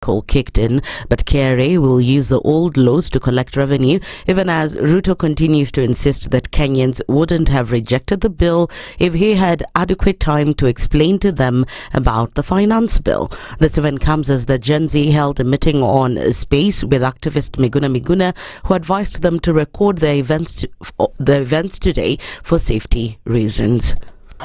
kicked in, but KRA will use the old laws to collect revenue, even as Ruto continues to insist that Kenyans wouldn't have rejected the bill if he had adequate time to explain to them about the finance bill. This event comes as the Gen Z held a meeting on Space with activist Miguna, who advised them to record the events today for safety reasons.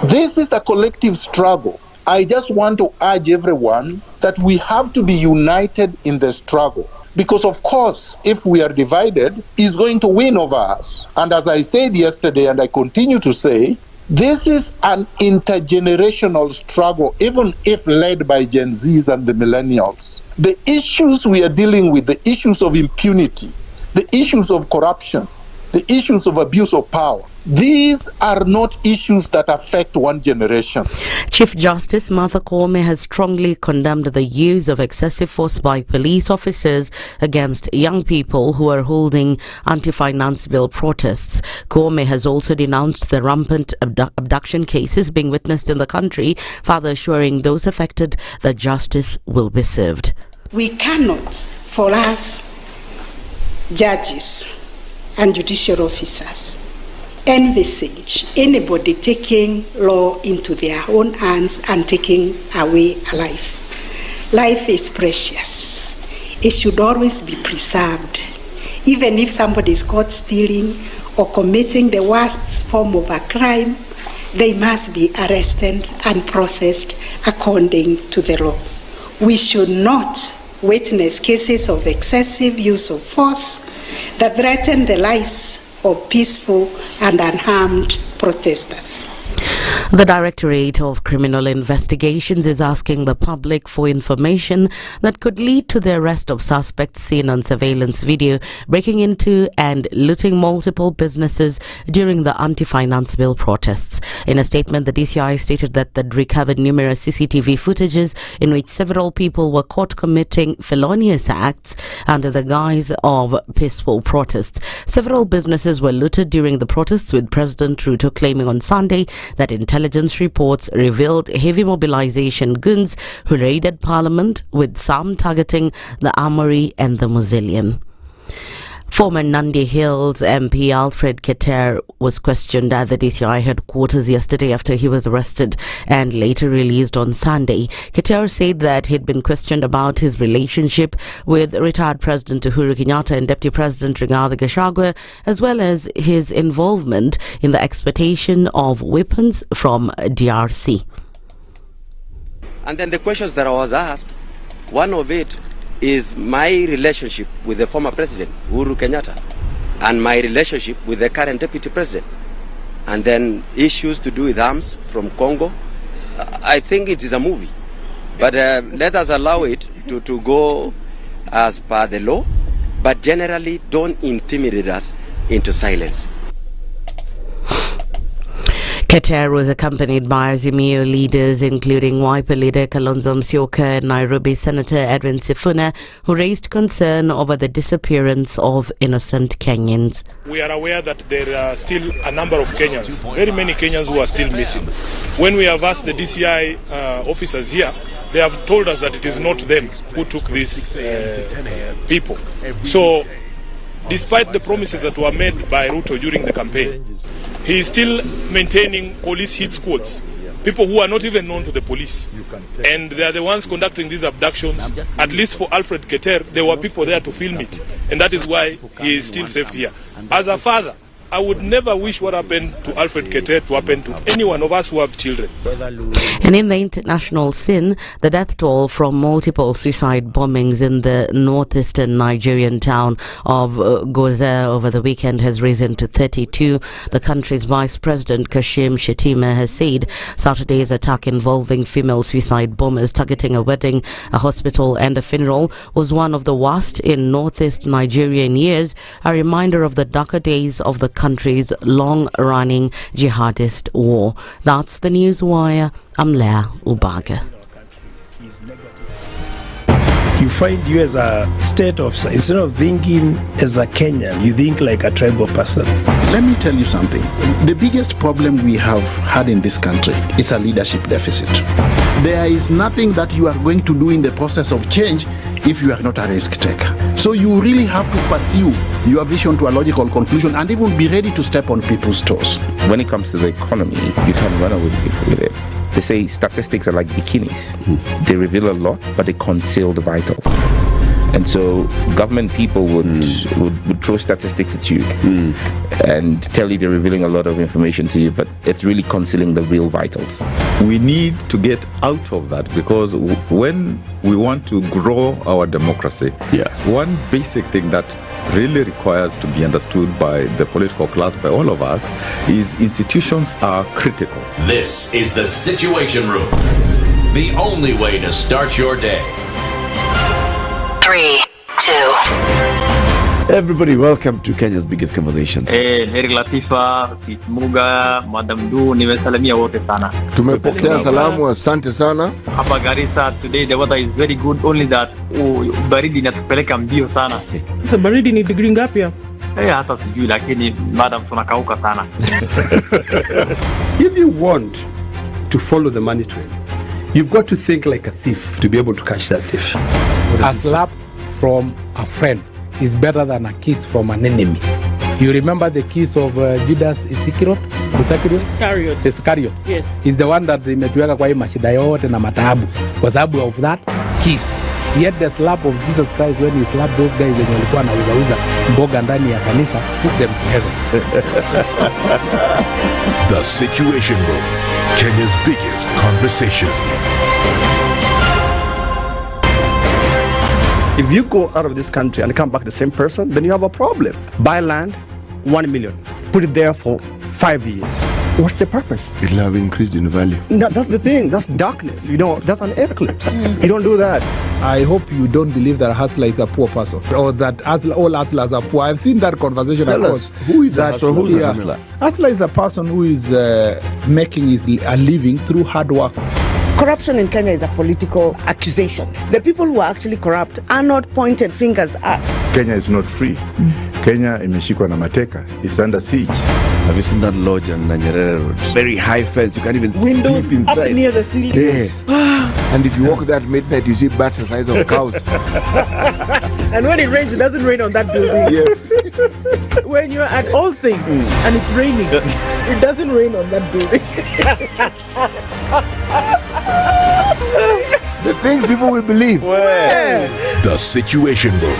This is a collective struggle. I just want to urge everyone that we have to be united in the struggle. Because of course, if we are divided, he's going to win over us. And as I said yesterday, and I continue to say, this is an intergenerational struggle, even if led by Gen Zs and the millennials. The issues we are dealing with, the issues of impunity, the issues of corruption, the issues of abuse of power, these are not issues that affect one generation. Chief Justice Martha Koome has strongly condemned the use of excessive force by police officers against young people who are holding anti-finance bill protests. Koome has also denounced the rampant abduction cases being witnessed in the country, further assuring those affected that justice will be served. We cannot, for us, judges and judicial officers, envisage anybody taking law into their own hands and taking away a life. Life is precious. It should always be preserved. Even if somebody is caught stealing or committing the worst form of a crime, they must be arrested and processed according to the law. We should not witness cases of excessive use of force that threaten the lives of peaceful and unharmed protesters. The Directorate of Criminal Investigations is asking the public for information that could lead to the arrest of suspects seen on surveillance video breaking into and looting multiple businesses during the anti-finance bill protests. In a statement, the DCI stated that they'd recovered numerous CCTV footages in which several people were caught committing felonious acts under the guise of peaceful protests. Several businesses were looted during the protests, with President Ruto claiming on Sunday that intelligence reports revealed heavy mobilization goons who raided Parliament, with some targeting the Armory and the Mausoleum. Former Nandi Hills MP Alfred Keter was questioned at the DCI headquarters yesterday after he was arrested and later released on Sunday. Keter said that he'd been questioned about his relationship with retired President Uhuru Kenyatta and Deputy President Rigathi Gachagua, as well as his involvement in the exportation of weapons from DRC. And then the questions that I was asked, one of it is my relationship with the former president, Uhuru Kenyatta, and my relationship with the current deputy president. And then issues to do with arms from Congo. I think it is a movie. But let us allow it to go as per the law. But generally, don't intimidate us into silence. Keter was accompanied by Azimio leaders, including Wiper leader Kalonzo Musyoka and Nairobi Senator Edwin Sifuna, who raised concern over the disappearance of innocent Kenyans. We are aware that there are still a number of Kenyans, very many Kenyans who are still missing. When we have asked the DCI officers here, they have told us that it is not them who took these people. So, despite the promises that were made by Ruto during the campaign, he is still maintaining police hit squads, people who are not even known to the police. And they are the ones conducting these abductions. At least for Alfred Keter, there were people there to film it. And that is why he is still safe here. As a father, I would never wish what happened to Alfred Keter to happen to any one of us who have children. And in the international scene, the death toll from multiple suicide bombings in the northeastern Nigerian town of Goza over the weekend has risen to 32. The country's Vice President Kashim Shettima has said Saturday's attack involving female suicide bombers targeting a wedding, a hospital and a funeral was one of the worst in northeast Nigeria in years, a reminder of the darker days of the country's long-running jihadist war. That's the News Wire. I'm Leah Ubaga. You find you as a state officer, instead of thinking as a Kenyan, you think like a tribal person. Let me tell you something. The biggest problem we have had in this country is a leadership deficit. There is nothing that you are going to do in the process of change if you are not a risk taker. So you really have to pursue your vision to a logical conclusion and even be ready to step on people's toes. When it comes to the economy, you can run away with it. They say statistics are like bikinis. They reveal a lot, but they conceal the vitals. And so government people would throw statistics at you and tell you they're revealing a lot of information to you, but it's really concealing the real vitals. We need to get out of that, because when we want to grow our democracy, one basic thing that really requires to be understood by the political class, by all of us, is institutions are critical. This is the Situation Room, the only way to start your day. 3, 2. Everybody, welcome to Kenya's biggest conversation. Heri Latifa, Muga, Madam Du, nimesalamia wote sana. Tumepokea salamu, asante sana. Hapa Garissa today the weather is very good, only that baridi inatupeleka mbio sana. Sasa baridi ni degree ngapi hapa? Hata sijui, lakini madam tunakauka sana. If you want to follow the money trail, you've got to think like a thief to be able to catch that thief. A slap from a friend is better than a kiss from an enemy. You remember the kiss of Judas Iscariot? Iscariot. Yes. Is the one that imetuweka kwa hii mashida yote na mataabu kwa sababu of that kiss. Yet the slap of Jesus Christ, when he slapped those guys wenye walikuwa wanauza mboga ndani ya kanisa, took them to heaven. The Situation Room, Kenya's biggest conversation. If you go out of this country and come back the same person, then you have a problem. Buy land, 1 million. Put it there for 5 years. What's the purpose? It'll have increased in value. No, that's the thing. That's darkness. You know, that's an eclipse. You don't do that. I hope you don't believe that a hustler is a poor person, or that all hustlers are poor. I've seen that conversation. Tell us, who is a hustler? Who's a hustler? Hustler is a person who is making a living through hard work. Corruption in Kenya is a political accusation. The people who are actually corrupt are not pointed fingers at. Kenya is not free. Kenya imeshikwa na mateka. It's under siege. Have you seen that lodge on Nyeri Road? Very high fence. You can't even windows sleep inside. Up near the ceiling. Yes. And if you walk there at midnight, you see bats the size of cows. And when it rains, it doesn't rain on that building. Yes. When you're at All Saints and it's raining, it doesn't rain on that building. The things people will believe. The Situation Room,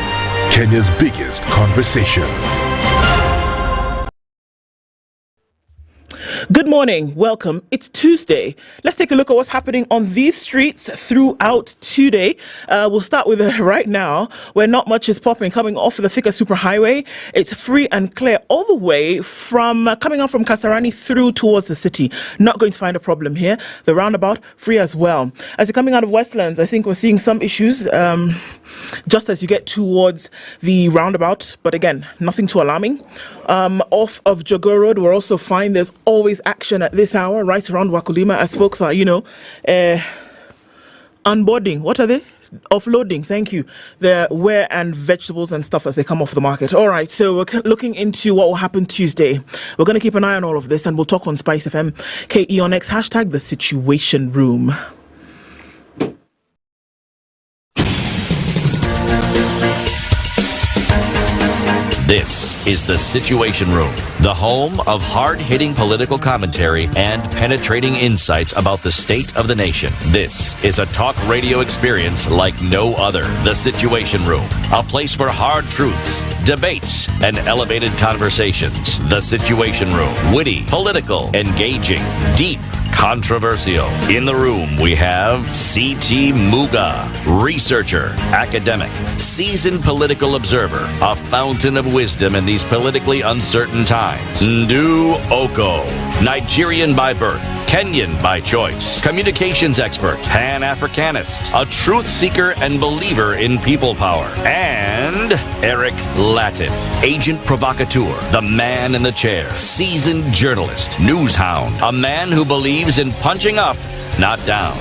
Kenya's biggest conversation. Good morning, welcome. It's Tuesday. Let's take a look at what's happening on these streets throughout today. We'll start with right now, where not much is popping. Coming off the Thika Superhighway, it's free and clear all the way from coming off from Kasarani through towards the city. Not going to find a problem here. The roundabout free as well. As you're coming out of Westlands, I think we're seeing some issues just as you get towards the roundabout. But again, nothing too alarming. Off of Jogoo Road, we're also fine. There's always action at this hour, right around Wakulima, as folks are, unboarding. What are they? Offloading, thank you. The ware and vegetables and stuff as they come off the market. All right, so we're looking into what will happen Tuesday. We're going to keep an eye on all of this, and we'll talk on SpiceFM, KE on X, hashtag the Situation Room. This is the Situation Room, the home of hard-hitting political commentary and penetrating insights about the state of the nation. This is a talk radio experience like no other. The Situation Room, a place for hard truths, debates, and elevated conversations. The Situation Room, witty, political, engaging, deep, controversial. In the room, we have C.T. Muga, researcher, academic, seasoned political observer, a fountain of wisdom in these politically uncertain times. Ndu Okoh, Nigerian by birth, Kenyan by choice, communications expert, Pan-Africanist, a truth seeker and believer in people power, and Eric Latiff, agent provocateur, the man in the chair, seasoned journalist, news hound, a man who believes in punching up, not down.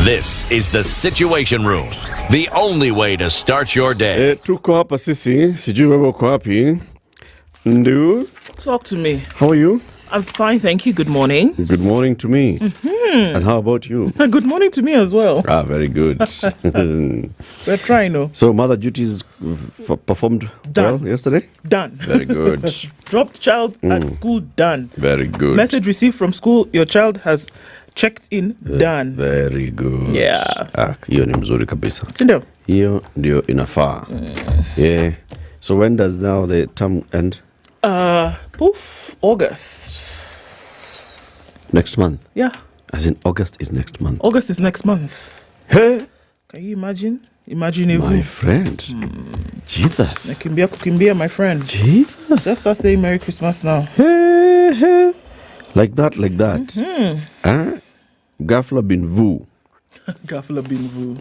This is the Situation Room. the only way to start your day. Tuko hapa sisi, sijui wewe uko wapi. Ndu? Talk to me. How are you? I'm fine, thank you. Good morning. Good morning to me. And how about you? Good morning to me as well. Very good. We're trying, though. So, mother duties performed well yesterday? Done. Very good. Dropped child at school, done. Very good. Message received from school, your child has checked in, done. Very good. Yeah. Hiyo ni mzuri kabisa. Sindio? Hiyo ndio inafaa. Yeah. So, when does now the term end? August. Next month? Yeah. As in August is next month. August is next month. Hey. Can you imagine? Imagine if my friend. Jesus. Nakimbia kukimbia, my friend. Jesus. Just start saying Merry Christmas now. Like that. Ghafla bin vu. Ghafla bin vu.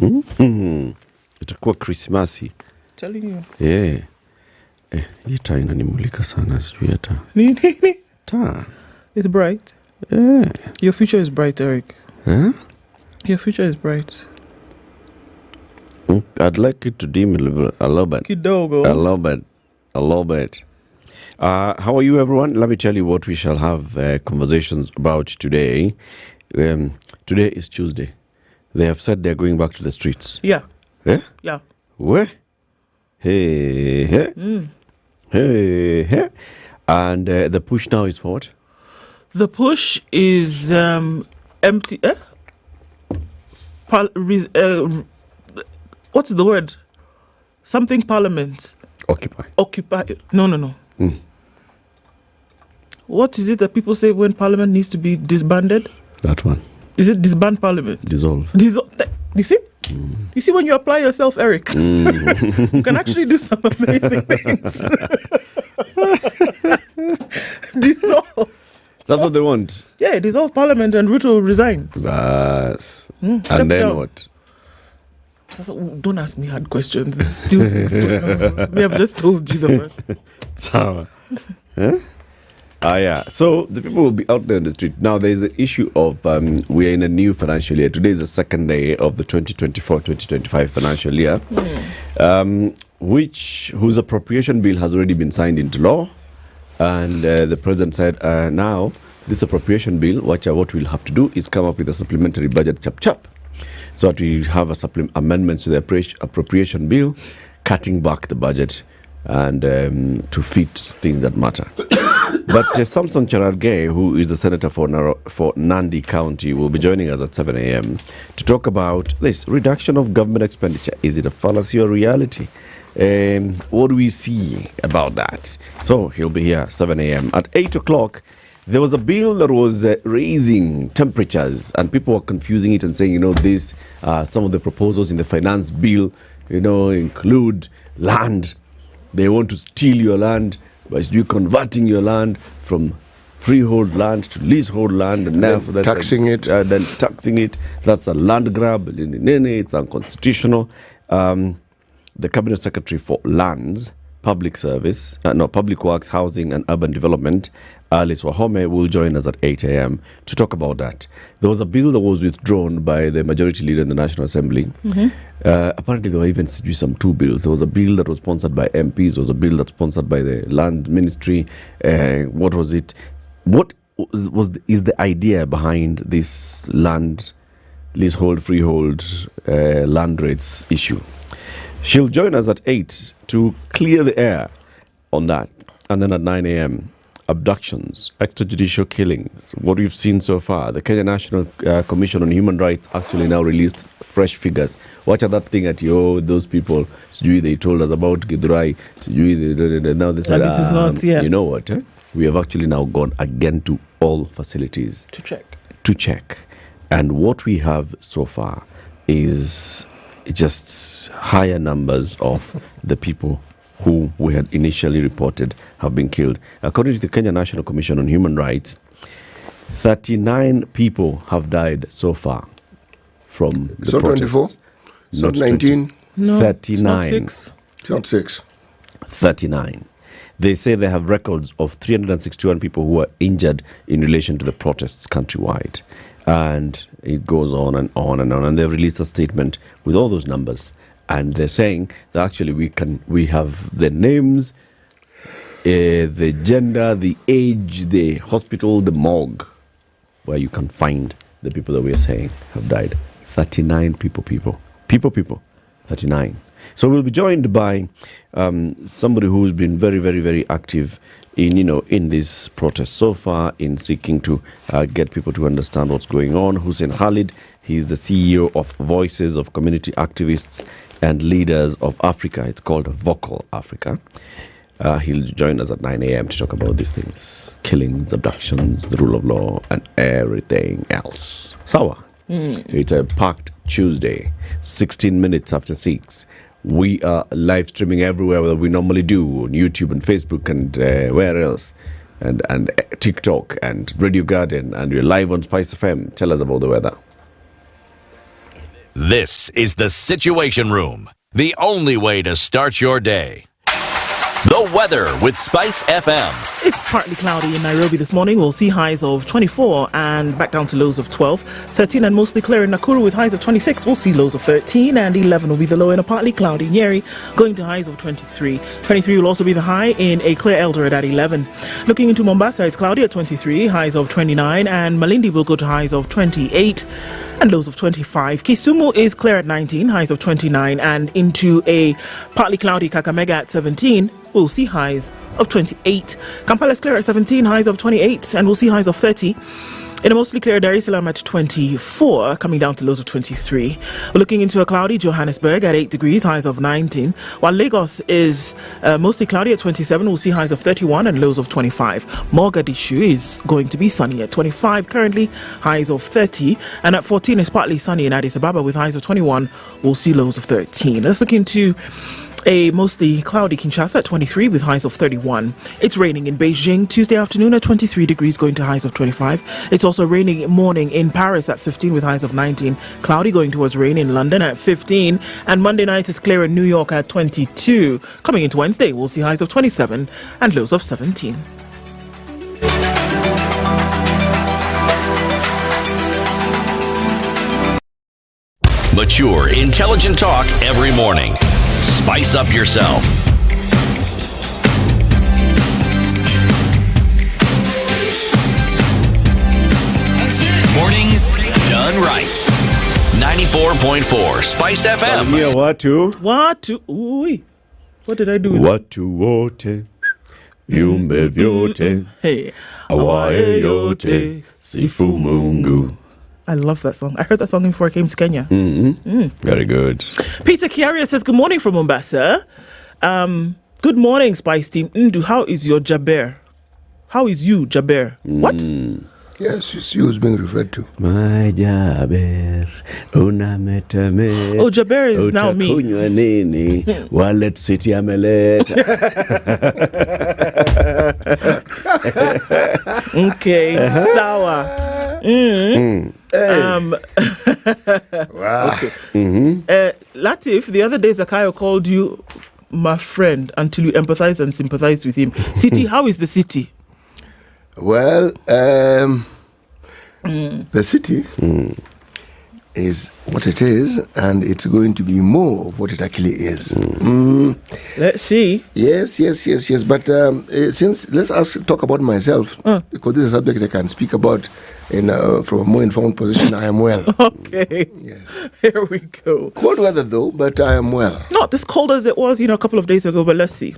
Itakuwa Christmasy. Telling you. Yeah. Hii taa inanimulika sana, sijui hata. Nini? Taa. It's bright. Yeah. Your future is bright, Eric. Huh? Your future is bright. I'd like it to dim a little bit. Kidogo. A little bit. How are you, everyone? Let me tell you what we shall have conversations about today. Today is Tuesday. They have said they're going back to the streets. Yeah. Yeah? Yeah. Where? Hey. Hey. And the push now is for what? The push is empty. What's the word? Something parliament. Occupy. No. What is it that people say when parliament needs to be disbanded? That one. Is it disband parliament? Dissolve. You see? You see when you apply yourself, Eric, you can actually do some amazing things. Dissolve. That's what they want. Yeah, dissolve parliament and Ruto resign. Yes. And then down. What? Don't ask me hard questions. It's still 6 We have just told you the first. So, yeah. So the people will be out there in the street. Now there's the issue of we are in a new financial year. Today is the second day of the 2024-2025 financial year, whose appropriation bill has already been signed into law. And the president said, now this appropriation bill, what we'll have to do is come up with a supplementary budget chap. So that we have amendments to the appropriation bill, cutting back the budget and to fit things that matter. But Samson Cherargei, who is the senator for Nandi County, will be joining us at 7 a.m. to talk about this reduction of government expenditure. Is it a fallacy or reality? What do we see about that? So he'll be here 7 a.m. At 8 o'clock, there was a bill that was raising temperatures, and people were confusing it and saying, some of the proposals in the finance bill, include land. They want to steal your land by converting your land from freehold land to leasehold land, and now taxing it. Then taxing it. That's a land grab. It's unconstitutional. The Cabinet Secretary for Lands, Public Works, Housing and Urban Development, Alice Wahome, will join us at 8 a.m. to talk about that. There was a bill that was withdrawn by the majority leader in the National Assembly. Apparently, there were even some two bills. There was a bill that was sponsored by MPs. There was a bill that's sponsored by the Land Ministry. What was it? What is the idea behind this land, leasehold, freehold, land rates issue? She'll join us at 8 to clear the air on that. And then at 9 a.m., abductions, extrajudicial killings, what we've seen so far. The Kenya National Commission on Human Rights actually now released fresh figures. Watch out that thing at those people, they told us about Githurai, now they said, it is not, yeah. You know what? We have actually now gone again to all facilities. To check. And what we have so far is just higher numbers of the people who we had initially reported have been killed. According to the Kenya National Commission on Human Rights, 39 people have died so far from the protests. 24? Not 19? No, 39. It's not 6. 39. They say they have records of 361 people who were injured in relation to the protests countrywide. And it goes on and on and on. And they've released a statement with all those numbers. And they're saying that actually we have the names, the gender, the age, the hospital, the morgue, where you can find the people that we are saying have died. 39 people. 39. So we'll be joined by somebody who's been very, very, very active in this protest so far, in seeking to get people to understand what's going on. Hussein Khalid, he's the CEO of Voices of Community Activists and Leaders of Africa. It's called Vocal Africa. He'll join us at 9 a.m. to talk about these things: killings, abductions, the rule of law, and everything else. Sawa. It's a packed Tuesday, 16 minutes after 6. We are live streaming everywhere that we normally do, on YouTube and Facebook and where else, and TikTok and Radio Garden, and we're live on SpiceFM. Tell us about the weather. This is the Situation Room, the only way to start your day. The weather with SpiceFM. It's partly cloudy in Nairobi this morning. We'll see highs of 24 and back down to lows of 12. 13 and mostly clear in Nakuru with highs of 26. We'll see lows of 13 and 11 will be the low in a partly cloudy Nyeri, going to highs of 23. 23 will also be the high in a clear Eldoret at 11. Looking into Mombasa, it's cloudy at 23, highs of 29, and Malindi will go to highs of 28 and lows of 25. Kisumu is clear at 19, highs of 29, and into a partly cloudy Kakamega at 17. We'll see highs of 28. Kampala's clear at 17, highs of 28, and we'll see highs of 30. In a mostly clear Dar es Salaam at 24, coming down to lows of 23. We're looking into a cloudy Johannesburg at 8 degrees, highs of 19. While Lagos is mostly cloudy at 27, we'll see highs of 31 and lows of 25. Mogadishu is going to be sunny at 25, currently highs of 30. And at 14 is partly sunny in Addis Ababa with highs of 21, we'll see lows of 13. Let's look into a mostly cloudy Kinshasa at 23 with highs of 31. It's raining in Beijing Tuesday afternoon at 23 degrees, going to highs of 25. It's also raining morning in Paris at 15 with highs of 19. Cloudy going towards rain in London at 15. And Monday night is clear in New York at 22. Coming into Wednesday, we'll see highs of 27 and lows of 17. Mature, intelligent talk every morning. Spice up yourself. Mornings done right. 94.4 Spice FM. Watu. Ui. What did I do? Watu wote. Viumbe vyote. Hey. Awaye yote. Sifu Mungu. I love that song. I heard that song before I came to Kenya. Very good. Peter Kiaria says, good morning from Mombasa. Good morning, Spice Team. Ndu, how is your Jaber? How is you, Jaber? What? Yes, it's you who's being referred to. My Jaber, unametame. Oh, Jaber is now me. Utakunywa nini? Wallet city ameleta. Okay, sawa. Wow. Okay. Latif, the other day Zakayo called you my friend until you empathize and sympathize with him. City, how is the city? Well, the city is what it is, and it's going to be more of what it actually is. Let's see. Yes. But let's talk about myself, because this is a subject I can speak about from a more informed position. I am well. Okay. Yes. Here we go. Cold weather though, but I am well. Not as cold as it was, a couple of days ago, but let's see.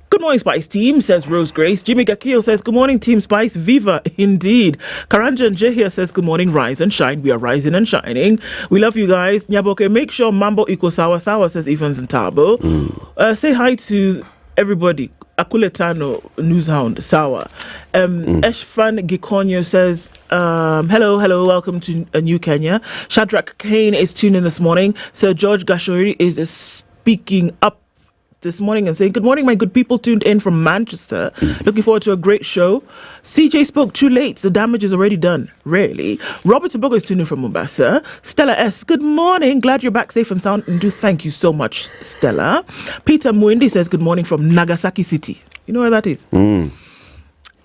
Good morning, Spice Team, says Rose Grace. Jimmy Gakio says, good morning, Team Spice. Viva, indeed. Karanja Njehia says, good morning, rise and shine. We are rising and shining. We love you guys. Nyaboke, make sure Mambo iko sawa sawa, says Evans and Tabo. Say hi to everybody. Akuletano Newshound, sawa. Eshfan Gikonyo says, hello, welcome to a new Kenya. Shadrach Kane is tuned in this morning. Sir George Gashori is speaking up this morning and saying, good morning, my good people tuned in from Manchester. Looking forward to a great show. CJ spoke too late. The damage is already done. Really. Robert Mbogo is tuned in from Mombasa. Stella S, good morning. Glad you're back safe and sound. And do thank you so much, Stella. Peter Muindi says, good morning from Nagasaki City. You know where that is?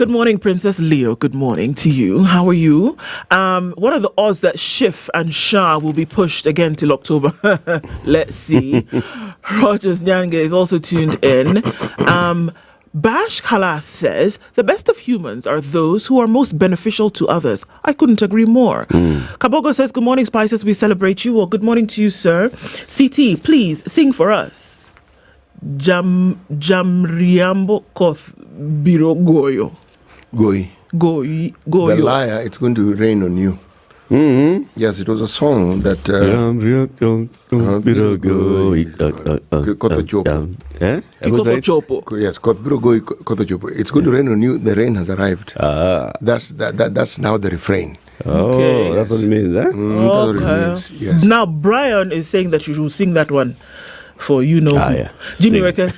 Good morning, Princess Leo. Good morning to you. How are you? What are the odds that Schiff and Shah will be pushed again till October? Let's see. Rogers Nyange is also tuned in. Bash Khalas says, the best of humans are those who are most beneficial to others. I couldn't agree more. Kabogo says, good morning, Spices. We celebrate you. Well, good morning to you, sir. CT, please sing for us. Jamriambo Koth Biro Goyo. Goi. The liar, it's going to rain on you. Mm-hmm. Yes, it was a song that Yes, it's going to rain on you. The rain has arrived. That's now the refrain. Okay. That's what it means, eh? That's what it means. Yes. Now Brian is saying that you should sing that one for you know who. Yeah. Jimmy Recker,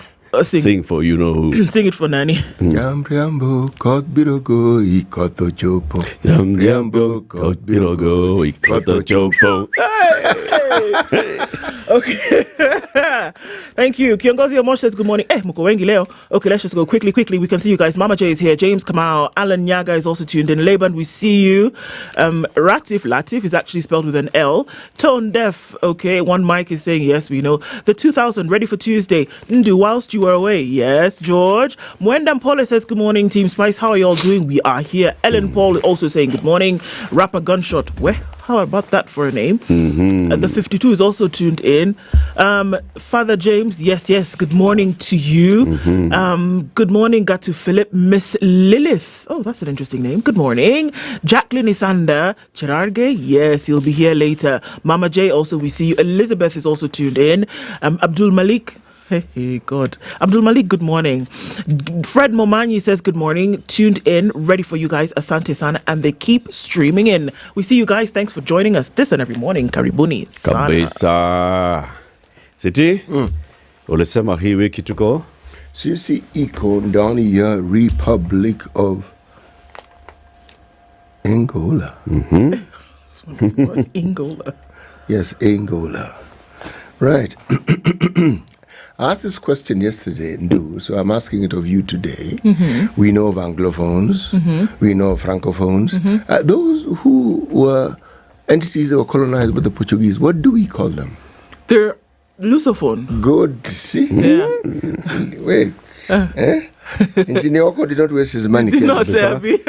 sing for you know who. Sing it for Nani. Yamriambo kot birogo ikoto chopo. Yamriambo kot birogo ikoto chopo. Okay. Thank you. Kiongozi Omosh says good morning. Muko wengi leo. Okay, let's just go quickly. We can see you guys. Mama J is here. James Kamau. Alan Nyaga is also tuned in. Laban, we see you. Latif is actually spelled with an L. Tone Deaf. Okay, one mic is saying yes, we know. The 2000 ready for Tuesday. Ndu whilst you were away. Yes, George. Mwendam Paula says good morning, Team Spice. How are you all doing? We are here. Ellen Paul also saying good morning. Rapper Gunshot. Where? How about that for a name? Mm-hmm. The 52 is also tuned in. Father James, yes. Good morning to you. Mm-hmm. Good morning, got to Philip. Miss Lilith. Oh, that's an interesting name. Good morning. Jacqueline Isanda. Chirarge, yes, he'll be here later. Mama J, also we see you. Elizabeth is also tuned in. Abdul Malik. Hey, God. Abdul Malik, good morning. Fred Momanyi says good morning. Tuned in, ready for you guys. Asante sana. And they keep streaming in. We see you guys. Thanks for joining us this and every morning. Karibuni sana. Kabisa. Siti? Ulisema hii wiki tuko? Sisi iko ndani ya Republic of Angola. Angola. Yes, Angola. Right. I asked this question yesterday, Ndu, so I'm asking it of you today. We know of Anglophones, we know of Francophones. Those who were entities that were colonized by the Portuguese, what do we call them? They're Lusophone. Good. See? Yeah. Wait. Engineer Okoh did not waste his money. Not happy.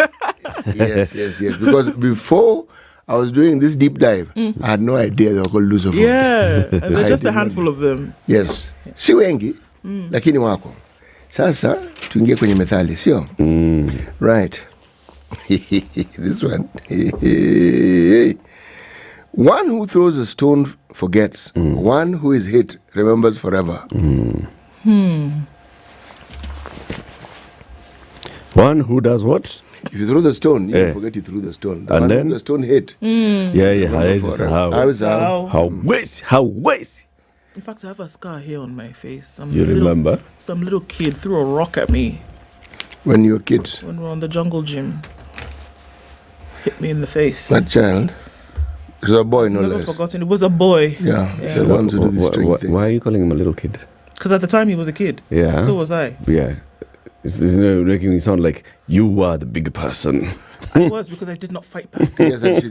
Yes. Because before I was doing this deep dive, I had no idea they were called Lusophone. Yeah, and there's just a handful of them. Yes. Si wengi, lakini wako. Sasa, tuingie kwenye methali, sio? Right. This one. One who throws a stone forgets. One who is hit remembers forever. One who does what? If you throw the stone, you forget you threw the stone. The and one then the stone hit. How waste. In fact, I have a scar here on my face. Remember? Some little kid threw a rock at me. When you were kids? When we were on the jungle gym. Hit me in the face. That child? It was a boy, no Never less. forgotten. It was a boy. Yeah. The ones who do these strange things. Why are you calling him a little kid? Because at the time he was a kid. Yeah. So was I. Yeah. It's making me sound like you are the big person. I was, because I did not fight back. Yes, and she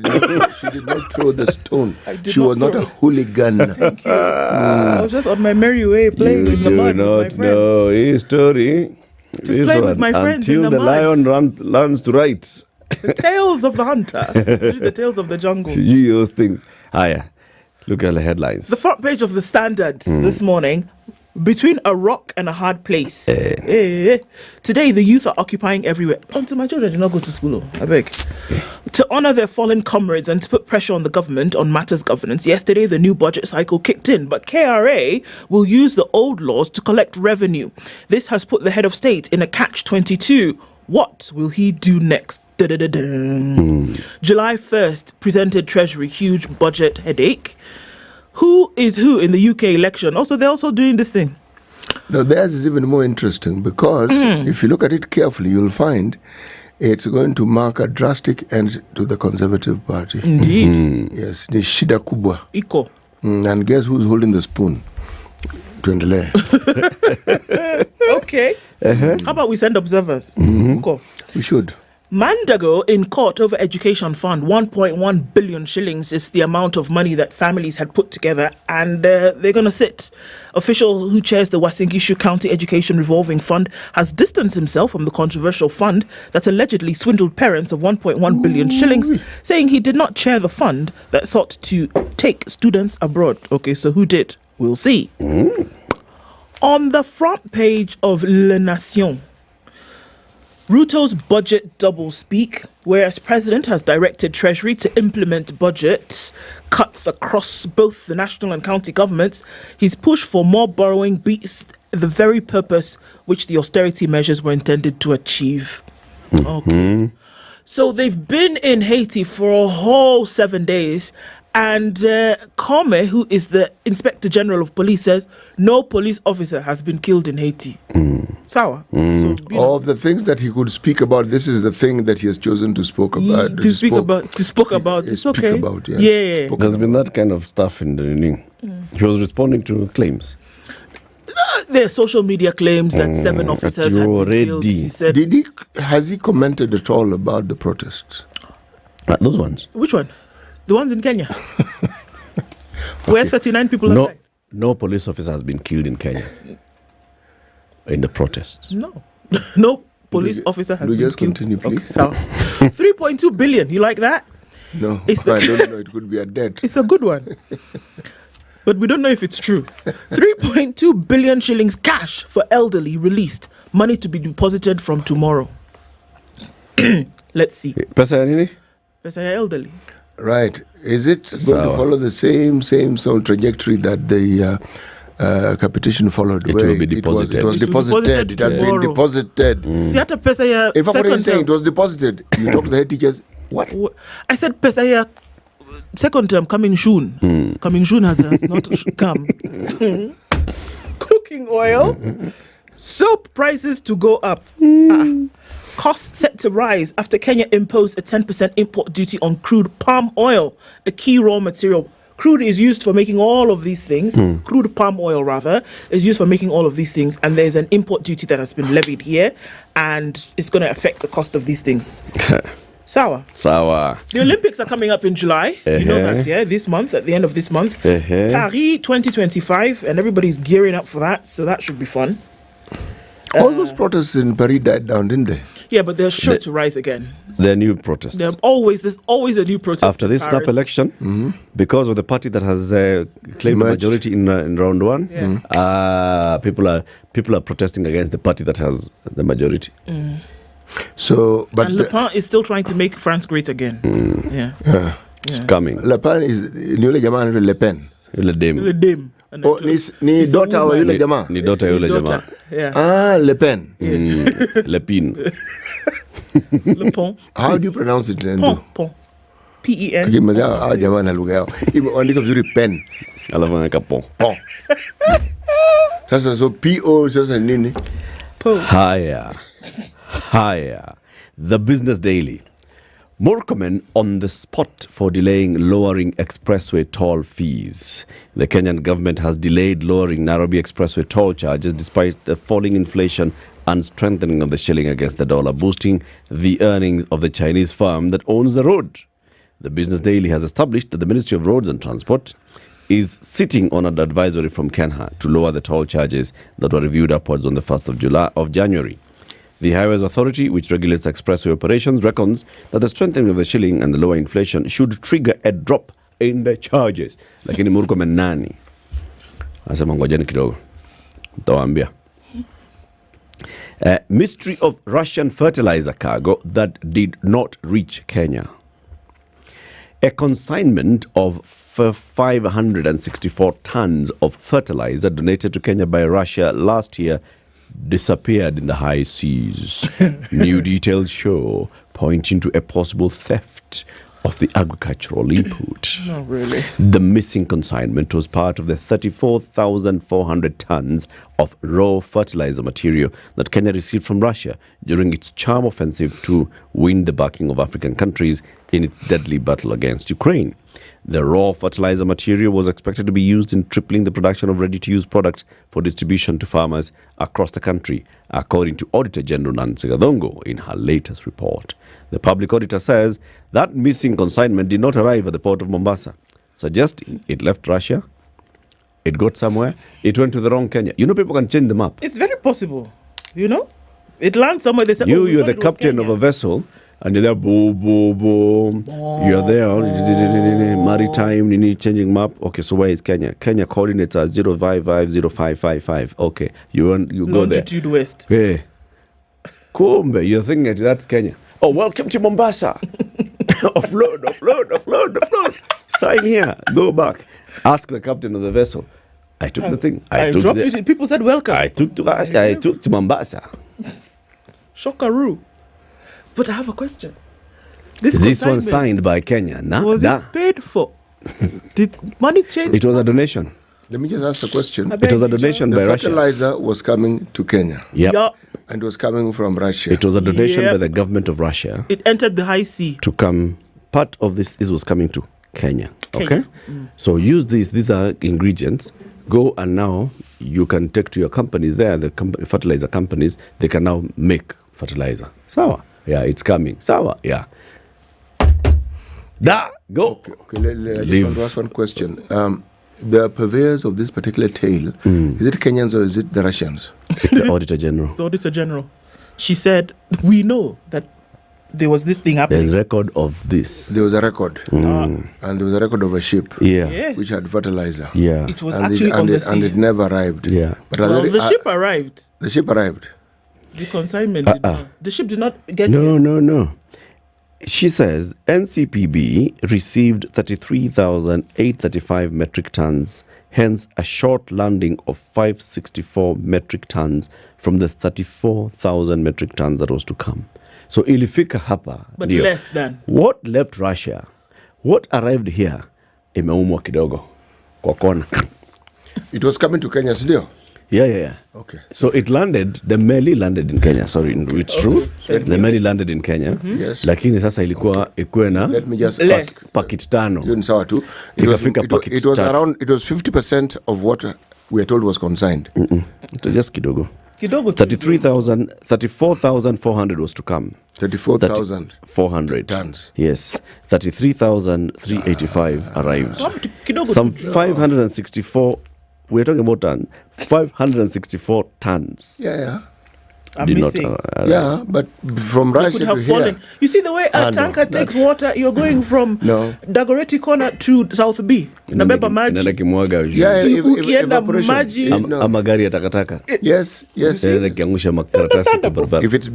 did not throw the stone. She was not a hooligan. Thank you. I was just on my merry way playing in the mud with my friends. No, history. Just playing with my friends in the mud. Until the lion learns to write. The tales of the hunter. The tales of the jungle. Those things. Look at the headlines. The front page of the Standard this morning. Between a rock and a hard place. Today, the youth are occupying everywhere. Until my children did not go to school, I beg. To honor their fallen comrades and to put pressure on the government on matters governance, yesterday the new budget cycle kicked in, but KRA will use the old laws to collect revenue. This has put the head of state in a catch-22. What will he do next? July 1st, presented Treasury huge budget headache. Who is who in the UK election? Also, they're also doing this thing. Now, theirs is even more interesting because if you look at it carefully, you'll find it's going to mark a drastic end to the Conservative Party. Indeed. Yes, ni shida kubwa. Iko. And guess who's holding the spoon? Tuendelee. Okay. How about we send observers? Cool. We should. Mandago in court over education fund. 1.1 billion shillings is the amount of money that families had put together, and they're going to sit. Official who chairs the Wasingishu County Education Revolving Fund has distanced himself from the controversial fund that allegedly swindled parents of 1.1 billion shillings, saying he did not chair the fund that sought to take students abroad. Okay, so who did? We'll see. On the front page of Le Nation, Ruto's budget doublespeak, whereas President has directed Treasury to implement budget cuts across both the national and county governments, his push for more borrowing beats the very purpose which the austerity measures were intended to achieve. Okay. So they've been in Haiti for a whole 7 days, and Kome, who is the Inspector General of Police, says no police officer has been killed in Haiti. Sawa. So, of the things that he could speak about, this is the thing that he has chosen to speak about. To speak about. It's okay. Yes. Yeah. There's been that kind of stuff in the evening. He was responding to claims. There are social media claims that 7 officers have been killed. He said, has he commented at all about the protests? Those ones. Which one? The ones in Kenya? Where 39 people have died? No police officer has been killed in Kenya in the protests. No police officer has been killed. Continue, please. Okay, so 3.2 billion. You like that? No, I don't know. It could be a debt. It's a good one. But we don't know if it's true. 3.2 billion shillings cash for elderly released. Money to be deposited from tomorrow. Let's see. Pesa nini? Pesa ya elderly. Right. Is it going to follow the same trajectory that the capitation followed? It will be deposited. It was deposited. It has been deposited. Si hata pesa ya if I'm saying it was deposited, you talk to the head teachers. What? I said pesa ya second term coming soon. Coming soon has not come. Cooking oil. Soap prices to go up. Costs set to rise after Kenya imposed a 10% import duty on crude palm oil, a key raw material. Crude is used for making all of these things. Crude palm oil, rather, is used for making all of these things. And there's an import duty that has been levied here, and it's going to affect the cost of these things. Sour. The Olympics are coming up in July. You know that, yeah? This month, at the end of this month. Paris 2025, and everybody's gearing up for that, so that should be fun. All those protests in Paris died down, didn't they? Yeah, but they're sure to rise again. They're new protests. There's always a new protest. After this snap election, because of the party that has claimed the majority in round one, people are protesting against the party that has the majority. So, but and Le Pen is still trying to make France great again. It's coming. Le Pen is yule jamaa anaitwa Le Pen. Yule dem. Oh, ni daughter wa yule jamaa. Ni daughter yule jamaa. Ah, Le Pen. Le Pen. Le Pen. How do you pronounce it? Pen. P-E-N. Jamaa na lugha yao. Andika vizuri pen. Alafu anaweka pon. Sasa so P-O sasa nini? Higher. The Business Daily. Murkomen on the spot for delaying lowering expressway toll fees. The Kenyan government has delayed lowering Nairobi expressway toll charges despite the falling inflation and strengthening of the shilling against the dollar, boosting the earnings of the Chinese firm that owns the road. The Business Daily has established that the Ministry of Roads and Transport is sitting on an advisory from Kenha to lower the toll charges that were reviewed upwards on the 1st of January. The Highways Authority, which regulates expressway operations, reckons that the strengthening of the shilling and the lower inflation should trigger a drop in the charges. Lakini Murkomen nani? Asema ngojeni kidogo. Nitawaambia. Mystery of Russian fertilizer cargo that did not reach Kenya. A consignment of 564 tons of fertilizer donated to Kenya by Russia last year disappeared in the high seas. New details show, pointing to a possible theft of the agricultural input. Not really. The missing consignment was part of the 34,400 tons of raw fertilizer material that Kenya received from Russia during its charm offensive to win the backing of African countries in its deadly battle against Ukraine. The raw fertilizer material was expected to be used in tripling the production of ready-to-use products for distribution to farmers across the country, according to Auditor General Nancy Gadongo in her latest report. The public auditor says that missing consignment did not arrive at the port of Mombasa, suggesting it left Russia, it got somewhere, it went to the wrong Kenya. You know, people can change them up. It's very possible, you know? It lands somewhere, they say, You're the captain of a vessel, and you're there, boom, boom, boom. You're there, maritime, you need changing map. Okay, so where is Kenya? Kenya coordinates are 0550555. Okay, you go there. Longitude west. Hey, Kumbe, you're thinking that's Kenya. Oh, welcome to Mombasa. offload. Sign here, go back. Ask the captain of the vessel. I took the thing. I dropped it. People said welcome. I took to Mombasa. Shockaroo. But I have a question. This one signed by Kenya. Was it paid for? Did money change? It was a donation. Let me just ask the question. It was a donation by Russia. The fertilizer was coming to Kenya. Yep. And was coming from Russia. It was a donation by the government of Russia. It entered the high sea. To come, part of this was coming to Kenya. Okay? So use these. These are ingredients. Go and now you can take to your companies there, the fertilizer companies, they can now make fertilizer. Sawa. Yeah, it's coming. Sawa. Yeah. Go. Okay. I just want to ask one question. The purveyors of this particular tale, is it Kenyans or is it the Russians? It's the Auditor General. It's the Auditor General. She said, we know that there was this thing happening. There's a record of this. There was a record. And there was a record of a ship which had fertilizer. Yeah. It was actually on the sea. And it never arrived. Yeah. But the ship arrived. The ship arrived. The consignment did not. The ship did not get No. She says NCPB received 33,835 metric tons, hence a short landing of 564 metric tons from the 34,000 metric tons that was to come. So ilifika hapa. But less than. What left Russia? What arrived here? Imeumwa kidogo. Kwa kona. It was coming to Kenya, still. Yeah. Okay. So it landed, the meli landed in Kenya. Sorry, it's true. The meli landed in Kenya. Yes. Lakini sasa ilikuwa na let me just pakiti tano. It was around, it was 50% of what we are told was consigned. Just kidogo. 34,400 was to come. 34,400 tons. Yes. 33,385 arrived. Some 564. We're talking about 564 tons. Yeah. I'm missing. But from Russia to here. You see the way a tanker takes water, you're going from Dagoretti corner to South B. Nabeba maji. Ukienda maji. Amagari ya takataka. Yes. If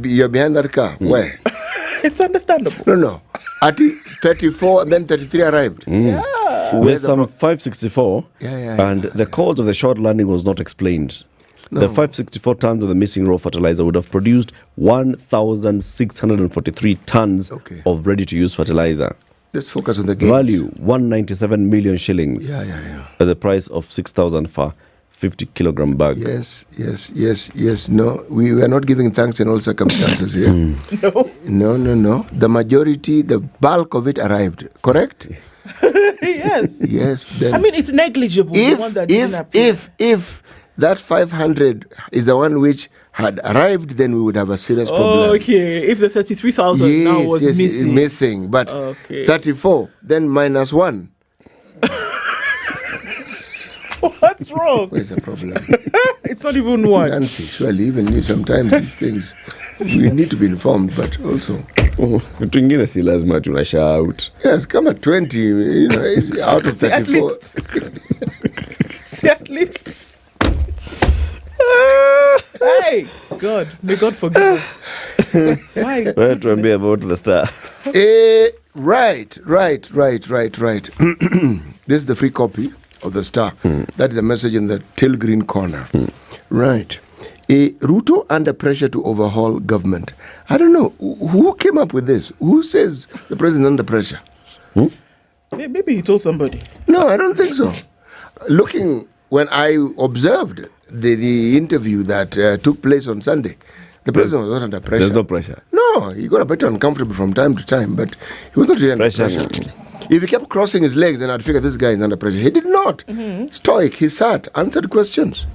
you're behind that car, where? It's understandable. No. At 34 and then 33 arrived. There's some 564. And the cause of the short landing was not explained. The 564 tons of the missing raw fertilizer would have produced 1,643 tons of ready-to-use fertilizer. Let's focus on the gains. Value 197 million shillings. At the price of 6,000 for 50 kilogram bag. Yes. No, we were not giving thanks in all circumstances here. No. The majority, the bulk of it arrived. Correct? Yes. Then I mean, it's negligible. If that 500 is the one which had arrived, then we would have a serious problem. Okay. If the 33,000 now was missing. But 34, then minus 1. What's wrong? Where's the problem? It's not even 1. Nancy, surely even you, sometimes these things, we need to be informed, but also. Kitu ingine si lazima tunashout. Yes, come at 20, out of 34. At least. Hey, God, may God forgive us. Why? Tuambie about the Star. Right. This is the free copy of the Star. That is a message in the tail green corner. Right. Ruto under pressure to overhaul government. I don't know. Who came up with this? Who says the president under pressure? Maybe he told somebody. No, I don't think so. When I observed the interview that took place on Sunday, the president was not under pressure. There's no pressure. No. No, he got a bit uncomfortable from time to time, but he was not really under pressure. If he kept crossing his legs, then I'd figure this guy is under pressure. He did not. Stoic, he sat, answered questions.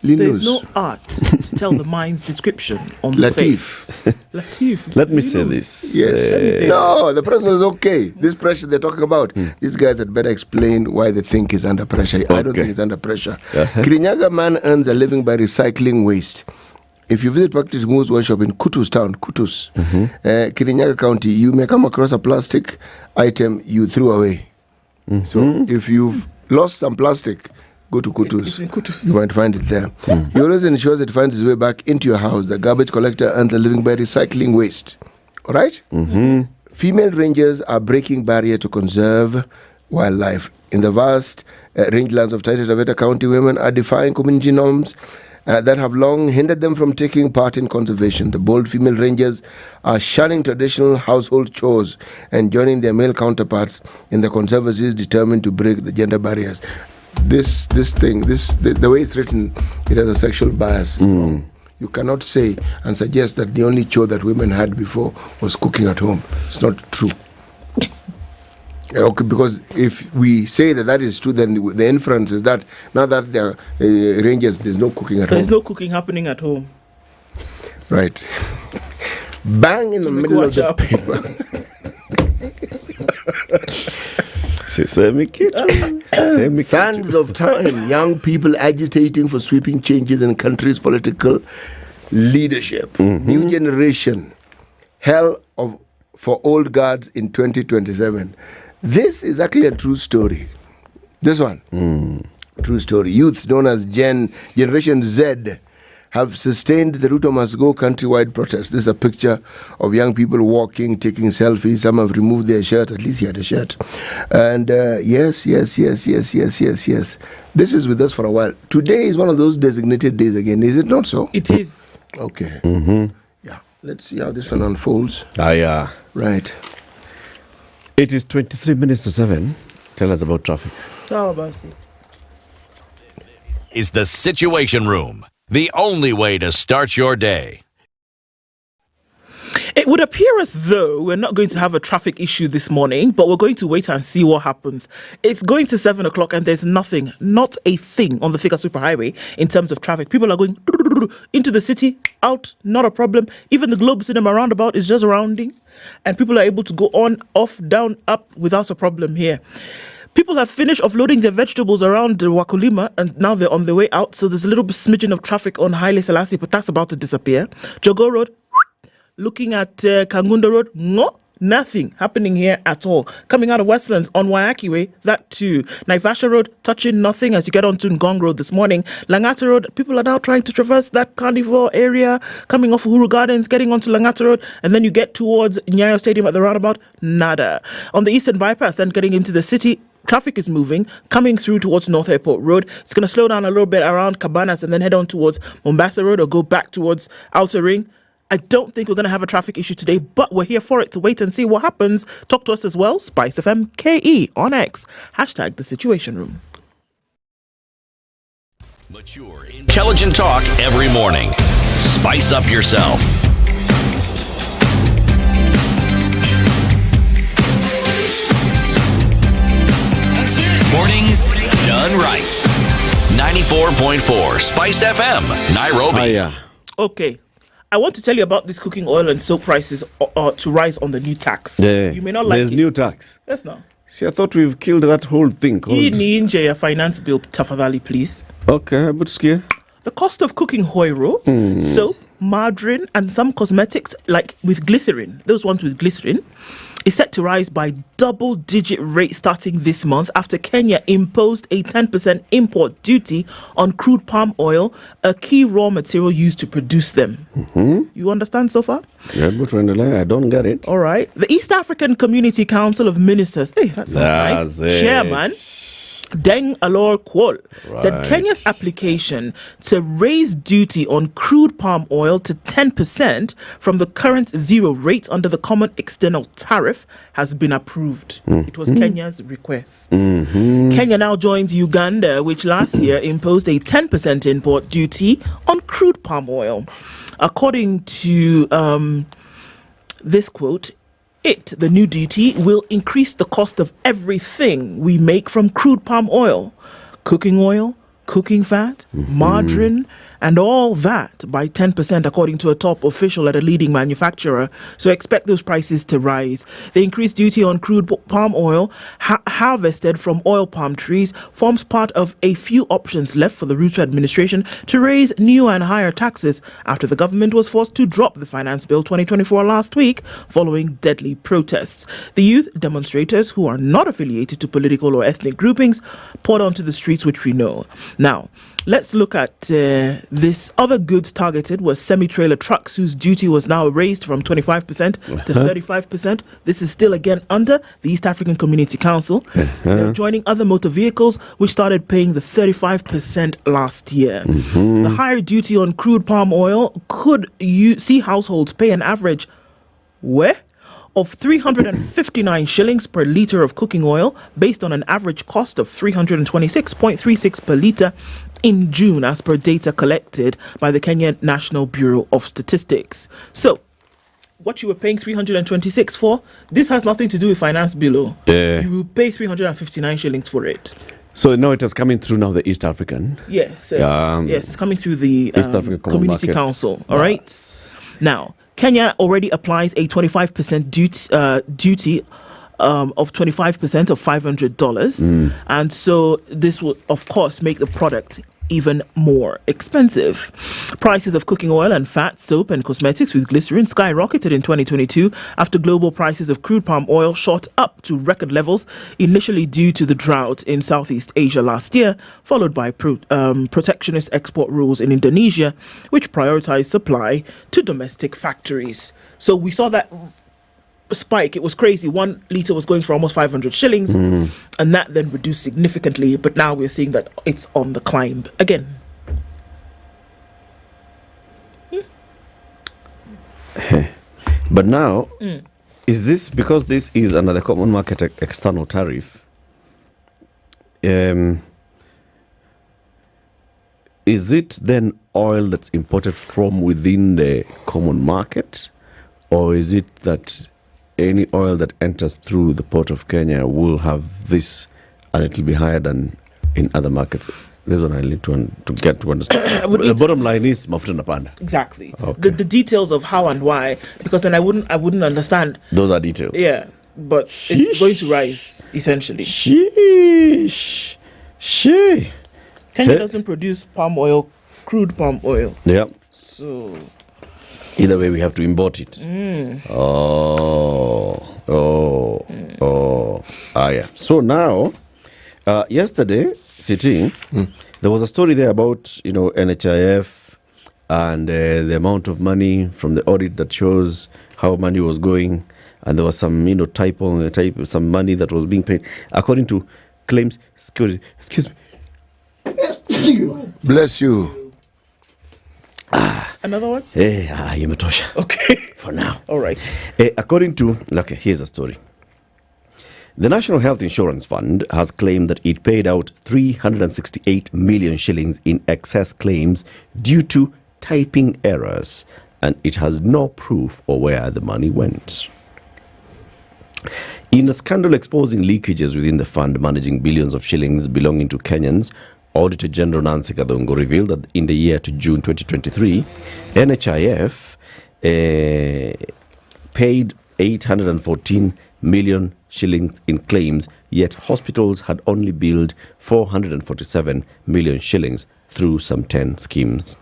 There's no art to tell the mind's description on the face. Latiff. Let me say this. Yes. No, the president is okay. This pressure they're talking about, these guys had better explain why they think he's under pressure. I don't think he's under pressure. Kirinyaga man earns a living by recycling waste. If you visit Practice Moose workshop in Kutus town, Kirinyaga County, you may come across a plastic item you threw away. So if you've lost some plastic, go to Kutus. You might find it there. He always ensures it finds its way back into your house. The garbage collector earns a living by recycling waste. All right? Female rangers are breaking barrier to conserve wildlife. In the vast rangelands of Taita Taveta County, women are defying community norms that have long hindered them from taking part in conservation. The bold female rangers are shunning traditional household chores and joining their male counterparts in the conservancies determined to break the gender barriers. The way it's written, it has a sexual bias. It's wrong. You cannot say and suggest that the only chore that women had before was cooking at home. It's not true. Okay, because if we say that is true, then the inference is that now that they are rangers, there's no cooking at home. There's no cooking happening at home. Right. Bang in the middle of the paper. Sands of time, young people agitating for sweeping changes in country's political leadership. New generation, hell for old guards in 2027. This is actually a true story. This one, true story. Youths known as Generation Z have sustained the Ruto Must Go countrywide protest. This is a picture of young people walking, taking selfies. Some have removed their shirts. At least he had a shirt. And yes. This is with us for a while. Today is one of those designated days again. Is it not so? It is. Okay. Yeah. Let's see how this one unfolds. Yeah. Right. It is 23 minutes to 7. Tell us about traffic. How about it? Is the Situation Room, the only way to start your day. It would appear as though we're not going to have a traffic issue this morning, but we're going to wait and see what happens. It's going to 7 o'clock and there's nothing, not a thing on the Thika Superhighway in terms of traffic. People are going into the city, out, not a problem. Even the Globe Cinema roundabout is just rounding and people are able to go on, off, down, up without a problem here. People have finished offloading their vegetables around Wakulima and now they're on their way out. So there's a little smidgen of traffic on Haile Selassie, but that's about to disappear. Jogo Road, looking at Kangunda Road, nothing happening here at all. Coming out of Westlands on Waiaki Way, that too. Naivasha Road, touching nothing as you get onto Ngong Road this morning. Langata Road, people are now trying to traverse that carnivore area, coming off Uhuru Gardens, getting onto Langata Road, and then you get towards Nyayo Stadium at the roundabout, nada. On the Eastern Bypass, then getting into the city, traffic is moving, coming through towards North Airport Road. It's going to slow down a little bit around Cabanas and then head on towards Mombasa Road or go back towards Outer Ring. I don't think we're going to have a traffic issue today, but we're here for it to wait and see what happens. Talk to us as well. SpiceFM KE on X. # The Situation Room. Mature, intelligent talk every morning. Spice up yourself. Mornings done right. 94.4 Spice FM, Nairobi. Okay. I want to tell you about this cooking oil and soap prices to rise on the new tax. Yeah. You may not like There's it. new tax. Yes, no. See, I thought we've killed that whole thing. Hii ni nje ya finance bill tafadhali, please. Okay, but scare. The cost of cooking hoiro, soap, margarine, and some cosmetics, like with glycerin, those ones with glycerin, is set to rise by double-digit rate starting this month after Kenya imposed a 10% import duty on crude palm oil, a key raw material used to produce them. You understand so far? Yeah, but I don't get it. All right. The East African Community Council of Ministers, hey, that sounds nice. Chairman Deng Alor Kwol said Kenya's application to raise duty on crude palm oil to 10% from the current zero rate under the Common External Tariff has been approved. It was Kenya's request. Kenya now joins Uganda, which last year imposed a 10% import duty on crude palm oil. According to this quote, the new duty, will increase the cost of everything we make from crude palm oil, cooking fat, margarine, and all that by 10%, according to a top official at a leading manufacturer. So expect those prices to rise. The increased duty on crude palm oil harvested from oil palm trees forms part of a few options left for the Ruto administration to raise new and higher taxes after the government was forced to drop the Finance Bill 2024 last week following deadly protests. The youth demonstrators, who are not affiliated to political or ethnic groupings, poured onto the streets, which we know. Now, let's look at this. Other goods targeted was semi-trailer trucks, whose duty was now raised from 25% to 35%. This is still again under the East African Community Council. They're joining other motor vehicles, which started paying the 35% last year. The higher duty on crude palm oil could see households pay an average of 359 shillings per litre of cooking oil, based on an average cost of 326.36 per litre in June, as per data collected by the Kenya National Bureau of Statistics. So, what you were paying 326 for, this has nothing to do with finance bill. You will pay 359 shillings for it. So now it is coming through now the East African. Yes, yes, it's coming through the East African Community Council. All right. Now, Kenya already applies a 25% duty of 25% of $500. And so this will, of course, make the product even more expensive. Prices of cooking oil and fat, soap and cosmetics with glycerin skyrocketed in 2022 after global prices of crude palm oil shot up to record levels, initially due to the drought in Southeast Asia last year, followed by protectionist export rules in Indonesia, which prioritized supply to domestic factories. So we saw that spike. It was crazy. 1 litre was going for almost 500 shillings, and that then reduced significantly, but now we're seeing that it's on the climb again. But now, is this because this is under the common market external tariff? Is it then oil that's imported from within the common market, or is it that any oil that enters through the port of Kenya will have this, and it will be higher than in other markets? This one I need to get to understand. The bottom line is mafuta na panda. Exactly. Okay. The details of how and why, because then I wouldn't understand. Those are details. Yeah, but it's going to rise essentially. Sheesh. Kenya doesn't produce palm oil, crude palm oil. Yeah. So either way, we have to import it. Yeah. So now, yesterday, sitting, there was a story there about, NHIF and the amount of money from the audit that shows how money was going, and there was some, type some money that was being paid according to claims. Excuse me. Bless you. Another one? Imetosha. Okay. For now. All right. According to, here's the story. The National Health Insurance Fund has claimed that it paid out 368 million shillings in excess claims due to typing errors, and it has no proof of where the money went. In a scandal exposing leakages within the fund managing billions of shillings belonging to Kenyans, Auditor General Nancy Kadongo revealed that in the year to June 2023, NHIF paid 814 million shillings in claims, yet hospitals had only billed 447 million shillings through some 10 schemes.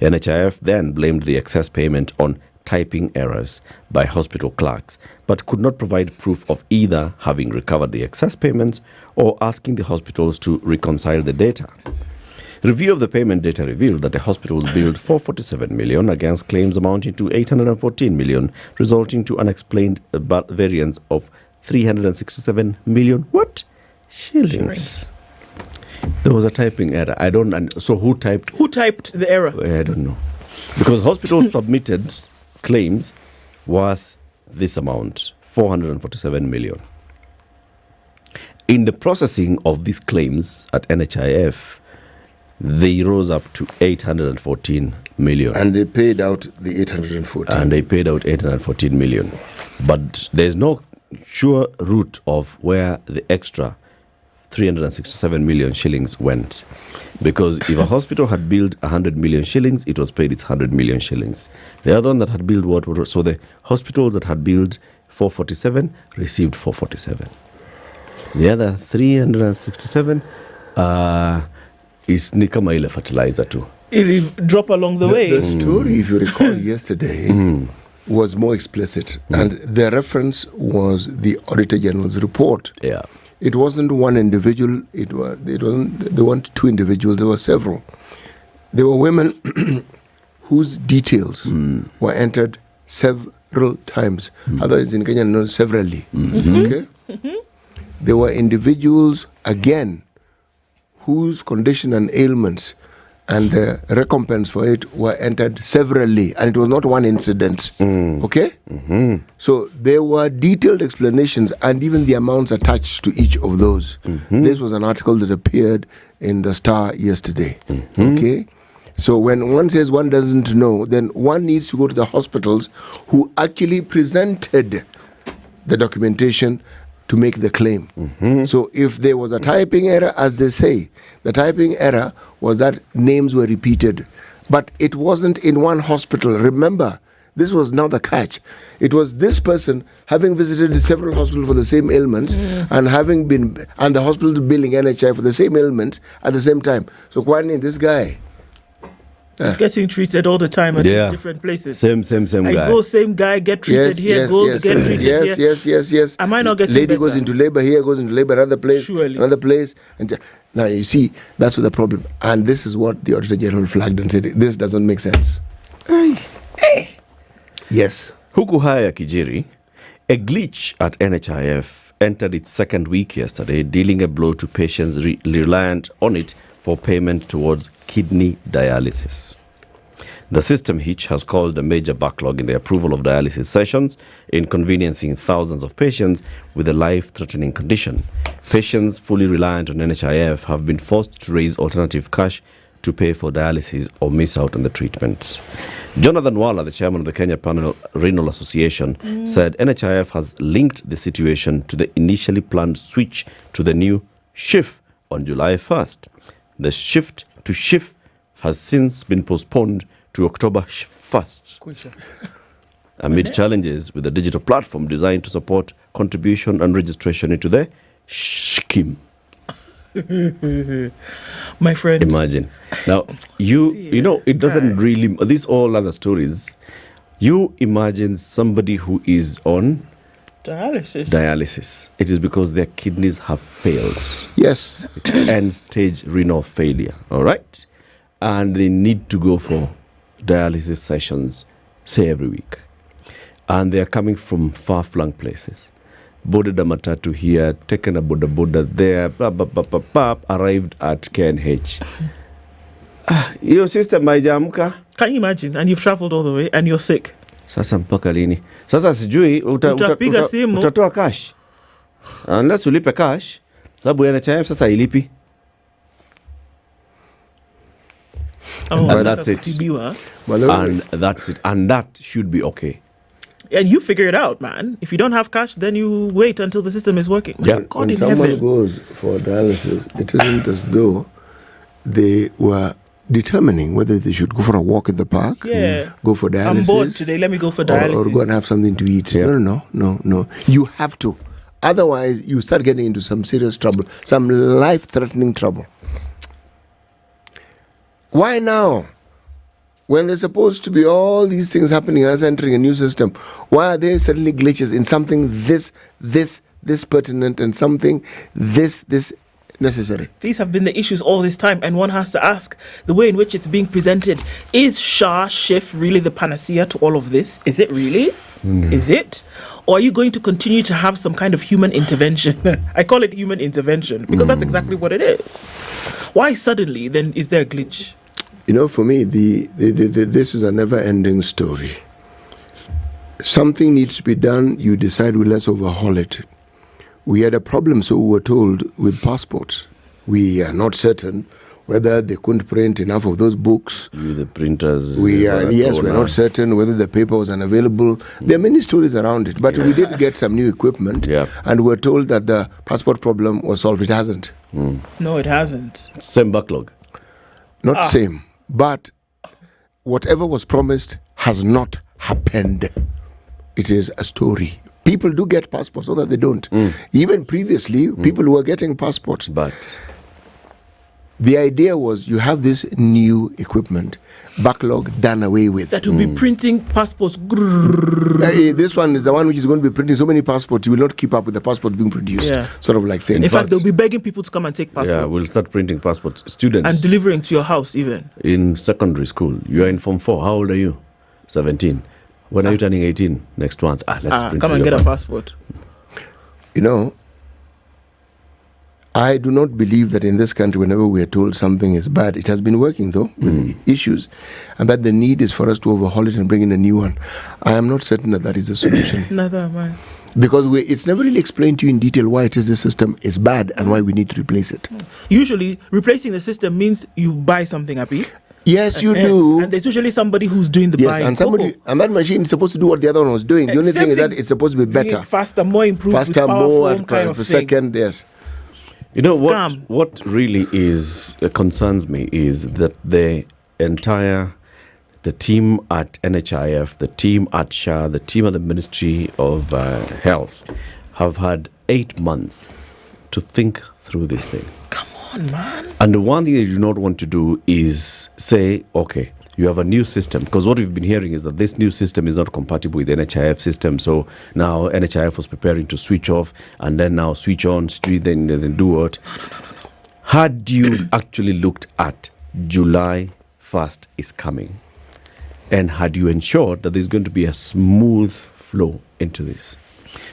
NHIF then blamed the excess payment on typing errors by hospital clerks, but could not provide proof of either having recovered the excess payments or asking the hospitals to reconcile the data. Review of the payment data revealed that the hospitals billed 447 million against claims amounting to 814 million, resulting to unexplained variance of 367 million shillings. There was a typing error. I don't. So who typed? Who typed the error? I don't know. Because hospitals submitted claims worth this amount, 447 million. In the processing of these claims at NHIF, they rose up to 814 million. And they paid out the 814. And they paid out 814 million. But there's no sure route of where the extra 367 million shillings went. Because if a hospital had billed 100 million shillings, it was paid its 100 million shillings. The other one that had billed what? So the hospitals that had billed 447 received 447. The other 367 is Nikama ile fertilizer too. It'll drop along the way. The story, if you recall yesterday, was more explicit. And the reference was the Auditor General's report. Yeah. It wasn't one individual. There weren't two individuals. There were several. There were women whose details were entered several times. Otherwise, in Kenya, known severally. Okay. There were individuals again whose condition and ailments and the recompense for it were entered severally, and it was not one incident. Okay? So there were detailed explanations and even the amounts attached to each of those. This was an article that appeared in the Star yesterday. Okay? So when one says one doesn't know, then one needs to go to the hospitals who actually presented the documentation to make the claim. So if there was a typing error, as they say, the typing error was that names were repeated. But it wasn't in one hospital. Remember, this was now the catch. It was this person having visited several hospitals for the same ailments and the hospital billing NHI for the same ailments at the same time. So Kwani, this guy, he's getting treated all the time at different places. Same guy. I go, same guy, get treated here, get treated here. Yes. Am I not getting Lady better? goes into labor here, goes into labor another place, Surely. another place. And now you see, that's the problem. And this is what the Auditor General flagged and said, this doesn't make sense. Yes. Huku haya kijiri, a glitch at NHIF entered its second week yesterday, dealing a blow to patients reliant on it for payment towards kidney dialysis. The system hitch has caused a major backlog in the approval of dialysis sessions, inconveniencing thousands of patients with a life-threatening condition. Patients fully reliant on NHIF have been forced to raise alternative cash to pay for dialysis or miss out on the treatment. Jonathan Walla, the chairman of the Kenya Renal Association, said NHIF has linked the situation to the initially planned switch to the new NHIF on July 1st. The shift to NHIF has since been postponed to October 1st amid challenges with the digital platform designed to support contribution and registration into the scheme. My friend. Imagine. Now, you know, it doesn't really, these all other stories, you imagine somebody who is on dialysis. It is because their kidneys have failed. Yes. It's end-stage renal failure, all right? And they need to go for dialysis sessions, say every week. And they are coming from far-flung places. Boarded a matatu here, taken a boda there, arrived at KNH. Your system haijamka. Can you imagine? And you've traveled all the way and you're sick. Sasa mpaka lini? Sasa sijui utapiga simu. Utatoa cash. Unless ulipe cash, sababu NHIF sasa ilipi. And that's it. And that's it. And that should be okay. And you figure it out, man. If you don't have cash, then you wait until the system is working. Yeah. When someone goes for dialysis, it isn't as though they were determining whether they should go for a walk in the park, go for dialysis. I'm bored today, let me go for dialysis. Or go and have something to eat. Yeah. No. You have to. Otherwise, you start getting into some serious trouble, some life-threatening trouble. Why now? When there's supposed to be all these things happening as entering a new system, why are there suddenly glitches in something this pertinent and something this necessary? These have been the issues all this time, and one has to ask the way in which it's being presented. Is NHIF really the panacea to all of this? Is it really? Is it? Or are you going to continue to have some kind of human intervention? I call it human intervention because that's exactly what it is. Why suddenly then is there a glitch? For me, this is a never-ending story. Something needs to be done, you decide, well, let's overhaul it. We had a problem, so we were told, with passports. We are not certain whether they couldn't print enough of those books. The printers. We're not certain whether the paper was unavailable. There are many stories around it, but we did get some new equipment, and we're told that the passport problem was solved. It hasn't. No, it hasn't. Same backlog. Not same, but whatever was promised has not happened. It is a story. People do get passports, so that they don't. Even previously, people were getting passports. But the idea was you have this new equipment, backlog done away with. That will be printing passports. This one is the one which is going to be printing so many passports, you will not keep up with the passport being produced. Sort of like thing. In fact, they'll be begging people to come and take passports. Yeah, we'll start printing passports. Students. And delivering to your house even. In secondary school. You are in Form 4. How old are you? 17. When are you turning 18? Next month. Let's print come and get a passport. I do not believe that in this country, whenever we are told something is bad, it has been working though with issues, and that the need is for us to overhaul it and bring in a new one. I am not certain that is the solution. Neither am I. Because it's never really explained to you in detail why it is the system is bad and why we need to replace it. Usually, replacing the system means you buy something, Abi. Yes, you do. And there's usually somebody who's doing the buying. And that machine is supposed to do what the other one was doing. The only thing is that it's supposed to be better. Faster, more improved, faster, more per second, yes. What really concerns me is that the team at NHIF, the team at SHA, the team at the Ministry of Health have had 8 months to think through this thing. Come on, man. And the one thing they do not want to do is say, okay, you have a new system. Because what we've been hearing is that this new system is not compatible with the NHIF system. So now NHIF was preparing to switch off and then now switch on, then do what? Had you actually looked at July 1st is coming, and had you ensured that there's going to be a smooth flow into this?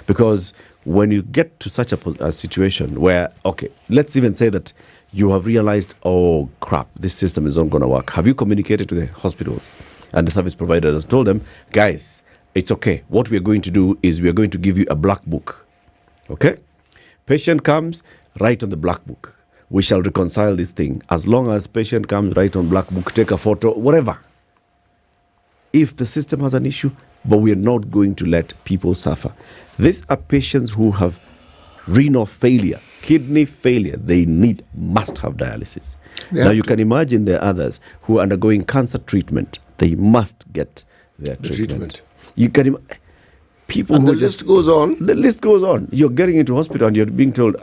Because when you get to such a situation where, okay, let's even say that you have realized, oh crap, this system is not going to work. Have you communicated to the hospitals and the service providers and told them, guys, it's okay. What we are going to do is we are going to give you a black book. Okay? Patient comes, write on the black book. We shall reconcile this thing. As long as patient comes, write on black book, take a photo, whatever. If the system has an issue, but we are not going to let people suffer. These are patients who have renal failure, kidney failure. They must have dialysis. Now you can imagine there are others who are undergoing cancer treatment. They must get their treatment. You can people and who the list goes on. The list goes on. You're getting into hospital and you're being told,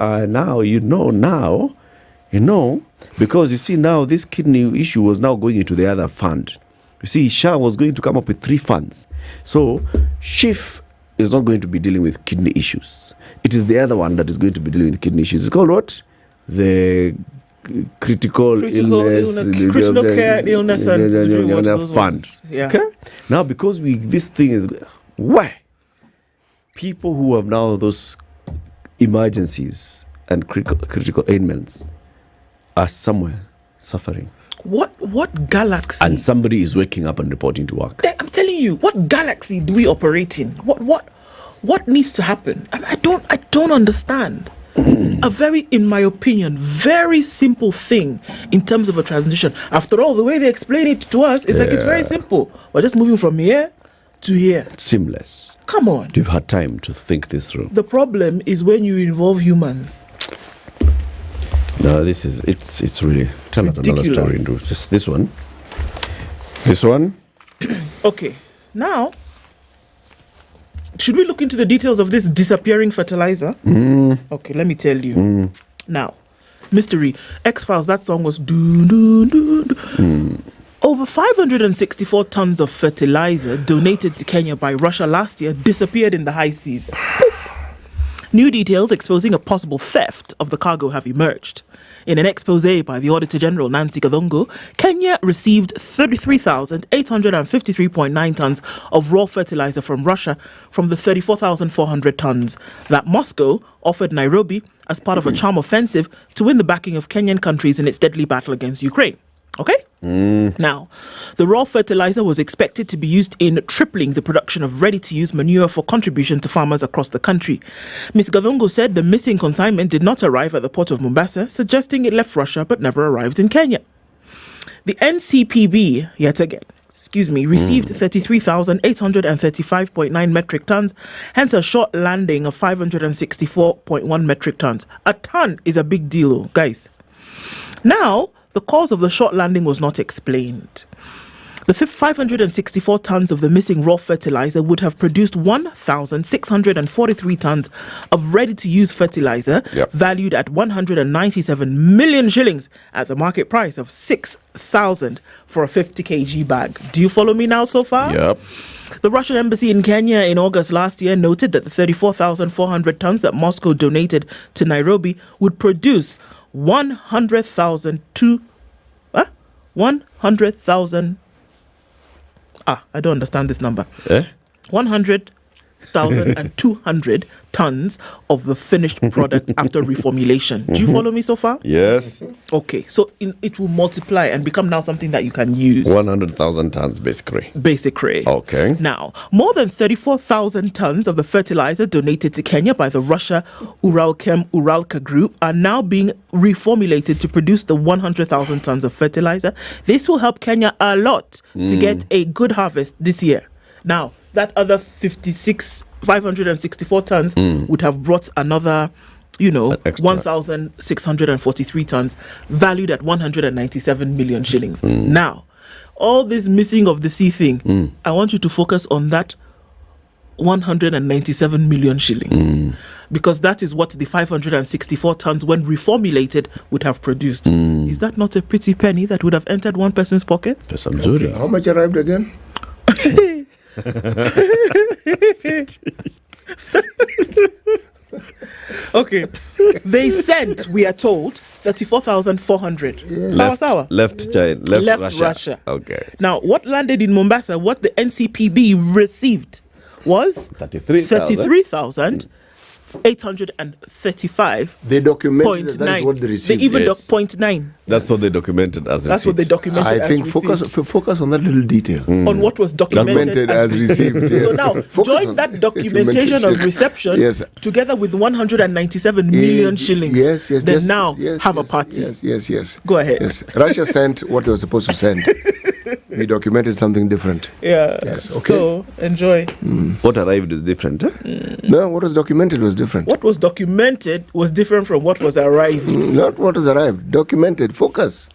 because you see now this kidney issue was now going into the other fund. You see, SHA was going to come up with 3 funds. So SHIF is not going to be dealing with kidney issues. It is the other one that is going to be dealing with kidney issues. It's called what? The critical illness, critical care illness and fund. Yeah. Okay. Now, because this thing is why people who have now those emergencies and critical ailments are somewhere suffering. What galaxy? And somebody is waking up and reporting to work. I'm telling you, what galaxy do we operate in? What needs to happen? I don't understand. In my opinion, very simple thing in terms of a transition. After all, the way they explain it to us, it's like it's very simple. We're just moving from here to here. Seamless. Come on. You've had time to think this through. The problem is when you involve humans. No, it's really... Tell us another story. This one. Okay, now, should we look into the details of this disappearing fertilizer? Okay, let me tell you. Now, mystery. X-Files, that song was Over 564 tons of fertilizer donated to Kenya by Russia last year disappeared in the high seas. Poof. New details exposing a possible theft of the cargo have emerged. In an expose by the Auditor General, Nancy Gathongo, Kenya received 33,853.9 tons of raw fertilizer from Russia from the 34,400 tons that Moscow offered Nairobi as part of a charm offensive to win the backing of Kenyan countries in its deadly battle against Ukraine. Okay? Now, the raw fertilizer was expected to be used in tripling the production of ready-to-use manure for contribution to farmers across the country. Ms. Gathongo said the missing consignment did not arrive at the port of Mombasa, suggesting it left Russia but never arrived in Kenya. The NCPB, yet again, received 33,835.9 metric tons, hence a short landing of 564.1 metric tons. A ton is a big deal, guys. Now, the cause of the short landing was not explained. The 564 tons of the missing raw fertilizer would have produced 1,643 tons of ready-to-use fertilizer, valued at 197 million shillings at the market price of 6,000 for a 50 kg bag. Do you follow me now so far? Yep. The Russian embassy in Kenya in August last year noted that the 34,400 tons that Moscow donated to Nairobi would produce 100,000 I don't understand this number. 100,200 tons of the finished product after reformulation. Do you follow me so far? Yes. Okay, so it will multiply and become now something that you can use. 100,000 tons, basically. Okay. Now, more than 34,000 tons of the fertilizer donated to Kenya by the Russia Uralka Group are now being reformulated to produce the 100,000 tons of fertilizer. This will help Kenya a lot to get a good harvest this year. Now, that other 564 tons would have brought another, 1,643 tons, valued at 197 million shillings. Now, all this missing of the sea thing, I want you to focus on that 197 million shillings. Because that is what the 564 tons, when reformulated, would have produced. Is that not a pretty penny that would have entered one person's pocket? How much arrived again? Okay, they sent, we are told, 34,400. Left Russia. Okay. Now, what landed in Mombasa, what the NCPB received was 33,835. They documented that is what they received. They even 0.9. That's what they documented as receipts. That's what they documented I think focus on that little detail. On what was documented as received. Yes. So now, join that documentation of reception together with 197 million shillings. Then have a party. Yes. Go ahead. Yes. Russia sent what they were supposed to send. We documented something different. Yeah. Yes. Okay. So enjoy. What arrived is different. No, what was documented was different. What was documented was different from what was arrived. Not what was arrived. Documented. Focus.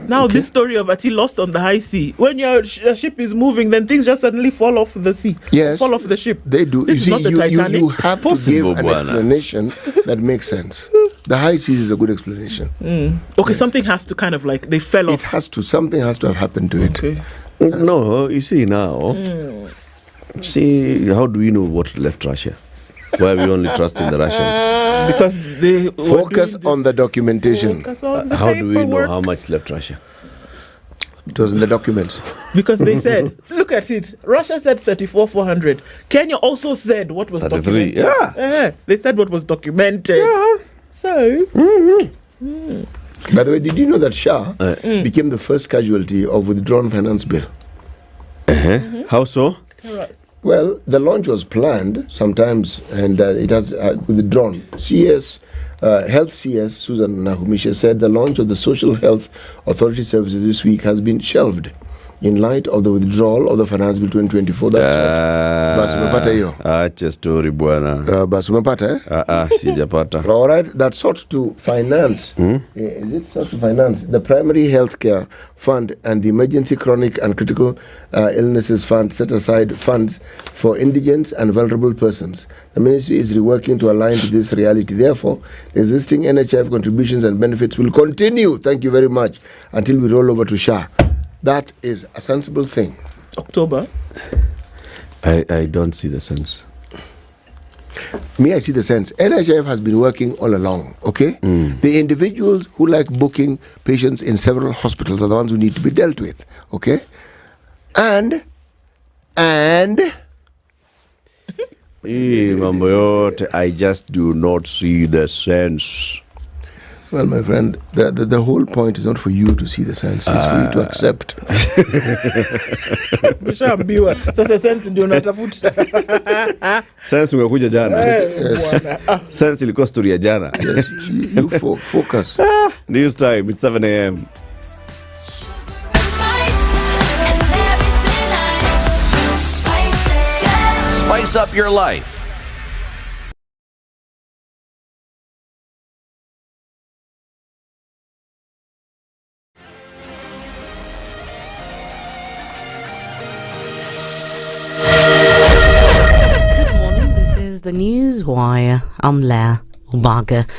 Now, this story of Ati lost on the high sea. When your ship is moving, then things just suddenly fall off the sea. Yes. Fall off the ship. They do. This is not the Titanic. You have to give an explanation that makes sense. The high seas is a good explanation. Okay, something has to kind of they fell off. It has to. Something has to have happened to it. No, you see now. See, how do we know what left Russia? Why are we only trusting the Russians? Because they focus on the documentation. How do we know how much left Russia? It was in the documents. Because they said, look at it. Russia said 34,400. Kenya also said what was documented. Yeah. They said what was documented. Yeah. So. By the way, did you know that Shah became the first casualty of withdrawn finance bill? How so? Well, the launch was planned sometimes, and it has withdrawn. Health CS Susan Nahumisha said the launch of the Social Health Authority services this week has been shelved in light of the withdrawal of the Finance Bill 2024. That's umepata hiyo. Acha story bwana. Basi umepata sijapata. All right, that sought to finance. Is it sought to finance the primary healthcare fund and the emergency chronic and critical illnesses fund, set aside funds for indigent and vulnerable persons. The ministry is reworking to align to this reality. Therefore, the existing NHIF contributions and benefits will continue. Thank you very much, until we roll over to SHA. That is a sensible thing. October? I don't see the sense. Me, I see the sense. NHIF has been working all along, okay? The individuals who like booking patients in several hospitals are the ones who need to be dealt with, okay? And mambo yote, I just do not see the sense. Well, my friend, the whole point is not for you to see the sense. It's for you to accept. Mshaambiwa. Sasa sense ndio unatafuta. Sense ungekuja jana. Sense ilikuwa story ya jana. Yes, you focus. News time, it's 7 a.m. Spice up your life. The News Wire. I'm Leah Muga.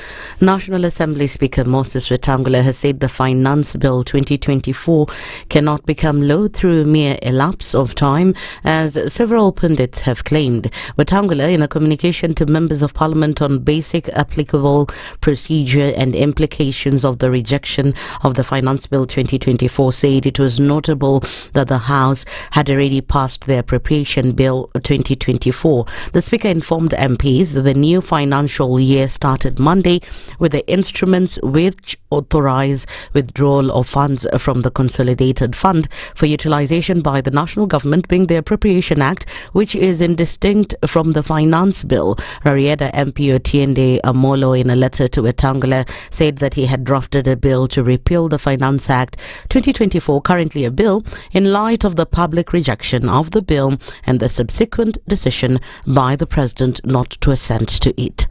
National Assembly Speaker Moses Wetangula has said the Finance Bill 2024 cannot become law through mere elapse of time, as several pundits have claimed. Wetangula, in a communication to members of Parliament on basic applicable procedure and implications of the rejection of the Finance Bill 2024, said it was notable that the House had already passed the Appropriation Bill 2024. The Speaker informed MPs that the new financial year started Monday with the instruments which authorize withdrawal of funds from the Consolidated Fund for utilization by the national government being the Appropriation Act, which is indistinct from the Finance Bill. Rarieda MP Otiende Amolo, in a letter to Wetangula, said that he had drafted a bill to repeal the Finance Act 2024, currently a bill, in light of the public rejection of the bill and the subsequent decision by the President not to assent to it.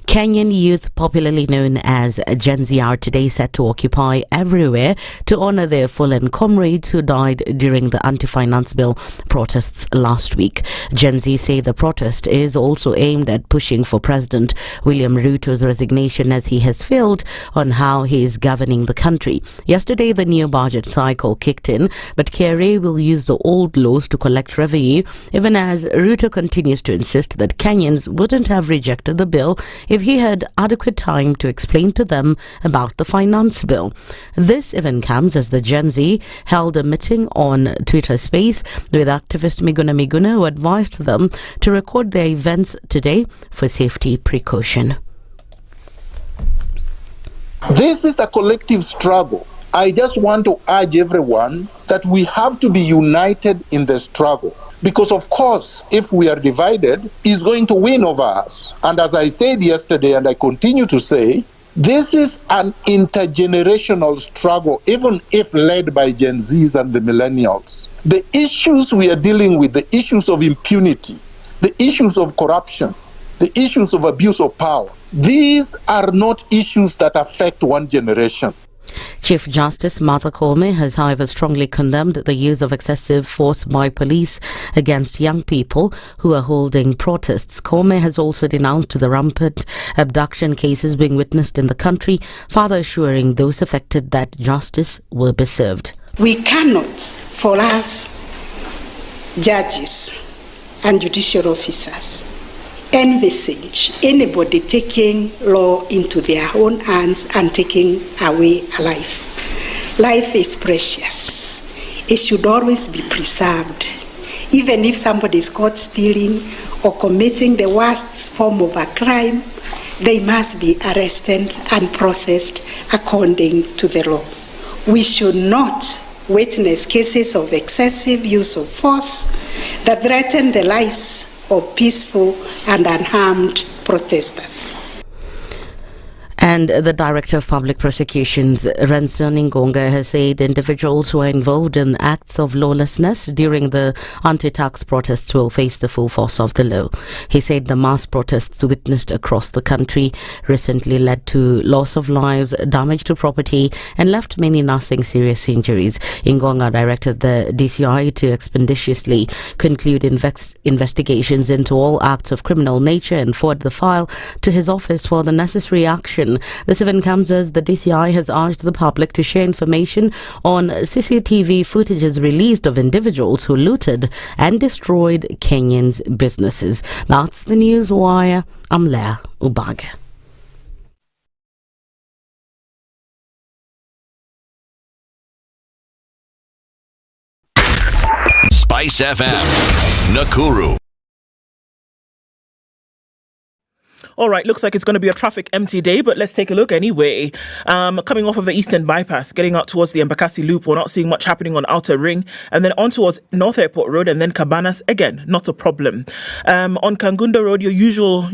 Kenyan youth, popularly known as Gen Z, are today set to occupy everywhere to honor their fallen comrades who died during the anti-finance bill protests last week. Gen Z say the protest is also aimed at pushing for President William Ruto's resignation, as he has failed on how he is governing the country. Yesterday, the new budget cycle kicked in, but KRA will use the old laws to collect revenue, even as Ruto continues to insist that Kenyans wouldn't have rejected the bill if he had adequate time to explain to them about the finance bill. This even comes as the Gen Z held a meeting on Twitter Space with activist Miguna, who advised them to record their events today for safety precaution. This is a collective struggle. I just want to urge everyone that we have to be united in the struggle. Because, of course, if we are divided, he's going to win over us. And as I said yesterday, and I continue to say, this is an intergenerational struggle, even if led by Gen Zs and the millennials. The issues we are dealing with, the issues of impunity, the issues of corruption, the issues of abuse of power, these are not issues that affect one generation. Chief Justice Martha Koome has, however, strongly condemned the use of excessive force by police against young people who are holding protests. Koome has also denounced the rampant abduction cases being witnessed in the country, further assuring those affected that justice will be served. We cannot, for us, judges and judicial officers, envisage anybody taking law into their own hands and taking away a life. Life is precious. It should always be preserved. Even if somebody is caught stealing or committing the worst form of a crime, they must be arrested and processed according to the law. We should not witness cases of excessive use of force that threaten the lives of peaceful and unharmed protesters. And the Director of Public Prosecutions, Ranson Ngonga, has said individuals who are involved in acts of lawlessness during the anti-tax protests will face the full force of the law. He said the mass protests witnessed across the country recently led to loss of lives, damage to property, and left many nursing serious injuries. Ngonga directed the DCI to expeditiously conclude investigations into all acts of criminal nature and forward the file to his office for the necessary action investigation. This event comes as the DCI has urged the public to share information on CCTV footages released of individuals who looted and destroyed Kenyans' businesses. That's the News Wire. I'm Leah Ubaga. SpiceFM, Nakuru. All right, looks like it's going to be a traffic empty day, but let's take a look anyway. Coming off of the Eastern Bypass, getting out towards the Embakasi Loop, we're not seeing much happening on Outer Ring, and then on towards North Airport Road, and then Cabanas, again, not a problem. On Kangunda Road, your usual,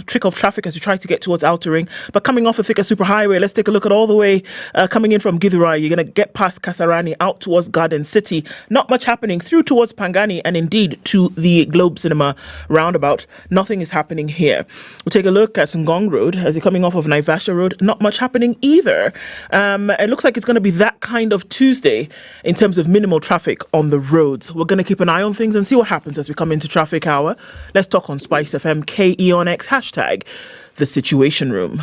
trick of traffic as you try to get towards Outer Ring, but coming off the Thika Superhighway, let's take a look at all the way coming in from Githurai. You're going to get past Kasarani out towards Garden City. Not much happening through towards Pangani, and indeed to the Globe Cinema roundabout. Nothing is happening here. We'll take a look at Ngong Road as you're coming off of Naivasha Road. Not much happening either. It looks like it's going to be that kind of Tuesday in terms of minimal traffic on the roads. We're going to keep an eye on things and see what happens as we come into traffic hour. Let's talk on Spice FM, KEONX, hashtag The Situation Room.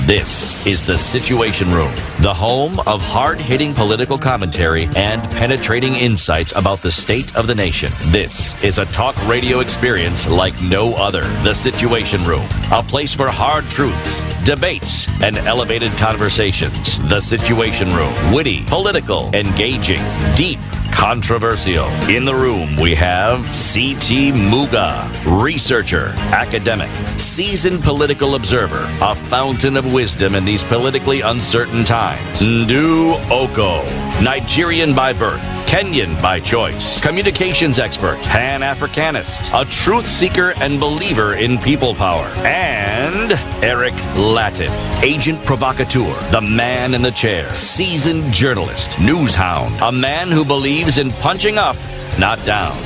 This is The Situation Room, the home of hard-hitting political commentary and penetrating insights about the state of the nation. This is a talk radio experience like no other. The Situation Room, a place for hard truths, debates, and elevated conversations. The Situation Room, witty, political, engaging, deep, controversial. In the room, we have C.T. Muga, researcher, academic, seasoned political observer, a fountain of wisdom in these politically uncertain times. Ndu Okoh, Nigerian by birth, Kenyan by choice, communications expert, Pan-Africanist, a truth seeker and believer in people power, and Eric Latiff, agent provocateur, the man in the chair, seasoned journalist, news hound, a man who believes in punching up, not down.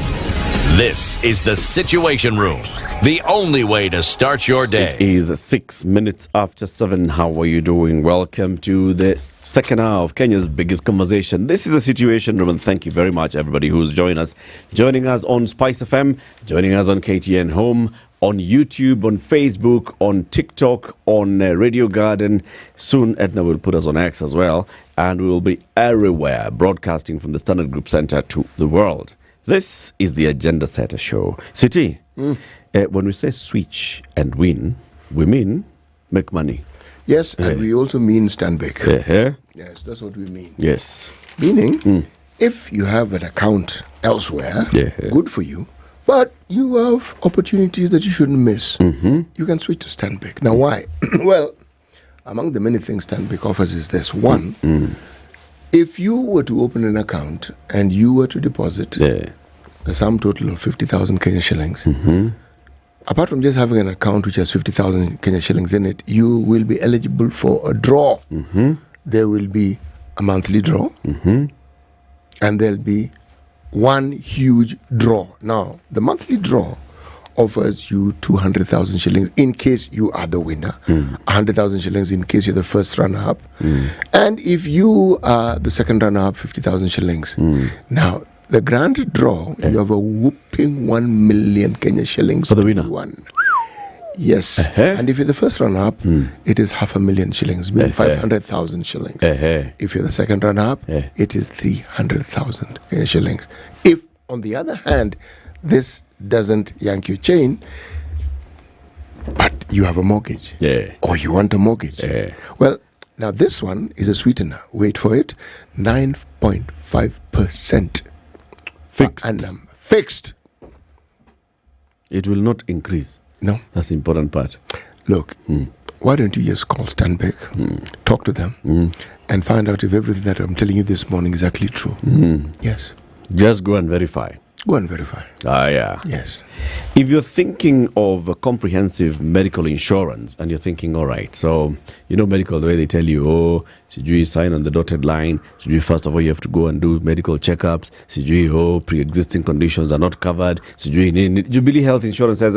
This is The Situation Room, the only way to start your day. It is 6 minutes after 7. How are you doing? Welcome to the second hour of Kenya's biggest conversation. This is The Situation Room, and thank you very much, everybody who's joining us on Spice FM, joining us on KTN Home, on YouTube, on Facebook, on TikTok, on Radio Garden. Soon, Ednah will put us on X as well, and we will be everywhere, broadcasting from the Standard Group Center to the world. This is the Agenda Setter Show. City, when we say switch and win, we mean make money. Yes, and we also mean stand back. Yes, that's what we mean. Yes. Meaning, if you have an account elsewhere, good for you, but you have opportunities that you shouldn't miss. You can switch to stand back. Now, why? Well, among the many things stand back offers is this. One, if you were to open an account and you were to deposit the sum total of 50,000 Kenya shillings, apart from just having an account which has 50,000 Kenya shillings in it, you will be eligible for a draw. There will be a monthly draw, and there'll be one huge draw. Now, the monthly draw offers you 200,000 shillings in case you are the winner, 100,000 shillings in case you're the first runner-up, and if you are the second runner-up, 50,000 shillings. Now, the grand draw, you have a whooping 1 million Kenya shillings for the winner. Yes. And if you're the first runner-up, it is 500,000 shillings, meaning 500,000 shillings. If you're the second runner-up, it is 300,000 shillings. If, on the other hand, this doesn't yank your chain, but you have a mortgage, or you want a mortgage, well, now this one is a sweetener. Wait for it, 9.5%. Fixed. It will not increase. No. That's the important part. Look, why don't you just call Stanbic, talk to them, and find out if everything that I'm telling you this morning is actually true. Yes. Just go and verify. Go and verify. Yes. If you're thinking of a comprehensive medical insurance and you're thinking, all right, so, medical, the way they tell you, sijui sign on the dotted line, sijui first of all you have to go and do medical checkups, sijui, pre-existing conditions are not covered, sijui, Jubilee Health Insurance says,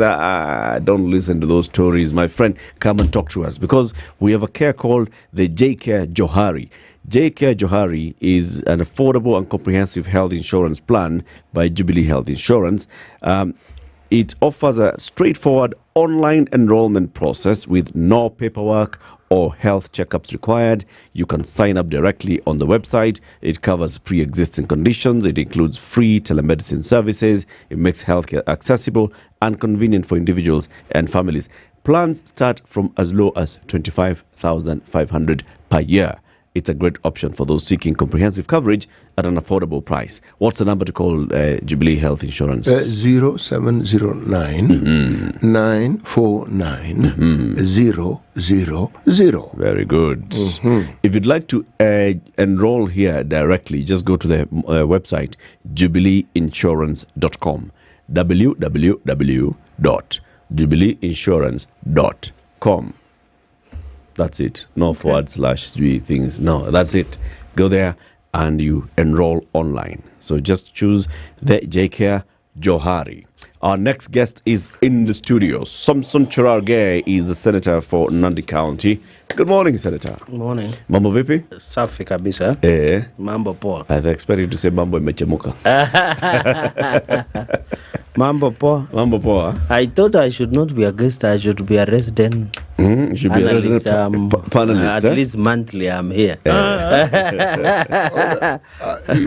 don't listen to those stories, my friend, come and talk to us, because we have a care called the J-Care Johari. J-Care Johari is an affordable and comprehensive health insurance plan by Jubilee Health Insurance. It offers a straightforward online enrollment process with no paperwork or health checkups required. You can sign up directly on the website. It covers pre-existing conditions. It includes free telemedicine services. It makes healthcare accessible and convenient for individuals and families. Plans start from as low as 25,500 per year. It's a great option for those seeking comprehensive coverage at an affordable price. What's the number to call Jubilee Health Insurance? 0709 949 000. Very good. If you'd like to enroll here directly, just go to the website jubileeinsurance.com. www.jubileeinsurance.com. That's it. No /G things. No, that's it. Go there and you enroll online. So just choose the JK Johari. Our next guest is in the studio. Samson Cherargei is the senator for Nandi County. Good morning, Senator. Good morning. Mambo vipi? Safi kabisa. Mambo poa. I expect you to say mambo imechemuka. Mambo poa. Mambo poa. I thought I should not be a guest. I should be a resident. You should be a resident panelist. At least monthly I'm here.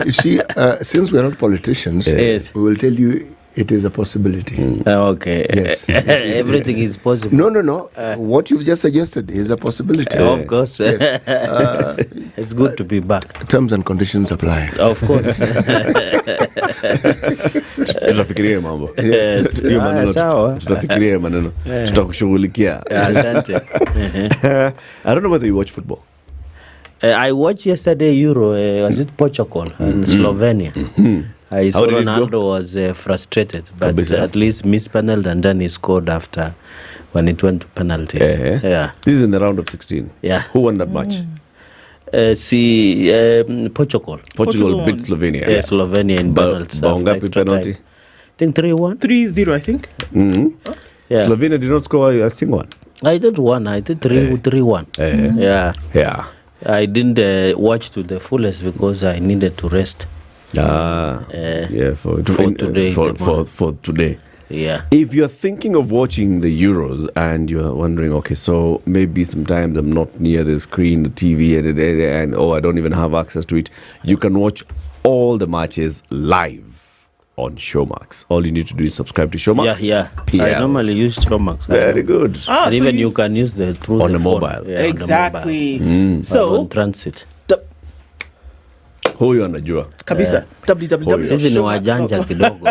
You see, since we are not politicians, Yes. we will tell you it is a possibility. Okay. Yes. Everything is possible. No. What you've just suggested is a possibility. Of course. Yes. It's good to be back. Terms and conditions apply. Of course. Tutafikiria mambo. Sawa. Tutafikiria maneno. Tutakushughulikia. Asante. I don't know whether you watch football. I watched yesterday Euro. Was it Portugal and Slovenia? I saw Ronaldo was frustrated, but at least missed penalty and then he scored after when it went to penalties. Yeah. This is in the round of 16. Yeah. Who won that match? Portugal. Portugal beat Slovenia. Yeah, Slovenia in penalties. Baongapi penalty? I think 3-1. 3-0, I think. Yeah. Slovenia did not score a single one. I did one. I did 3-1. Yeah. I didn't watch to the fullest because I needed to rest. For today. For today. Yeah. If you're thinking of watching the Euros and you're wondering, okay, so maybe sometimes I'm not near the screen, the TV, and I don't even have access to it, you can watch all the matches live on Showmax. All you need to do is subscribe to Showmax. Yeah. PL. I normally use Showmax. Very good. And even you can use the through on the the phone. mobile. Yeah, exactly. So on transit. Huyu anajua kabisa. www. Sisi ni wajanja kidogo.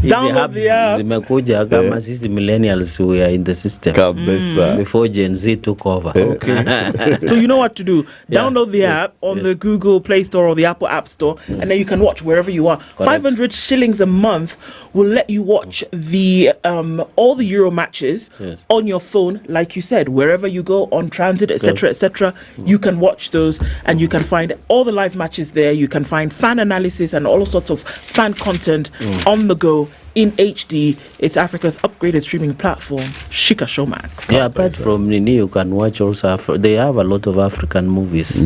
Download the app. Zimekuja kama sisi millennials, we are in the system. Kabisa. Before Gen Z took over. Okay. So you know what to do. Download the app on the Google Play Store or the Apple App Store, and then you can watch wherever you are. Correct. 500 shillings a month will let you watch the all the Euro matches on your phone, like you said, wherever you go on transit, etc., etc. You can watch those, and you can find all the live matches there. You can find fan analysis and all sorts of fan content on the go in HD. It's Africa's upgraded streaming platform, Shika Showmax. Yeah, apart from Nini, you can watch also. They have a lot of African movies,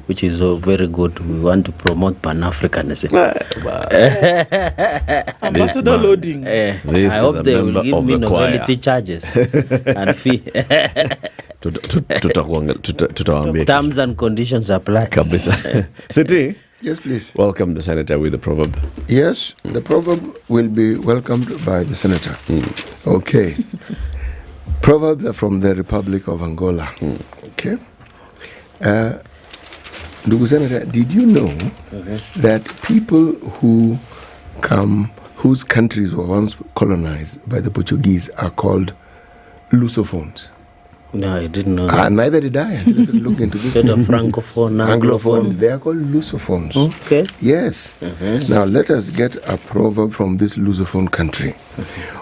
which is very good. We want to promote Pan-Africanism. Ambassador loading. I hope they will give me novelty charges and fee. Terms and conditions apply. Kabisa. Siti. Yes, please. Welcome the senator with the proverb. Yes, the proverb will be welcomed by the senator. Okay. Proverbs are from the Republic of Angola. Okay. Ndugu Senator, did you know that people who come, whose countries were once colonized by the Portuguese, are called Lusophones? No, I didn't know that. Neither did I. Let's look into this. Instead of Francophone, Anglophone. They are called Lusophones. Okay. Yes. Now let us get a proverb from this Lusophone country.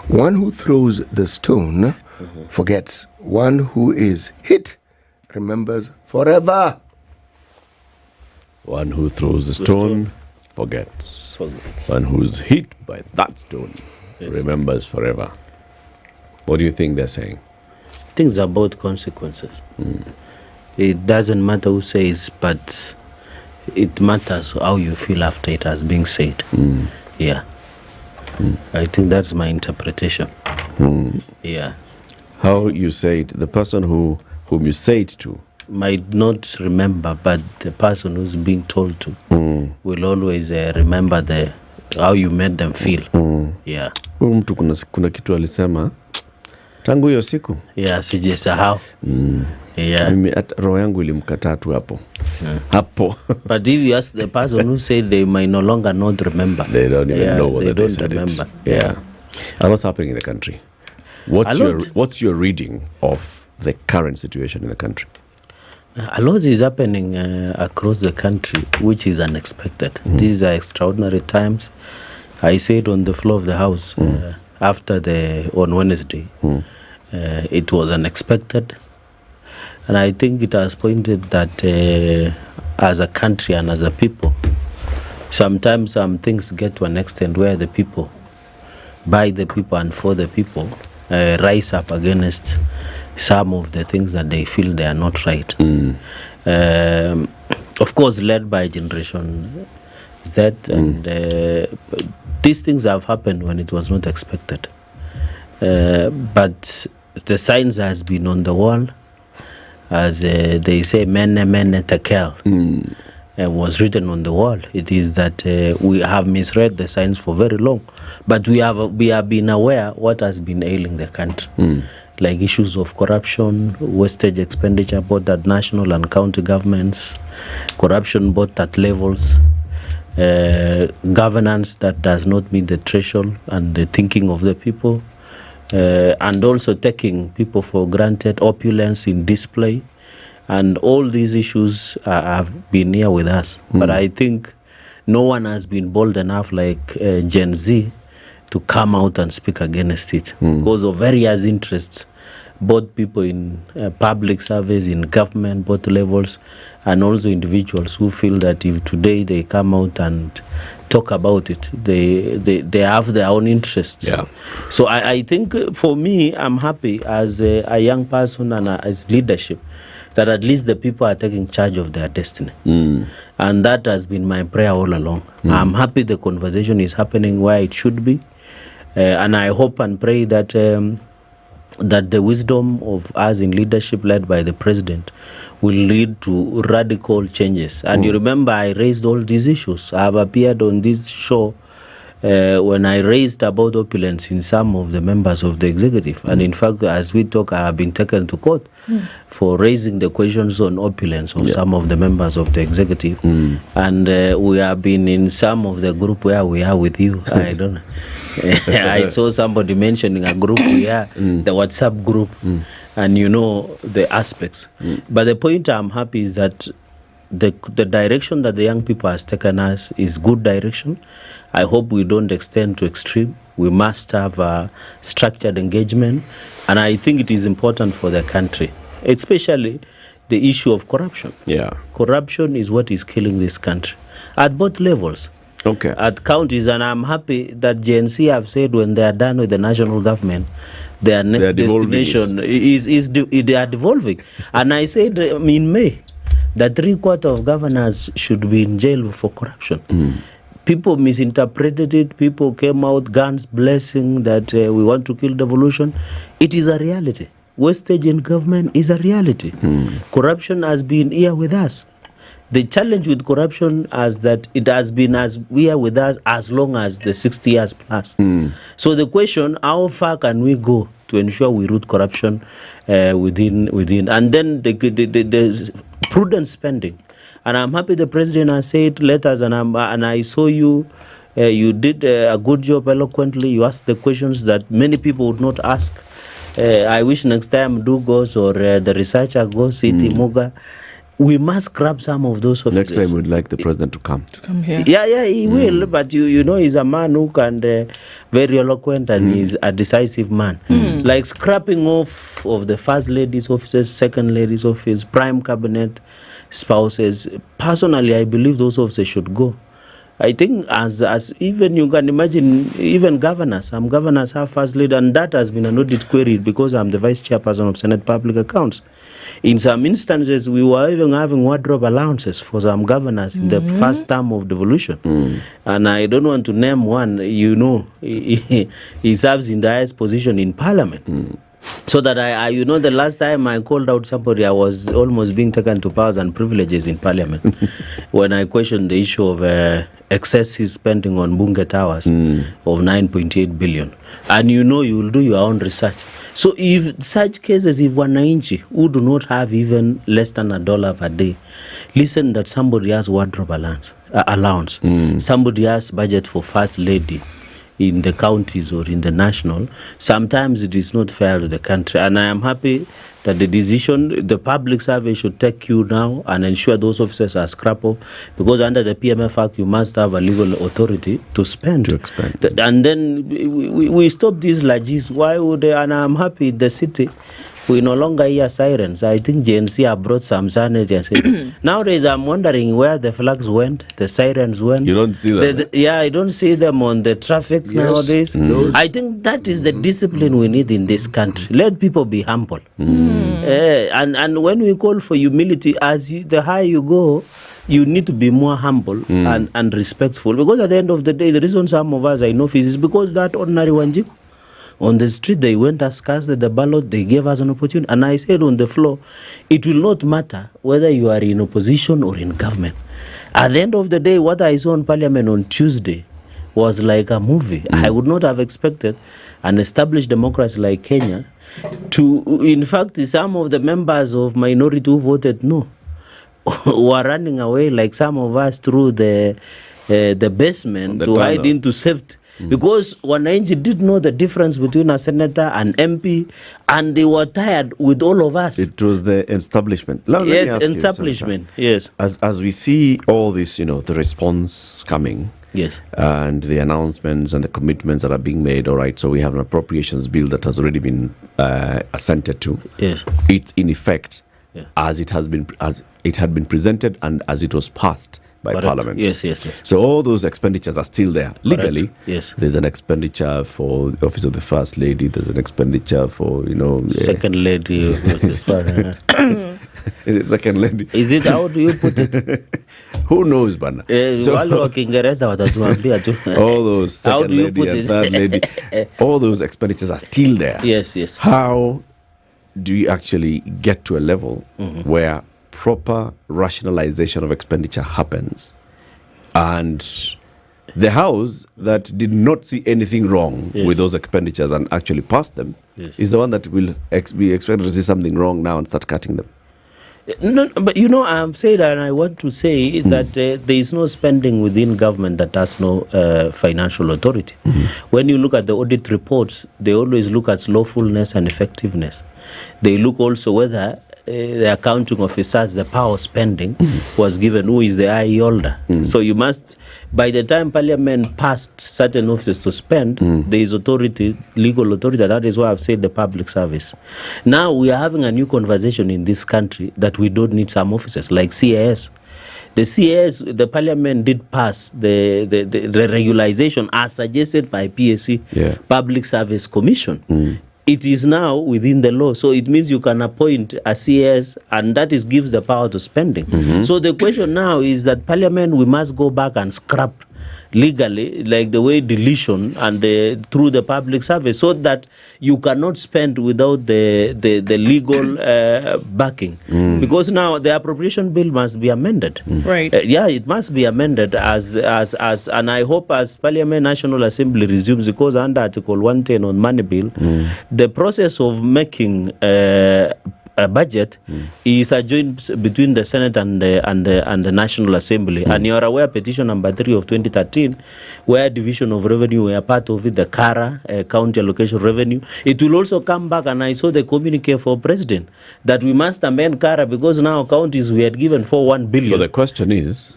One who throws the stone forgets. One who is hit remembers forever. One who throws the stone forgets. One who's hit by that stone remembers forever. What do you think they're saying? Things about consequences. It doesn't matter who says, but it matters how you feel after it has been said. Yeah. I think that's my interpretation. Yeah. How you say it, the person whom you say it to might not remember, but the person who's being told to will always remember how you made them feel. Yeah. Huyu mtu kuna kitu alisema tangu hiyo siku. Yeah, sijasahau. Yeah. Mimi roho yangu ilimkataa tu hapo. Hapo. But if you ask the person who said, they might no longer not remember. They don't even know what they don't said remember. It. Yeah. And what's happening in the country? What's your reading of the current situation in the country? A lot is happening across the country, which is unexpected. These are extraordinary times. I said on the floor of the House on Wednesday, it was unexpected. And I think it has pointed that as a country and as a people, sometimes some things get to an extent where the people, by the people and for the people, rise up against some of the things that they feel they are not right. Of course, led by Generation Z, and these things have happened when it was not expected. But the signs has been on the wall, as they say, mene tekel, was written on the wall. It is that we have misread the signs for very long, but we have been aware what has been ailing the country. Like issues of corruption, wastage expenditure both at national and county governments, corruption both at levels, governance that does not meet the threshold and the thinking of the people, and also taking people for granted, opulence in display, and all these issues have been here with us. But I think no one has been bold enough like Gen Z to come out and speak against it because of various interests, both people in public service, in government, both levels, and also individuals who feel that if today they come out and talk about it, they have their own interests. Yeah. So I think for me, I'm happy as a young person and as leadership that at least the people are taking charge of their destiny. And that has been my prayer all along. I'm happy the conversation is happening where it should be. And I hope and pray that that the wisdom of us in leadership led by the president will lead to radical changes. And you remember I raised all these issues. I have appeared on this show when I raised about opulence in some of the members of the executive. And in fact, as we talk, I have been taken to court for raising the questions on opulence of some of the members of the executive. And we have been in some of the group where we are with you. I don't know. I saw somebody mentioning a group we are, the WhatsApp group, and you know the aspects. But the point I'm happy is that the direction that the young people has taken us is good direction. I hope we don't extend to extreme. We must have a structured engagement, and I think it is important for the country, especially the issue of corruption. Yeah, corruption is what is killing this country at both levels. Okay. At counties, and I'm happy that Gen Z have said when they are done with the national government, their next destination they are devolving. And I said in May that 3/4 of governors should be in jail for corruption. People misinterpreted it. People came out guns blessing that we want to kill devolution. It is a reality. Wastage in government is a reality. Corruption has been here with us. The challenge with corruption is that it has been here with us as long as the 60 years plus. So the question, how far can we go to ensure we root corruption within? And then the prudent spending. And I'm happy the president has said, let us, and I saw you, you did a good job eloquently. You asked the questions that many people would not ask. I wish next time Do goes or the researcher goes, City Muga. We must grab some of those officers. Next time we'd like the president to come. To come here. Yeah, he will. But you know, he's a man who can very eloquent and he's a decisive man. Like scrapping off of the first lady's offices, second lady's office, prime cabinet spouses. Personally, I believe those officers should go. I think as even you can imagine, even governors, some governors have first lead, and that has been an audit query because I'm the vice chairperson of Senate Public Accounts. In some instances, we were even having wardrobe allowances for some governors in the first term of devolution. And I don't want to name one, he serves in the highest position in parliament. So that the last time I called out somebody, I was almost being taken to powers and privileges in parliament when I questioned the issue of excessive spending on Bunge Towers of 9.8 billion. And you will do your own research. So if such cases, if wananchi who do not have even less than $1 per day, listen that somebody has wardrobe allowance, somebody has budget for first lady in the counties or in the national, sometimes it is not fair to the country. And I am happy that the public service should take cue now and ensure those officers are scrapped off, because under the PMF Act, you must have a legal authority to spend. And then we stop these lagis. Why would they? And I'm happy the city, we no longer hear sirens. I think GNC have brought some sanity. Nowadays, I'm wondering where the flags went, the sirens went. You don't see them? I don't see them on the traffic nowadays. I think that is the discipline we need in this country. Let people be humble. And when we call for humility, the higher you go, you need to be more humble and respectful. Because at the end of the day, the reason some of us are in office is because that ordinary Wanjiku, on the street, they went as cast the ballot, they gave us an opportunity. And I said on the floor, it will not matter whether you are in opposition or in government. At the end of the day, what I saw in Parliament on Tuesday was like a movie. I would not have expected an established democracy like Kenya to, in fact, some of the members of minority who voted no were running away like some of us through the basement to hide into safety. Because wananchi did know the difference between a senator and MP, and they were tired with all of us. It was the establishment. Yes, establishment. Yes. As we see all this, the response coming. Yes. And the announcements and the commitments that are being made. All right. So we have an appropriations bill that has already been assented to. Yes. It's in effect as it had been presented and as it was passed by Parliament. Yes. So all those expenditures are still there. Legally, yes. There's an expenditure for the Office of the First Lady. There's an expenditure for, Second Lady. Is it Second Lady? Is it? How do you put it? Who knows, Bana? All those Second Lady and Third Lady, all those expenditures are still there. Yes. How do you actually get to a level where proper rationalization of expenditure happens, and the House that did not see anything wrong with those expenditures and actually passed them is the one that will be expected to see something wrong now and start cutting them? No, but I'm saying, and I want to say that there is no spending within government that has no financial authority. When you look at the audit reports, they always look at lawfulness and effectiveness. They look also whether the accounting officers, the power of spending was given, who is the IE holder. So you must, by the time Parliament passed certain offices to spend, there is authority, legal authority. That is why I've said the public service. Now we are having a new conversation in this country that we don't need some offices, like CAS. The CAS, the Parliament did pass the regularization as suggested by PSC, Public Service Commission. It is now within the law, so it means you can appoint a CS, and that gives the power to spending. So the question now is that Parliament, we must go back and scrap legally, like the way deletion and through the public service, so that you cannot spend without the legal backing. Because now the appropriation bill must be amended. Right. It must be amended as and I hope as Parliament National Assembly resumes, because under Article 110 on money bill, the process of making a budget is a joint between the Senate and the National Assembly. And you are aware, petition number 3 of 2013, where division of revenue were part of it, the CARA, county allocation revenue. It will also come back, and I saw the communique for President that we must amend CARA because now counties we had given for 1 billion. So the question is,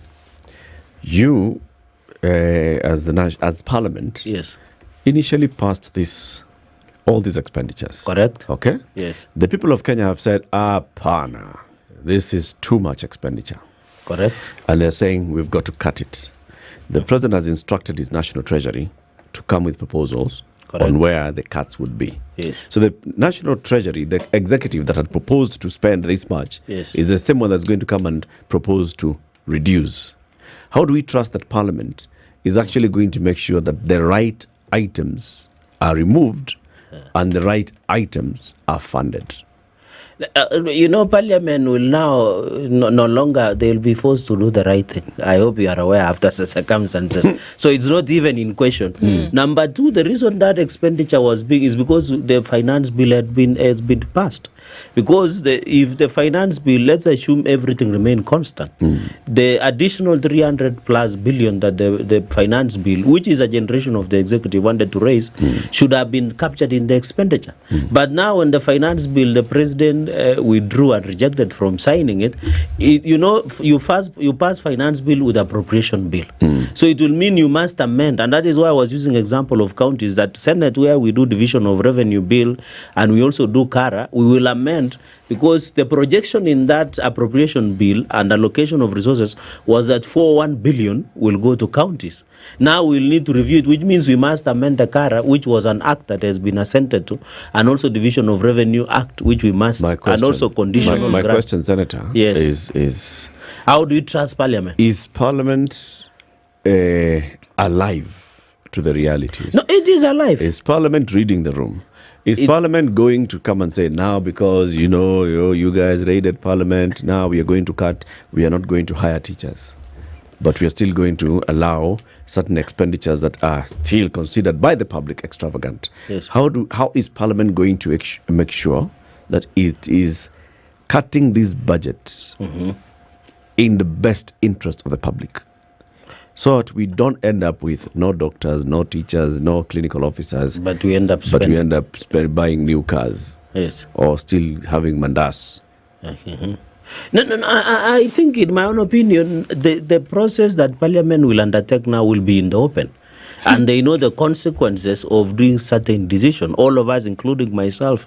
you as Parliament, initially passed all these expenditures. Correct. Okay? Yes. The people of Kenya have said, Pana, this is too much expenditure. Correct. And they're saying, we've got to cut it. The president has instructed his national treasury to come with proposals on where the cuts would be. Yes. So the national treasury, the executive that had proposed to spend this much, is the same one that's going to come and propose to reduce. How do we trust that Parliament is actually going to make sure that the right items are removed and the right items are funded? Parliament will now no longer, they'll be forced to do the right thing. I hope you are aware after the circumstances. So it's not even in question. Number two, the reason that expenditure was big is because the finance bill has been passed. Because if the finance bill, let's assume everything remain constant, the additional 300 plus billion that the finance bill, which is a generation of the executive wanted to raise, should have been captured in the expenditure. But now when the finance bill, the president withdrew and rejected from signing it, you pass finance bill with appropriation bill. So it will mean you must amend, and that is why I was using example of counties that Senate, where we do division of revenue bill and we also do CARA, we will amend, because the projection in that appropriation bill and allocation of resources was that 41 billion will go to counties. Now we'll need to review it, which means we must amend the CARA, which was an act that has been assented to, and also Division of Revenue Act, which we must, and also conditional. My question, Senator, is how do you trust Parliament? Is Parliament alive to the realities? No, it is alive. Is Parliament reading the room? Is Parliament going to come and say, now because, you guys raided Parliament, now we are going to cut, we are not going to hire teachers, but we are still going to allow certain expenditures that are still considered by the public extravagant? Yes. How is Parliament going to make sure that it is cutting these budgets in the best interest of the public, so that we don't end up with no doctors, no teachers, no clinical officers, but we end up buying new cars, or still having mandas? No, I think, in my own opinion, the process that Parliament will undertake now will be in the open. And they know the consequences of doing certain decision. All of us, including myself.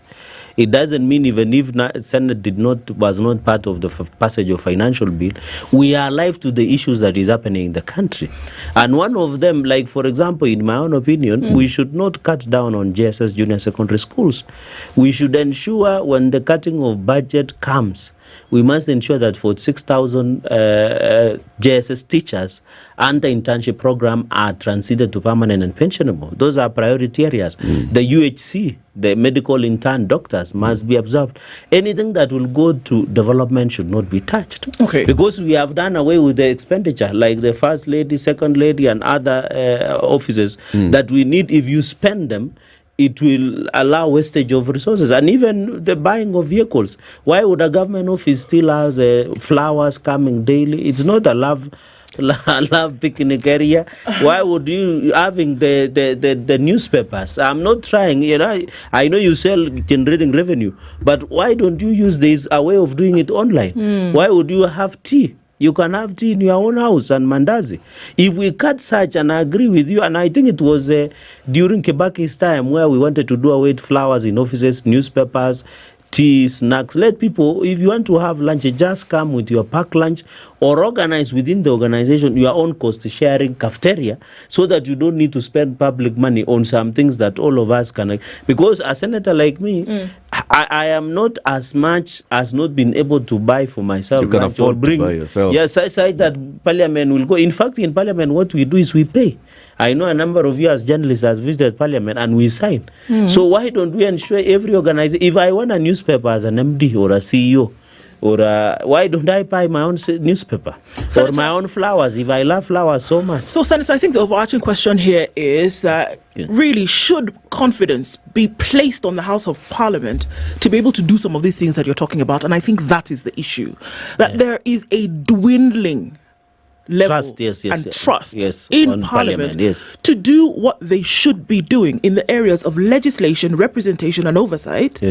It doesn't mean even if Senate was not part of the passage of financial bill, we are alive to the issues that is happening in the country. And one of them, like for example, in my own opinion, we should not cut down on JSS junior secondary schools. We should ensure when the cutting of budget comes, we must ensure that for 6,000 JSS teachers and the internship program are transited to permanent and pensionable. Those are priority areas. The UHC, the medical intern doctors, must be absorbed. Anything that will go to development should not be touched. Because we have done away with the expenditure, like the first lady, second lady, and other offices that we need. If you spend them, it will allow wastage of resources, and even the buying of vehicles. Why would a government office still has flowers coming daily? It's not a love picnic area. Why would you having the newspapers? I'm not trying, I know you sell generating revenue, but why don't you use this a way of doing it online? Why would you have tea? You can have tea in your own house and mandazi. If we cut such, and I agree with you, and I think it was during Kibaki's time where we wanted to do away with flowers in offices, newspapers, tea, snacks. Let people, if you want to have lunch, just come with your packed lunch, or organize within the organization your own cost sharing cafeteria, so that you don't need to spend public money on some things that all of us can. Because a senator like me, I am not as much as not been able to buy for myself. You can afford to buy yourself. Yes, I say that Parliament will go. In fact, in Parliament, what we do is we pay. I know a number of you as journalists has visited Parliament and we sign. So why don't we ensure every organization, if I want a newspaper as an MD or a CEO, or why don't I buy my own newspaper? Senator, or my own flowers, if I love flowers so much? So, Senator, I think the overarching question here is that really should confidence be placed on the House of Parliament to be able to do some of these things that you're talking about? And I think that is the issue, that there is a dwindling level trust in Parliament to do what they should be doing in the areas of legislation, representation and oversight.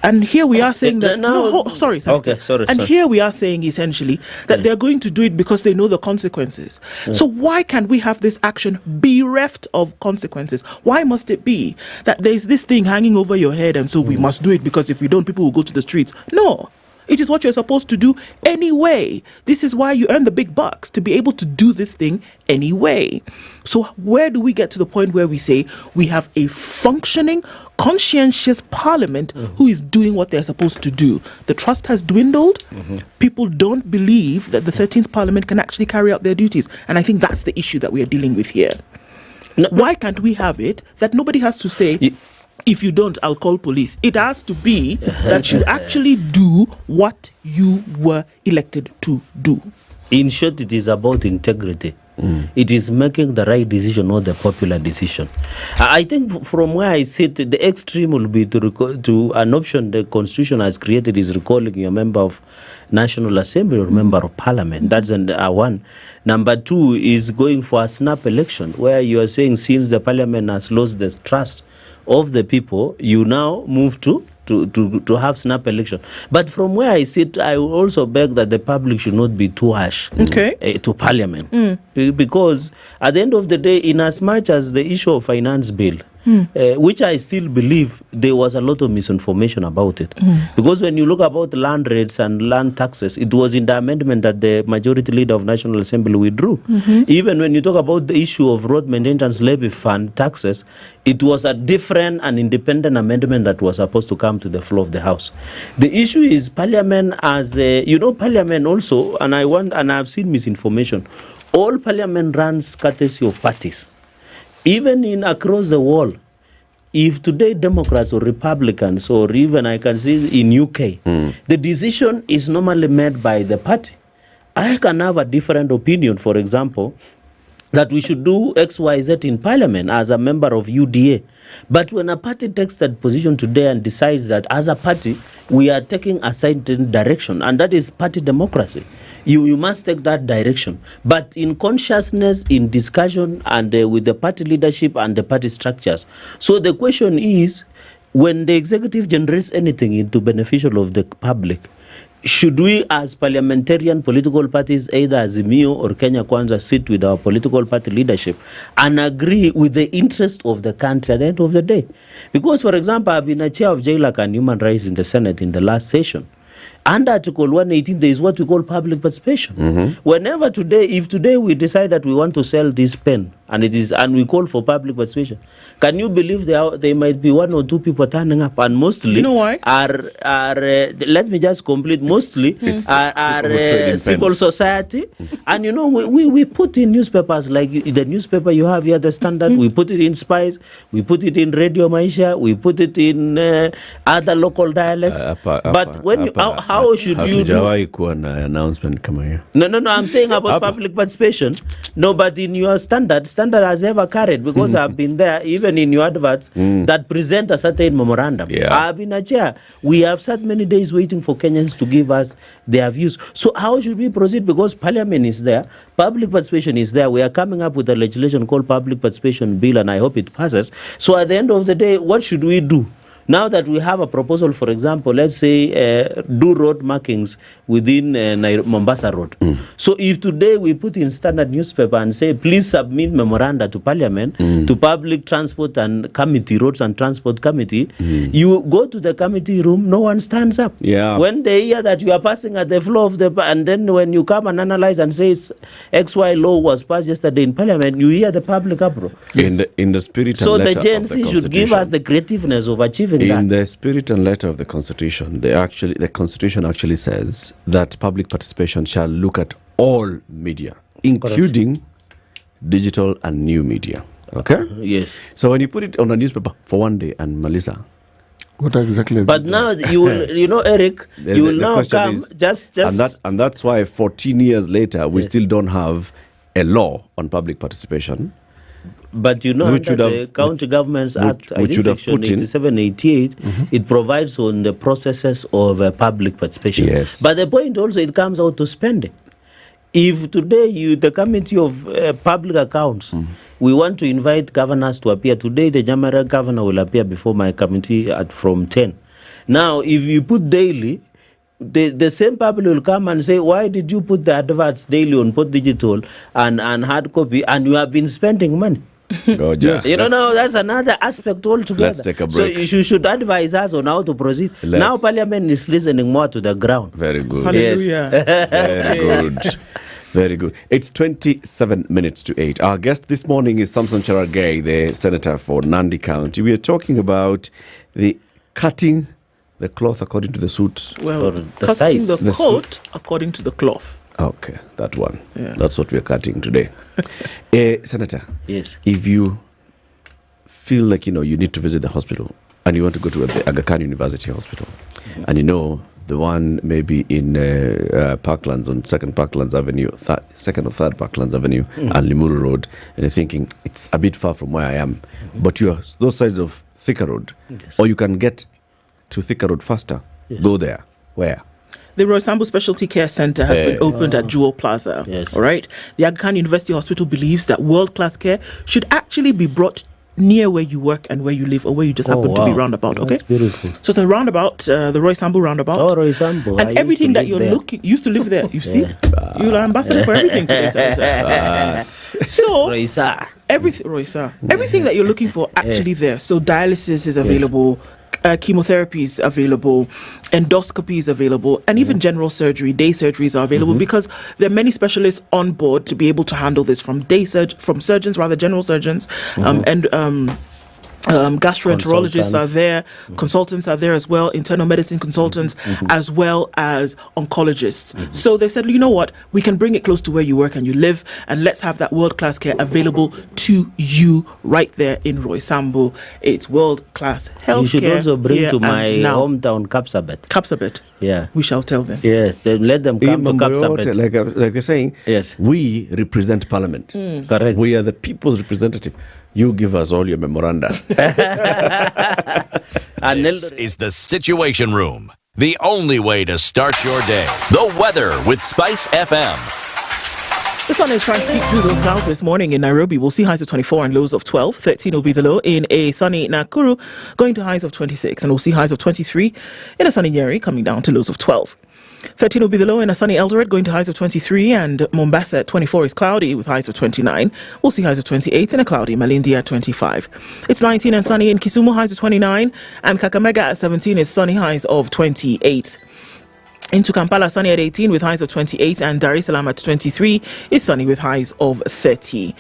And here we are saying that here we are saying essentially that they're going to do it because they know the consequences. So why can't we have this action bereft of consequences? Why must it be that there's this thing hanging over your head and so we must do it because if we don't, people will go to the streets? No. It is what you're supposed to do anyway. This is why you earn the big bucks, to be able to do this thing anyway. So where do we get to the point where we say we have a functioning, conscientious parliament who is doing what they're supposed to do? The trust has dwindled. People don't believe that the 13th parliament can actually carry out their duties. And I think that's the issue that we are dealing with here. Why can't we have it that nobody has to say, if you don't, I'll call police? It has to be that you actually do what you were elected to do. In short, it is about integrity. It is making the right decision, not the popular decision. I think from where I sit, the extreme will be to an option the Constitution has created is recalling your member of National Assembly or member of Parliament. That's one. Number two is going for a snap election, where you are saying since the Parliament has lost the trust of the people, you now move to have snap election. But from where I sit, I will also beg that the public should not be too harsh to Parliament. Because at the end of the day, in as much as the issue of finance bill, which I still believe there was a lot of misinformation about it. Because when you look about land rates and land taxes, it was in the amendment that the majority leader of National Assembly withdrew. Even when you talk about the issue of road maintenance levy fund taxes, it was a different and independent amendment that was supposed to come to the floor of the House. The issue is Parliament as Parliament also, and I've seen misinformation. All Parliament runs courtesy of parties. Even across the world, if today Democrats or Republicans, or even I can see in UK, the decision is normally made by the party. I can have a different opinion, for example, that we should do X, Y, Z in Parliament as a member of UDA. But when a party takes that position today and decides that as a party, we are taking a certain direction, and that is party democracy. You must take that direction. But in consciousness, in discussion, and with the party leadership and the party structures. So the question is, when the executive generates anything into beneficial of the public, should we as parliamentarian political parties, either Azimio or Kenya Kwanza, sit with our political party leadership and agree with the interest of the country at the end of the day? Because, for example, I've been a chair of JLAC and Human Rights in the Senate in the last session. Under Article 118, there is what we call public participation. Whenever if today we decide that we want to sell this pen, and we call for public participation, can you believe there might be one or two people turning up, and mostly, you know why? Let me just complete. Mostly are civil society, and we put in newspapers like the newspaper you have here, the Standard. We put it in Spice, we put it in Radio Maisha, we put it in other local dialects. But when how should you do? Announcement kama hiyo. No, I'm saying about public participation. No, but in your Standard has ever carried, because I've been there, even in your adverts that present a certain memorandum. I've been a chair. We have sat many days waiting for Kenyans to give us their views. So how should we proceed? Because Parliament is there, public participation is there. We are coming up with a legislation called Public Participation Bill, and I hope it passes. So at the end of the day, what should we do? Now that we have a proposal, for example, let's say do road markings within Mombasa Road. So if today we put in Standard newspaper and say, please submit memoranda to Parliament, to Public Transport and Committee, Roads and Transport Committee, you go to the committee room, no one stands up. When they hear that you are passing at the floor of and then when you come and analyze and say XY law was passed yesterday in Parliament, you hear the public uproar. In the spirit so and the letter of the GNC should give us the creativeness of achieving in the spirit and letter of the Constitution, the Constitution actually says that public participation shall look at all media, including digital and new media. Okay? Yes. So when you put it on a newspaper for one day and Melissa, what exactly? But now you will, Eric, you will now come just and that's why 14 years later we still don't have a law on public participation. But under the County Governments Act, I think Section 8788, it provides on the processes of public participation. Yes. But the point also, it comes out to spending. If today the Committee of Public Accounts, we want to invite governors to appear. Today, the Jamaica governor will appear before my committee from 10. Now, if you put daily, the same people will come and say, why did you put the adverts daily on both digital and hard copy, and you have been spending money? Gorgeous. You don't know, that's another aspect altogether. Let's take a So break. you should advise us on how to proceed. Now Parliament is listening more to the ground. Very good. Hallelujah. Yes. Very good. Very good. It's 27 minutes to 8. Our guest this morning is Samson Cherargei, the senator for Nandi County. We are talking about the cutting the cloth according to the suit. Well, the cutting size. the The coat according to the cloth. Okay, that one. Yeah. That's what we are cutting today. Senator. Yes. If you feel like, you need to visit the hospital and you want to go to the Aga Khan University Hospital, and the one maybe in Parklands on 2nd Parklands Avenue, 2nd or 3rd Parklands Avenue and Limuru Road, and you're thinking it's a bit far from where I am, but you are those sides of Thika Road, or you can get to Thika Road faster. Go there. Where? The Roysambu Specialty Care Center has been opened at Jewel Plaza. Yes. All right. The Aga Khan University Hospital believes that world-class care should actually be brought near where you work and where you live, or where you just happen to be roundabout. Okay. That's beautiful. So the roundabout, the Roysambu roundabout. Oh, Roysambu. And everything that you're used to live there. You see, you're ambassador for everything today. So everything that you're looking for actually there. So dialysis is available. Chemotherapy is available, endoscopy is available, and even general surgery, day surgeries are available because there are many specialists on board to be able to handle this, from surgeons, general surgeons, and gastroenterologists are there, consultants are there as well, internal medicine consultants, as well as oncologists. So they've said, you know what, we can bring it close to where you work and you live, and let's have that world-class care available to you right there in Roysambu. It's world-class health care. You should also bring to my hometown Kapsabet. Yeah. We shall tell them. Yes, then let them come to Kapsabet. Like you're saying, yes, we represent Parliament. Correct. We are the people's representative. You give us all your memoranda. This is the Situation Room, the only way to start your day. The weather with SpiceFM. The sun is trying to peek through those clouds this morning in Nairobi. We'll see highs of 24 and lows of 12. 13 will be the low in a sunny Nakuru, going to highs of 26. And we'll see highs of 23 in a sunny Nyeri, coming down to lows of 12. 13 will be the low in a sunny Eldoret, going to highs of 23, and Mombasa at 24 is cloudy with highs of 29. We'll see highs of 28 and a cloudy Malindi at 25. It's 19 and sunny in Kisumu, highs of 29, and Kakamega at 17 is sunny, highs of 28. Into Kampala, sunny at 18 with highs of 28, and Dar es Salaam at 23 is sunny with highs of 30.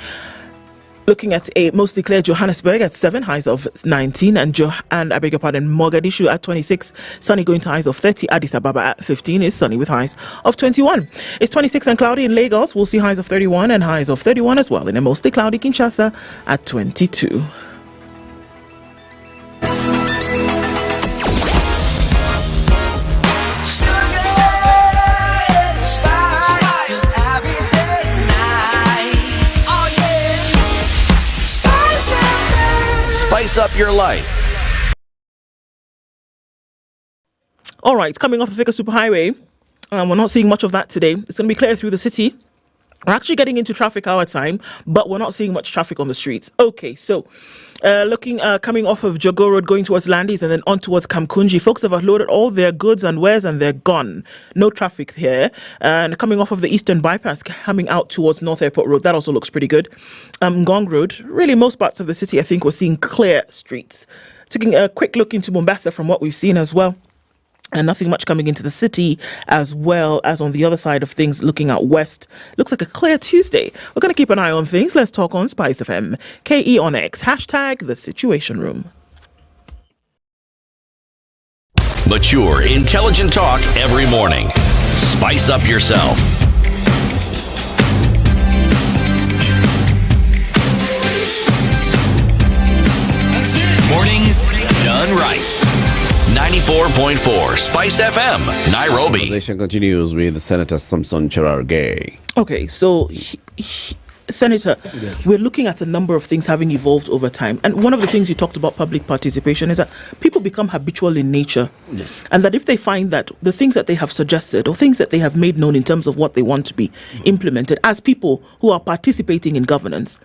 Looking at a mostly clear Johannesburg at 7, highs of 19, and Mogadishu at 26, sunny going to highs of 30. Addis Ababa at 15 is sunny with highs of 21. It's 26 and cloudy in Lagos. We'll see highs of 31 and highs of 31 as well in a mostly cloudy Kinshasa at 22. Spice up your life. All right, coming off the Thika Superhighway, we're not seeing much of that today. It's going to be clear through the city. We're actually getting into traffic hour time, but we're not seeing much traffic on the streets. Okay, so coming off of Jogo Road, going towards Landis and then on towards Kamkunji, folks have unloaded all their goods and wares and they're gone. No traffic here. And coming off of the Eastern Bypass, coming out towards North Airport Road, that also looks pretty good. Ngong Road, really most parts of the city, I think we're seeing clear streets. Taking a quick look into Mombasa from what we've seen as well. And nothing much coming into the city, as well as on the other side of things, looking out west. Looks like a clear Tuesday. We're going to keep an eye on things. Let's talk on SpiceFM. KE on X. Hashtag The Situation Room. Mature, intelligent talk every morning. Spice up yourself. Mornings done right. 94.4 Spice FM, Nairobi. Conversation continues with Senator Samson Cherargei. Okay, so Senator, we're looking at a number of things having evolved over time. And one of the things you talked about public participation is that people become habitual in nature. Yes. And that if they find that the things that they have suggested or things that they have made known in terms of what they want to be implemented as people who are participating in governance,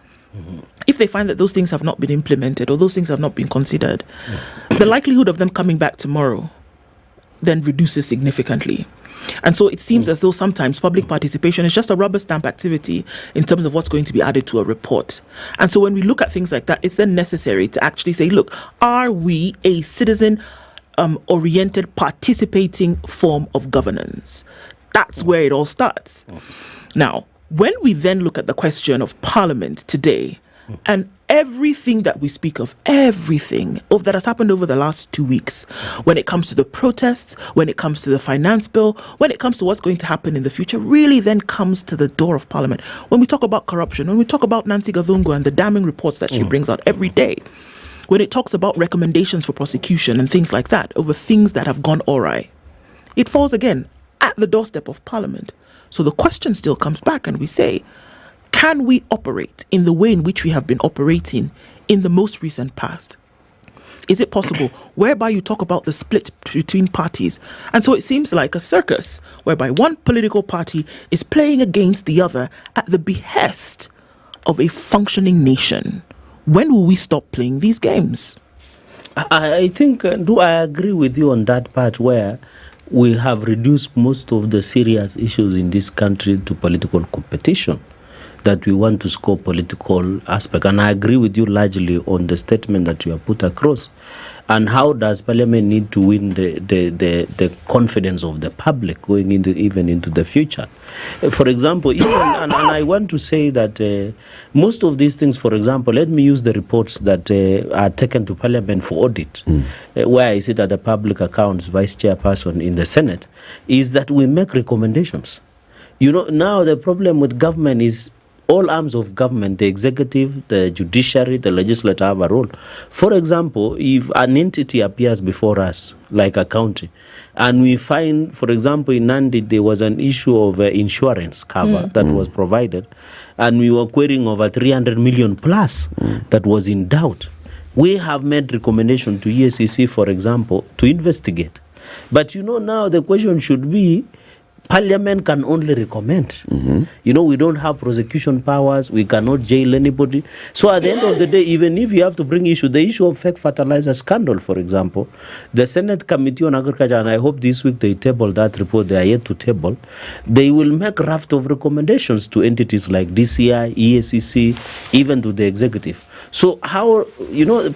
if they find that those things have not been implemented or those things have not been considered, the likelihood of them coming back tomorrow then reduces significantly. And so it seems as though sometimes public participation is just a rubber stamp activity in terms of what's going to be added to a report. And so when we look at things like that, it's then necessary to actually say, look, are we a citizen oriented, participating form of governance? That's where it all starts. Now, when we then look at the question of Parliament today, and everything that we speak of, everything that has happened over the last 2 weeks, when it comes to the protests, when it comes to the finance bill, when it comes to what's going to happen in the future, really then comes to the door of Parliament. When we talk about corruption, when we talk about Nancy Gathungu and the damning reports that she brings out every day, when it talks about recommendations for prosecution and things like that over things that have gone awry, it falls again at the doorstep of Parliament. So the question still comes back, and we say, can we operate in the way in which we have been operating in the most recent past? Is it possible whereby you talk about the split between parties? And so it seems like a circus whereby one political party is playing against the other at the behest of a functioning nation. When will we stop playing these games? I think, I agree with you on that part where we have reduced most of the serious issues in this country to political competition, that we want to score political aspect. And I agree with you largely on the statement that you have put across. And how does Parliament need to win the confidence of the public going into the future? For example, and I want to say that most of these things, for example, let me use the reports that are taken to Parliament for audit, where I sit at the Public Accounts Vice Chairperson in the Senate, is that we make recommendations. Now the problem with government is all arms of government, the executive, the judiciary, the legislature have a role. For example, if an entity appears before us, like a county, and we find, for example, in Nandi, there was an issue of insurance cover that was provided, and we were querying over 300 million plus that was in doubt. We have made recommendation to EACC, for example, to investigate. But now the question should be, Parliament can only recommend. We don't have prosecution powers. We cannot jail anybody. So at the end of the day, even if you have to bring the issue of fake fertilizer scandal, for example, the Senate Committee on Agriculture, and I hope this week they table that report, they are yet to table, they will make raft of recommendations to entities like DCI, EACC, even to the executive. So how,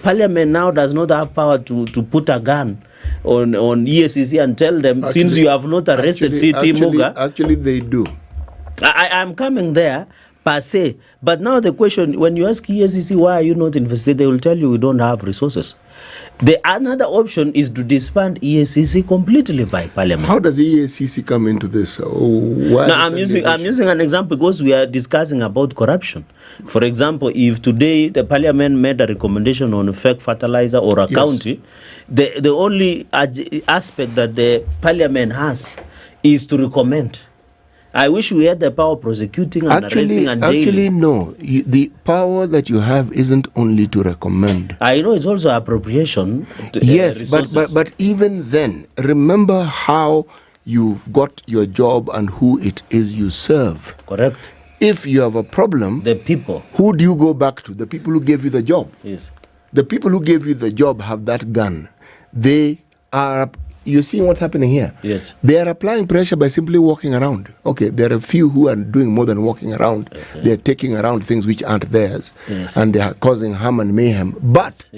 Parliament now does not have power to put a gun on EACC and tell them, since you have not arrested CT Muga. Actually, they do. I'm coming there per se. But now the question, when you ask EACC, why are you not investigating, they will tell you we don't have resources. The another option is to disband EACC completely by Parliament. How does EACC come into this? I'm using an example because we are discussing about corruption. For example, if today the Parliament made a recommendation on fake fertilizer or a county, the only aspect that the Parliament has is to recommend. I wish we had the power of prosecuting and arresting and jailing. Actually, no. The power that you have isn't only to recommend. I know it's also appropriation. Yes, but even then, remember how you've got your job and who it is you serve. Correct. If you have a problem, the people. Who do you go back to? The people who gave you the job. Yes. The people who gave you the job have that gun. They are... You're seeing what's happening here. Yes. They are applying pressure by simply walking around. Okay, there are a few who are doing more than walking around. Okay. They're taking around things which aren't theirs. Yes. And they are causing harm and mayhem. But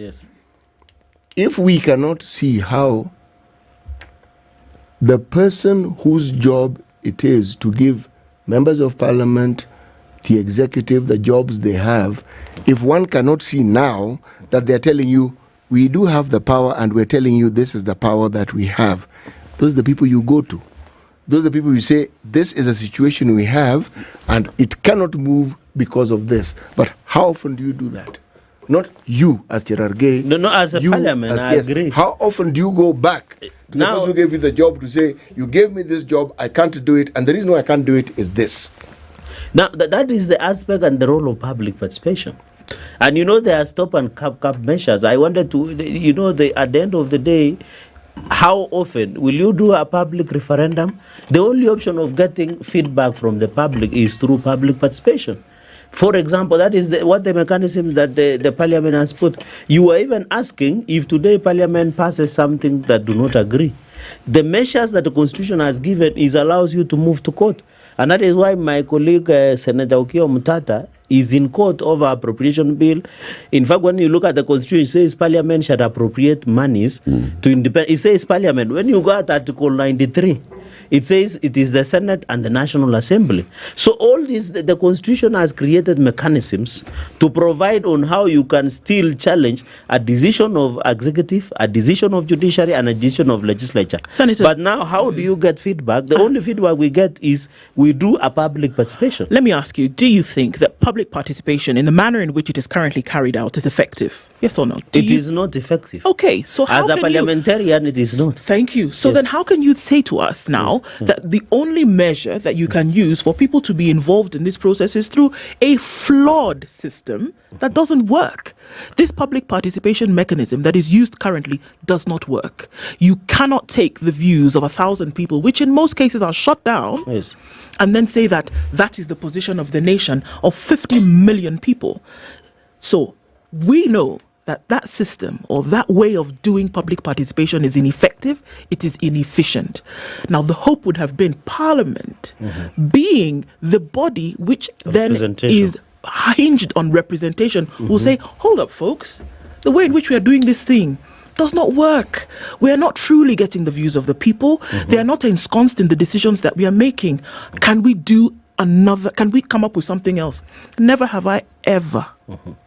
if we cannot see how the person whose job it is to give members of parliament, the executive, the jobs they have, if one cannot see now that they're telling you, we do have the power and we're telling you this is the power that we have, those are the people you go to. Those are the people you say, this is a situation we have and it cannot move because of this. But how often do you do that? Not you as Cherargei. No, as a parliament, I agree. How often do you go back to the person who gave you the job to say, you gave me this job, I can't do it, and the reason why I can't do it is this? Now, that is the aspect and the role of public participation. And there are stop and cap measures. I wanted to, at the end of the day, how often will you do a public referendum? The only option of getting feedback from the public is through public participation. For example, that is what the mechanism that the parliament has put. You are even asking if today parliament passes something that do not agree. The measures that the Constitution has given allows you to move to court. And that is why my colleague, Senator Okoh Mutata, is in court over appropriation bill. In fact, when you look at the Constitution, it says Parliament should appropriate monies to independent. It says Parliament. When you go at Article 93, it says it is the Senate and the National Assembly. So all this, the Constitution has created mechanisms to provide on how you can still challenge a decision of executive, a decision of judiciary, and a decision of legislature. Senator, but now, how do you get feedback? The only feedback we get is we do a public participation. Let me ask you, do you think that public participation in the manner in which it is currently carried out is effective? Yes or no? It is not effective. Okay, so how as a parliamentarian, it is not. Thank you. So then how can you say to us now that the only measure that you can use for people to be involved in this process is through a flawed system that doesn't work? This public participation mechanism that is used currently does not work. You cannot take the views of 1,000 people, which in most cases are shut down, and then say that that is the position of the nation of 50 million people. So we know that system or that way of doing public participation is ineffective, it is inefficient. Now, the hope would have been Parliament being the body which then is hinged on representation, will say, hold up, folks, the way in which we are doing this thing does not work. We are not truly getting the views of the people. They are not ensconced in the decisions that we are making. Can we do can we come up with something else? Never have I ever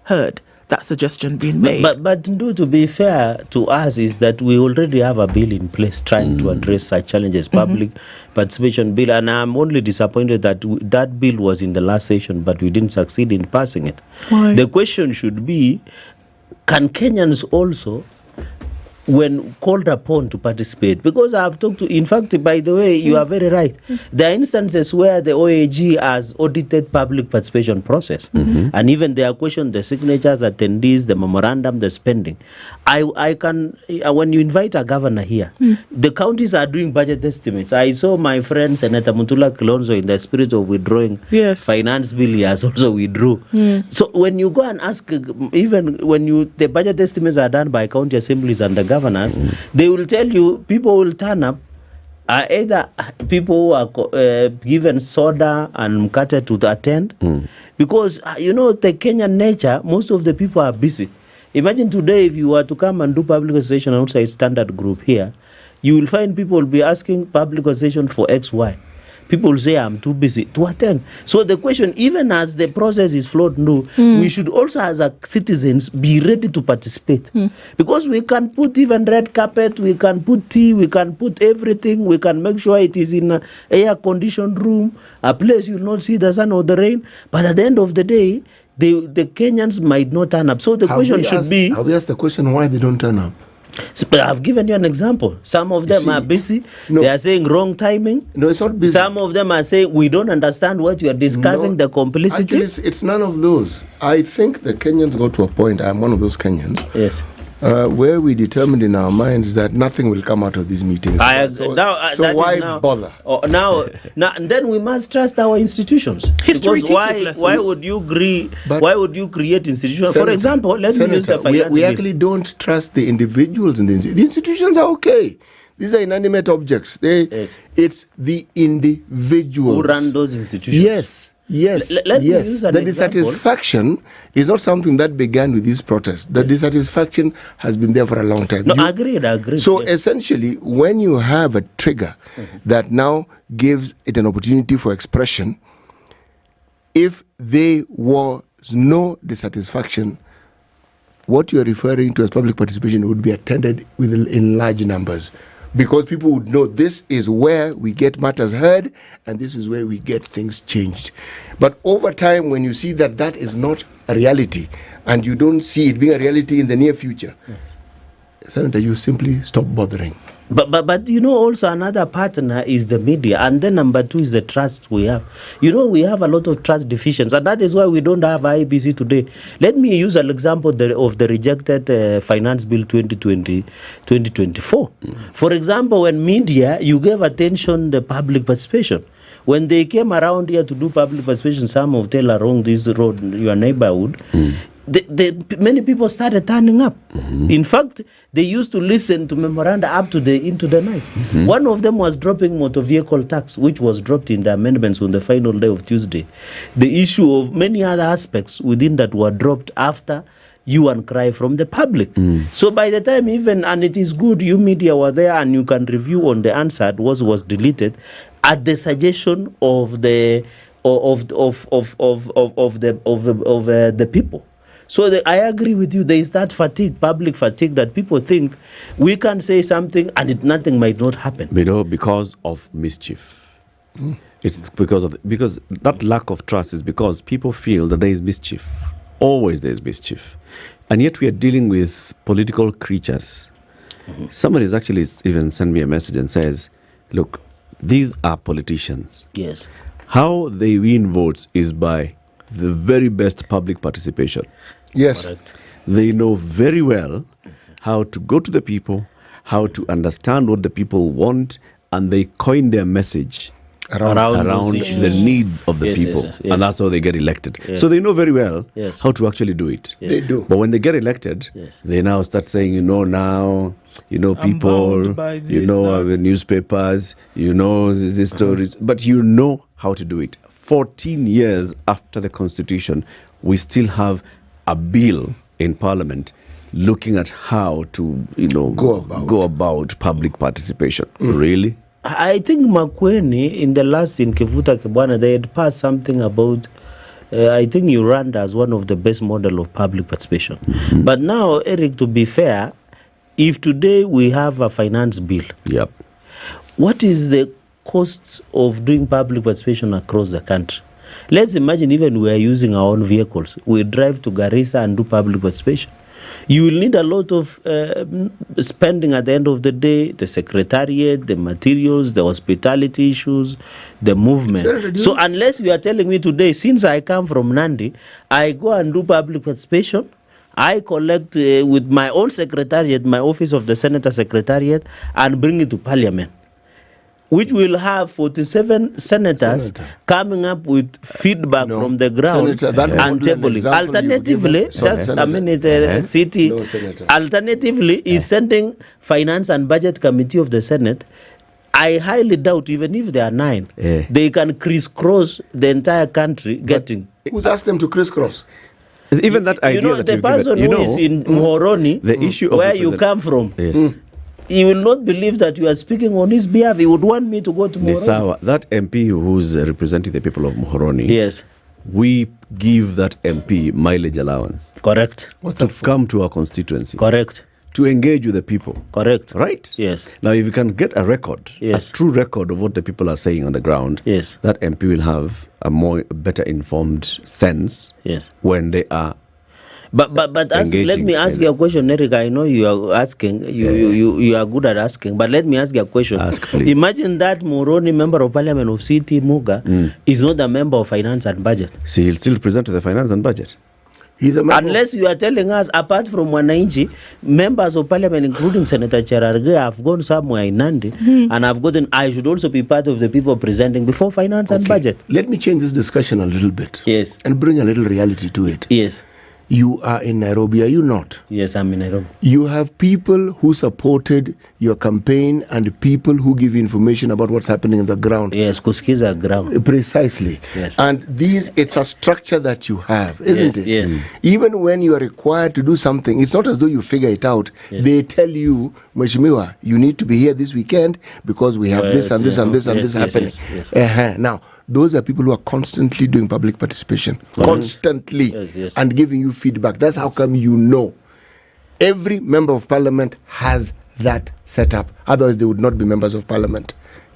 heard that suggestion being made. But to be fair to us is that we already have a bill in place trying to address such challenges, public participation bill, and I'm only disappointed that that bill was in the last session, but we didn't succeed in passing it. Why? The question should be, can Kenyans also, when called upon to participate, because I have talked to, in fact, by the way, you are very right. There are instances where the OAG has audited public participation process, and even they are questioned the signatures, attendees, the memorandum, the spending. I can, when you invite a governor here, the counties are doing budget estimates. I saw my friend Senator Mutula Kilonzo, in the spirit of withdrawing finance bill, he has also withdrew. So when you go and ask, even when the budget estimates are done by county assemblies and the governors, they will tell you people will turn up, either people who are given soda and mkate to attend, because the Kenyan nature, most of the people are busy. Imagine today if you were to come and do public consultation outside Standard Group here, you will find people will be asking public consultation for XY. People will say, I'm too busy to attend. So the question, even as the process is flowed through, we should also, as citizens, be ready to participate. Because we can put even red carpet, we can put tea, we can put everything, we can make sure it is in an air-conditioned room, a place you will not see the sun or the rain. But at the end of the day, the Kenyans might not turn up. So the question should be... Have we asked the question why they don't turn up? But I've given you an example. Some of them are busy. They are saying wrong timing. No, it's not busy. Some of them are saying we don't understand what you are discussing, the complicity. Actually, it's none of those. I think the Kenyans got to a point, I'm one of those Kenyans, where we determined in our minds that nothing will come out of these meetings. So why bother? And then we must trust our institutions. History because why would you why would you create institutions? For example, let me use the finance we actually don't trust the individuals in the institutions are okay. These are inanimate objects. It's the individuals who run those institutions. Yes. Let me use an the dissatisfaction is not something that began with this protest. The dissatisfaction has been there for a long time. Agreed. So essentially, when you have a trigger that now gives it an opportunity for expression, if there was no dissatisfaction, what you are referring to as public participation would be attended in large numbers. Because people would know this is where we get matters heard and this is where we get things changed. But over time, when you see that that is not a reality and you don't see it being a reality in the near future, Senator, you simply stop bothering. But also another partner is the media, and then number two is the trust we have. We have a lot of trust deficiencies, and that is why we don't have IBC today. Let me use an example of the rejected Finance Bill 2024. For example, when media, you gave attention to public participation. When they came around here to do public participation, some of them along this road, your neighborhood, many people started turning up. In fact, they used to listen to memoranda up to into the night. One of them was dropping motor vehicle tax, which was dropped in the amendments on the final day of Tuesday. The issue of many other aspects within that were dropped after hue and cry from the public. So by the time and it is good, you media were there and you can review on the answer was deleted at the suggestion of the people. So I agree with you. There is that fatigue, public fatigue, that people think we can say something and nothing might not happen. Because of mischief. It's because that lack of trust is because people feel that there is mischief. Always there is mischief. And yet we are dealing with political creatures. Somebody has actually even sent me a message and says, look, these are politicians. Yes. How they win votes is by the very best public participation. Yes. Correct. They know very well how to go to the people, how to understand what the people want, and they coin their message around the needs of the people. Yes. And that's how they get elected. Yes. So they know very well how to actually do it. Yes. They do. But when they get elected, they now start saying, people, newspapers, these stories. But you know how to do it. 14 years after the Constitution, we still have a bill in Parliament looking at how to, go about public participation. Really? I think Makweni in Kivuta Kibwana, they had passed something about, I think Uganda as one of the best model of public participation. But now, Eric, to be fair, if today we have a finance bill, what is the cost of doing public participation across the country? Let's imagine even we are using our own vehicles. We drive to Garissa and do public participation. You will need a lot of spending at the end of the day, the secretariat, the materials, the hospitality issues, the movement. So unless you are telling me today, since I come from Nandi, I go and do public participation, I collect with my own secretariat, my office of the Senator Secretariat, and bring it to Parliament, which will have 47 senators coming up with feedback from the ground and tabling. Alternatively, city. Alternatively, is sending Finance and Budget Committee of the Senate. I highly doubt, even if there are 9, they can crisscross the entire country getting. Who's asked them to crisscross? Even that idea that the person who is in Muhoroni, the issue where you come from. He will not believe that you are speaking on his behalf. He would want me to go to Muhoroni. That MP who's representing the people of Muhoroni, yes, we give that MP mileage allowance. Correct. To come to our constituency. Correct. To engage with the people. Correct. Right? Yes. Now, if you can get a record, a true record of what the people are saying on the ground, that MP will have a better informed sense when they are. But let me ask you a question, Eric. I know you are asking. You are good at asking. But let me ask you a question. Ask, please. Imagine that Moroni, member of Parliament of CT Muga, is not a member of Finance and Budget. See, he'll still present to the Finance and Budget. He's a member. Unless you are telling us, apart from Wananchi, members of Parliament, including Senator Cherargei, have gone somewhere in Nandi, and have gotten. I should also be part of the people presenting before Finance and Budget. Let me change this discussion a little bit. Yes. And bring a little reality to it. Yes. You are in Nairobi, are you not? Yes, I'm in Nairobi. You have people who supported your campaign and people who give you information about what's happening on the ground. Yes, kusikiza ground. Precisely. Yes. And it's a structure that you have, isn't it? Yes. Even when you are required to do something, it's not as though you figure it out. Yes. They tell you, Mheshimiwa, you need to be here this weekend because we have this and this and this and this happening. Yes. Now, those are people who are constantly doing public participation, constantly, and giving you feedback. That's how come you know. Every member of parliament has that set up. Otherwise, they would not be members of parliament.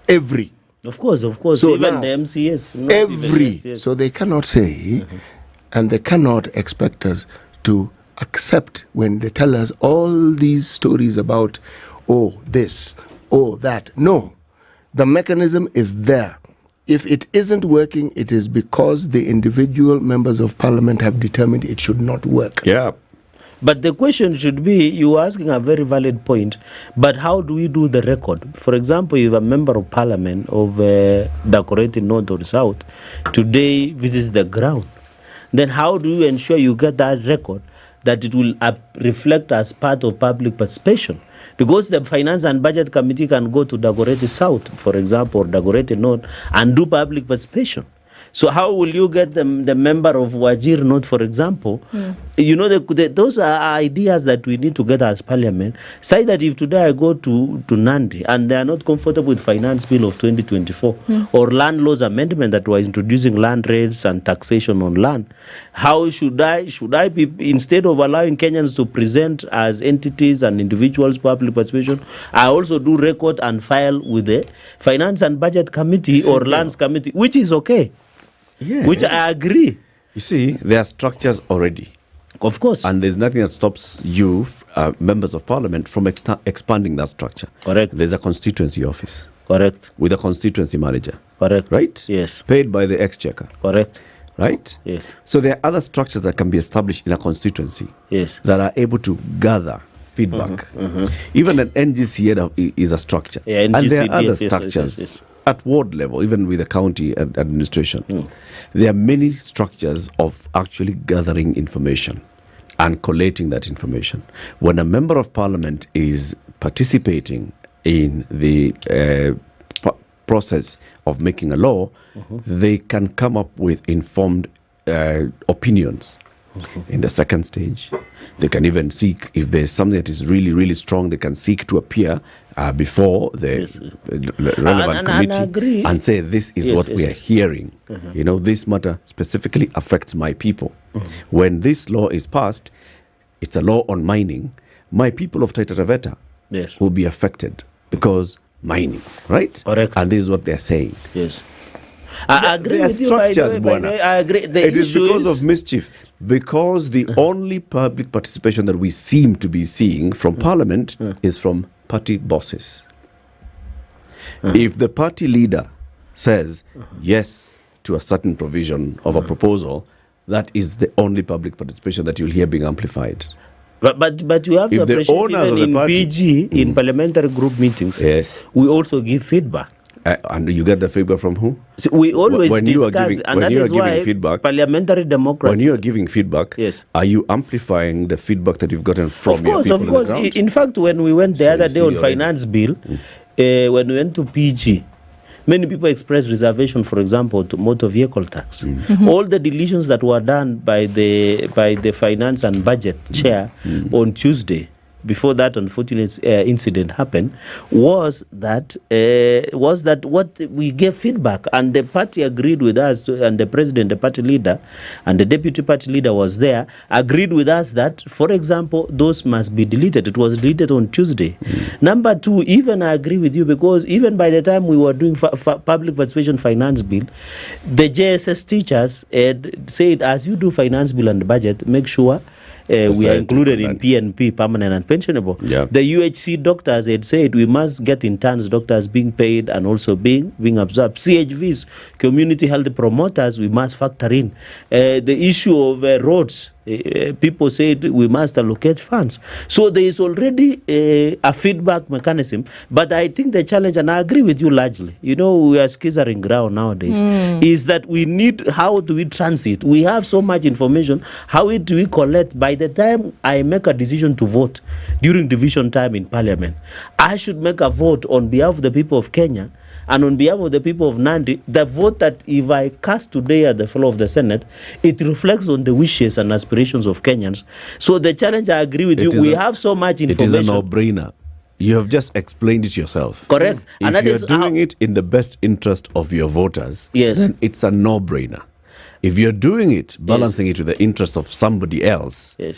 Every. Of course. So even now, the MCS. Every. So they cannot say, and they cannot expect us to accept when they tell us all these stories about, this, that. No. The mechanism is there. If it isn't working, it is because the individual members of parliament have determined it should not work. Yeah. But the question should be, you are asking a very valid point, but how do we do the record? For example, you have a member of parliament of Dakoreti North or South, today visits the ground. then how do you ensure you get that record that it will reflect as part of public participation? Because the Finance and Budget Committee can go to Dagoretti South, for example, or Dagoretti North, and do public participation. So how will you get the member of Wajir North, for example? You know, those are ideas that we need to get as parliament. Say that if today I go to Nandi and they are not comfortable with finance bill of 2024 or land laws amendment that was introducing land rates and taxation on land, how should I be, instead of allowing Kenyans to present as entities and individuals public participation, I also do record and file with the Finance and Budget Committee or Lands Committee, which is okay. Yeah. Which I agree. You see, there are structures already. Of course. And there's nothing that stops you, members of parliament, from expanding that structure. Correct. There's a constituency office. Correct. With a constituency manager. Correct. Right? Yes. Paid by the exchequer. Correct. Right? Yes. So there are other structures that can be established in a constituency. Yes. That are able to gather feedback. Even an NGCA is a structure. Yeah, and there are other yes, structures. yes. At ward level, even with the county administration, there are many structures of actually gathering information and collating that information. When a member of parliament is participating in the process of making a law, they can come up with informed opinions. In the second stage, they can even seek, if there's something that is really, really strong, they can seek to appear before the relevant committee and say, this is what we are hearing. You know, this matter specifically affects my people. When this law is passed, it's a law on mining. My people of Taita Taveta will be affected because mining, right? Correct. And this is what they're saying. Yes. I agree with you. I agree. It is because of mischief. Because the only public participation that we seem to be seeing from Parliament is from party bosses. If the party leader says yes to a certain provision of a proposal, that is the only public participation that you'll hear being amplified. But you have to appreciate even in PG, in parliamentary group meetings, we also give feedback. And you get the feedback from who? So we always discuss, and that is why parliamentary democracy. When you are giving feedback, are you amplifying the feedback that you've gotten from your people? Of course. In fact, when we went the other day on finance bill, when we went to PG, many people expressed reservation, for example, to motor vehicle tax. All the deletions that were done by the finance and budget chair on Tuesday, before that unfortunate incident happened, was that what we gave feedback, and the party agreed with us, and the president, the party leader, and the deputy party leader was there, agreed with us that, for example, those must be deleted. It was deleted on Tuesday. Number two, even I agree with you, because even by the time we were doing public participation finance bill, the JSS teachers had said, as you do finance bill and budget, make sure we are included in PNP, permanent and pensionable. The UHC doctors had said we must get interns, doctors being paid and also being absorbed. CHVs, community health promoters, we must factor in. The issue of roads, people said we must allocate funds. So there is already a feedback mechanism. But I think the challenge, and I agree with you largely, you know, we are schizzering ground nowadays, is that we need, how do we transit? We have so much information. How do we collect? By the time I make a decision to vote during division time in Parliament, I should make a vote on behalf of the people of Kenya and on behalf of the people of Nandi, the vote that if I cast today at the floor of the Senate, it reflects on the wishes and aspirations of Kenyans. So the challenge, I agree with you, we have so much information. It is a no-brainer. You have just explained it yourself. Correct. If and you're doing it in the best interest of your voters, then it's a no-brainer. If you're doing it, balancing it with the interest of somebody else, then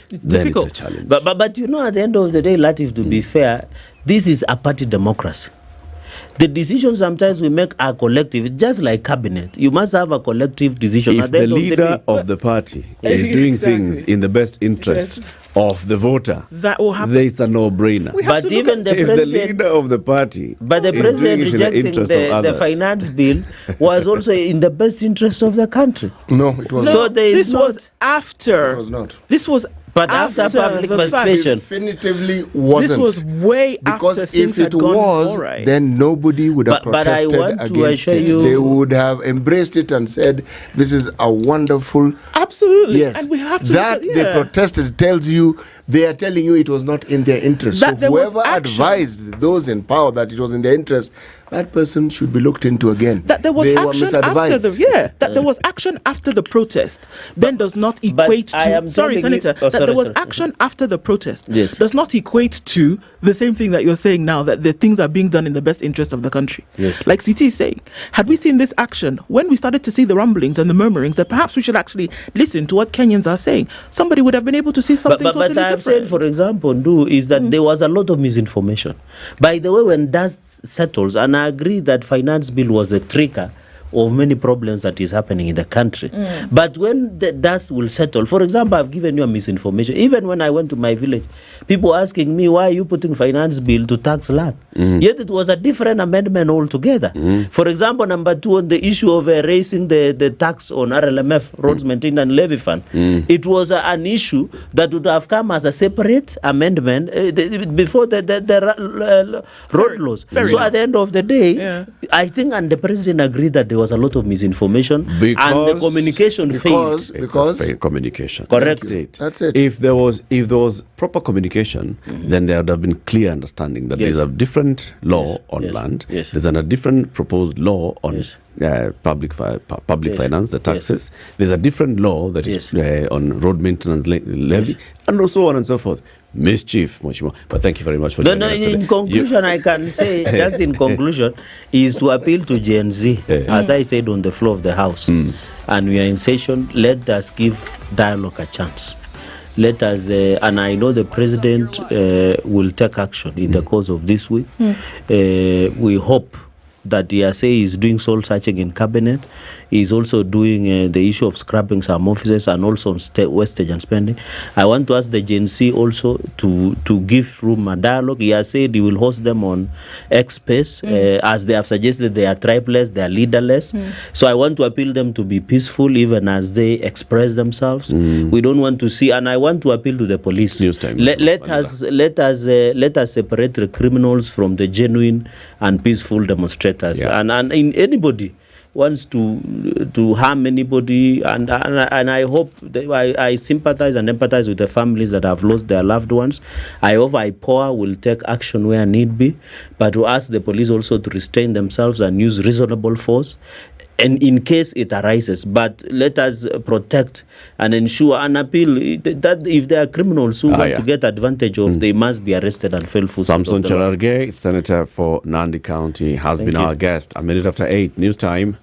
it's a challenge. But you know, at the end of the day, Latiff, to be fair, this is a party democracy. The decisions sometimes we make are collective, just like cabinet. You must have a collective decision. If the leader of the party is doing things in the best interest of the voter, that will happen. It's a no-brainer. But even the if president, the leader of the party, but the president rejecting the finance bill was also in the best interest of the country. No, it was not. So this was after. It was not. This was. But after public participation, definitively wasn't. This was way because after things if it had gone was, all right. then nobody would have protested against it. They would have embraced it and said, "This is a wonderful Absolutely. Yes. And we have to they protested tells you they are telling you it was not in their interest. That so whoever advised those in power that it was in their interest, that person should be looked into again. That there was action after there was action after the protest then does not equate to Senator, there was action after the protest does not equate to the same thing that you're saying now, that the things are being done in the best interest of the country. Yes. Like CT is saying, had we seen this action when we started to see the rumblings and the murmurings that perhaps we should actually listen to what Kenyans are saying, somebody would have been able to see something totally different. I've said, for example, is that there was a lot of misinformation. By the way, when dust settles, and I agree that finance bill was a trigger of many problems that is happening in the country. But when the dust will settle, for example, I've given you a misinformation. Even when I went to my village, people asking me, why are you putting finance bill to tax land? Yet it was a different amendment altogether. For example, number 2, on the issue of raising the tax on RLMF, Roads Maintenance and Levy Fund, it was an issue that would have come as a separate amendment before the road laws. So at the end of the day, I think, and the president agreed that there was a lot of misinformation and the communication failed. Because failed communication. Correct. That's it. If there was proper communication, then there would have been clear understanding that there's a different law on land. There's a different proposed law on public finance, the taxes. There's a different law that is on road maintenance levy, and so on and so forth. Mischief, Mheshimiwa. But thank you very much for joining us today. In conclusion, I can say, just in conclusion, is to appeal to Gen Z, as I said on the floor of the House. And we are in session. Let us give dialogue a chance. Let us, and I know the president will take action in the course of this week. We hope that the ESA is doing soul searching in cabinet. Is also doing the issue of scrapping some offices and also on wastage and spending. I want to ask the Gen Z also to give room a dialogue. He has said he will host them on X Space, as they have suggested. They are tribeless, they are leaderless. So I want to appeal them to be peaceful even as they express themselves. We don't want to see, and I want to appeal to the police. Let us separate the criminals from the genuine and peaceful demonstrators. And in anybody wants to harm anybody, and I hope I sympathize and empathize with the families that have lost their loved ones. I hope IPOA will take action where need be, but to ask the police also to restrain themselves and use reasonable force, and in case it arises. But let us protect and ensure and appeal that if there are criminals who want to get advantage of, they must be arrested and fail full. Samson Cherargei, Senator for Nandi County, has been our guest. A minute after 8, news time.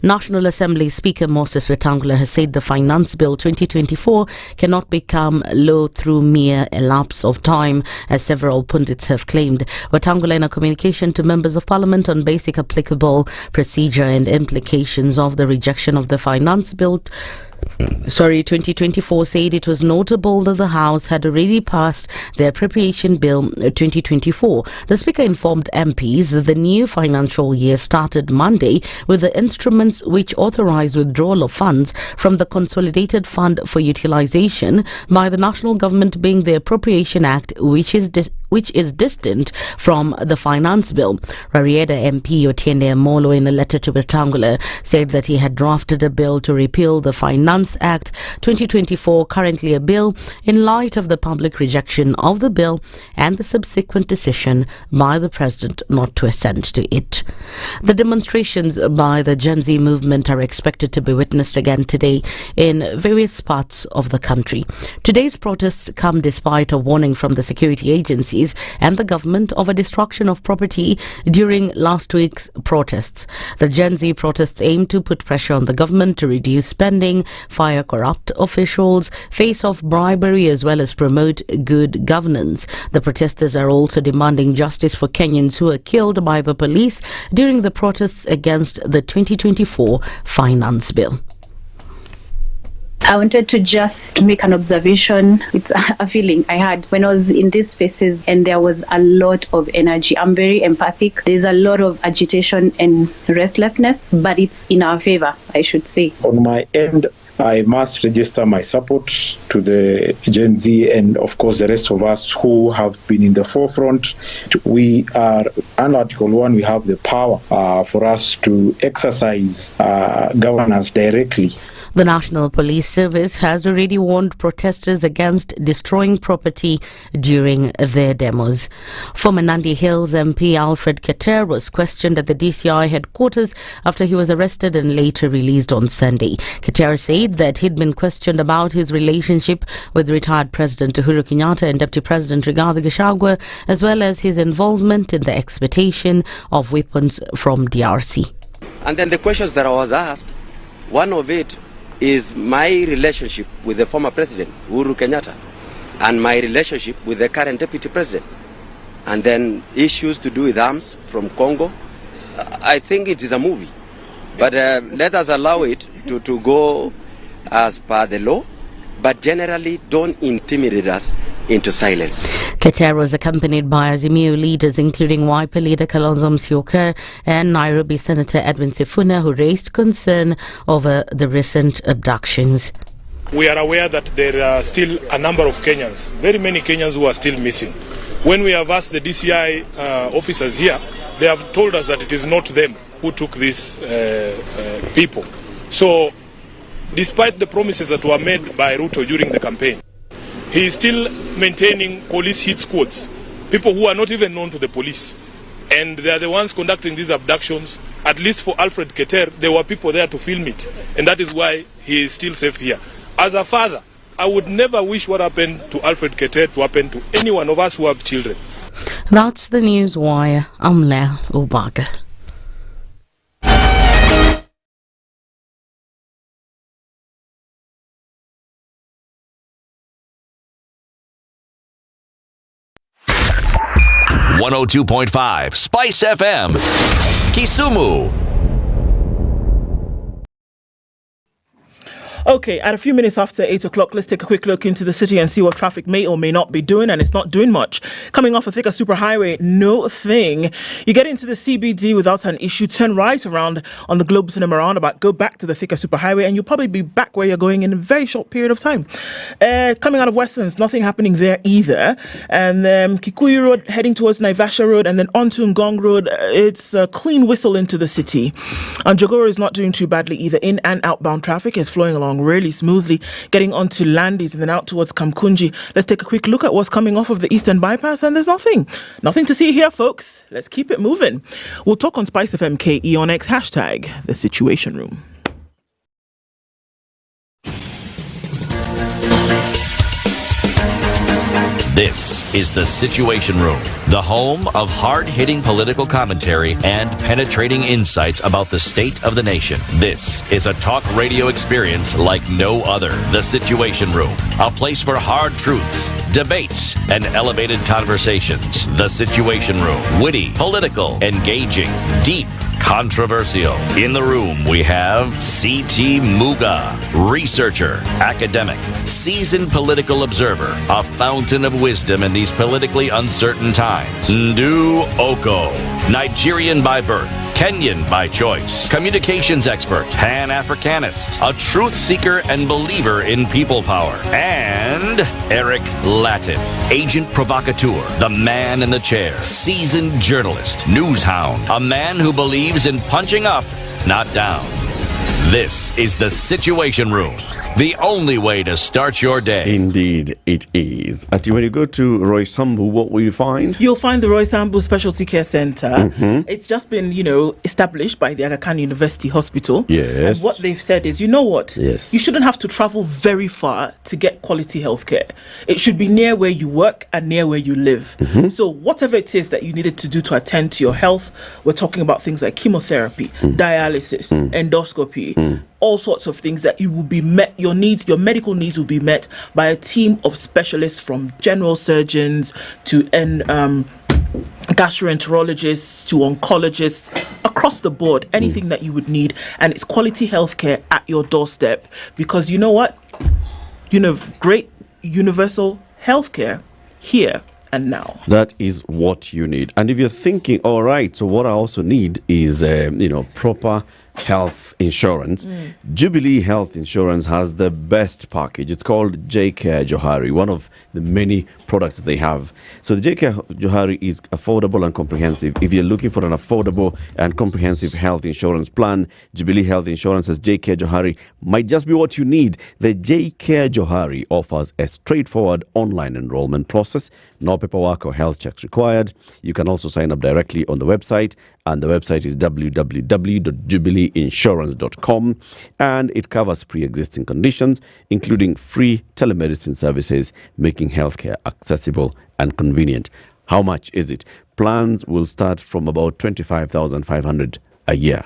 National Assembly Speaker Moses Wetangula has said the Finance Bill 2024 cannot become law through mere elapse of time, as several pundits have claimed. Wetangula, in a communication to members of Parliament on basic applicable procedure and implications of the rejection of the Finance Bill 2024, said it was notable that the House had already passed the Appropriation Bill 2024. The Speaker informed MPs that the new financial year started Monday with the instruments which authorised withdrawal of funds from the Consolidated Fund for Utilisation by the National Government being the Appropriation Act, which is distinct from the Finance Bill. Rarieda MP Otiende Amolo, in a letter to Wetangula, said that he had drafted a bill to repeal the Finance Act 2024, currently a bill, in light of the public rejection of the bill and the subsequent decision by the President not to assent to it. The demonstrations by the Gen Z movement are expected to be witnessed again today in various parts of the country. Today's protests come despite a warning from the security agencies and the government of a destruction of property during last week's protests. The Gen Z protests aim to put pressure on the government to reduce spending, fire corrupt officials, face off bribery, as well as promote good governance. The protesters are also demanding justice for Kenyans who were killed by the police during the protests against the 2024 Finance Bill. I wanted to just make an observation. It's a feeling I had when I was in these spaces, and there was a lot of energy. I'm very empathic. There's a lot of agitation and restlessness, but it's in our favor, I should say. On my end, I must register my support to the Gen Z and, of course, the rest of us who have been in the forefront. We are, under Article 1, we have the power for us to exercise governance directly. The National Police Service has already warned protesters against destroying property during their demos. Former Nandi Hills MP Alfred Keter was questioned at the DCI headquarters after he was arrested and later released on Sunday. Keter said that he'd been questioned about his relationship with retired President Uhuru Kenyatta and Deputy President Rigathi Gachagua, as well as his involvement in the exportation of weapons from DRC. And then the questions that I was asked, one of it is my relationship with the former president, Uhuru Kenyatta, and my relationship with the current deputy president. And then issues to do with arms from Congo. I think it is a movie. But let us allow it to go as per the law. But generally, don't intimidate us into silence. Keter was accompanied by Azimio leaders including Wiper leader Kalonzo Musyoka and Nairobi Senator Edwin Sifuna, who raised concern over the recent abductions. We are aware that there are still a number of Kenyans, very many Kenyans who are still missing. When we have asked the DCI officers here, they have told us that it is not them who took these people. So, despite the promises that were made by Ruto during the campaign, he is still maintaining police hit squads, people who are not even known to the police. And they are the ones conducting these abductions. At least for Alfred Keter, there were people there to film it. And that is why he is still safe here. As a father, I would never wish what happened to Alfred Keter to happen to any one of us who have children. That's the News Wire. I'm Leah Obaga. .5 Spice FM, Kisumu. Okay, at a few minutes after 8 o'clock, let's take a quick look into the city and see what traffic may or may not be doing, and it's not doing much. Coming off a thicker superhighway, no thing. You get into the CBD without an issue, turn right around on the Globe Cinema roundabout, go back to the thicker superhighway, and you'll probably be back where you're going in a very short period of time. Coming out of Westlands, nothing happening there either. And Kikuyu Road heading towards Naivasha Road, and then onto Ngong Road, it's a clean whistle into the city. And Jogoro is not doing too badly either. In and outbound traffic is flowing along really smoothly, getting onto Landis and then out towards Kamkunji. Let's take a quick look at what's coming off of the Eastern Bypass, and there's nothing to see here, folks. Let's keep it moving. We'll talk on SpiceFM KE on X, hashtag The Situation Room. This is The Situation Room, the home of hard-hitting political commentary and penetrating insights about the state of the nation. This is a talk radio experience like no other. The Situation Room, a place for hard truths, debates, and elevated conversations. The Situation Room, witty, political, engaging, deep, controversial. In the room, we have C.T. Muga, researcher, academic, seasoned political observer, a fountain of wisdom in these politically uncertain times. Ndu Okoh, Nigerian by birth, Kenyan by choice, communications expert, Pan-Africanist, a truth seeker and believer in people power, and Eric Latiff, agent provocateur, the man in the chair, seasoned journalist, news hound, a man who believes in punching up, not down. This is The Situation Room, the only way to start your day. Indeed, it is. When you go to Roy Sambu, what will you find? You'll find the Roy Sambu Specialty Care Center. It's just been, established by the Aga Khan University Hospital. Yes. And what they've said is, you know what? Yes. You shouldn't have to travel very far to get quality healthcare. It should be near where you work and near where you live. So whatever it is that you needed to do to attend to your health, we're talking about things like chemotherapy, dialysis, endoscopy, all sorts of things that you will be met, your medical needs will be met by a team of specialists, from general surgeons to gastroenterologists to oncologists, across the board, anything that you would need. And it's quality healthcare at your doorstep, because you know what? Great universal healthcare here and now. That is what you need. And if you're thinking, all right, so what I also need is, proper health insurance. Jubilee Health Insurance has the best package. It's called JCare Johari, one of the many products they have. So the JCare Johari is affordable and comprehensive. If you're looking for an affordable and comprehensive health insurance plan, Jubilee Health Insurance's JCare Johari might just be what you need. The JCare Johari offers a straightforward online enrollment process. No paperwork or health checks required. You can also sign up directly on the website, and the website is www.jubileeinsurance.com, and it covers pre-existing conditions, including free telemedicine services, making healthcare accessible and convenient. How much is it? Plans will start from about 25,500 a year.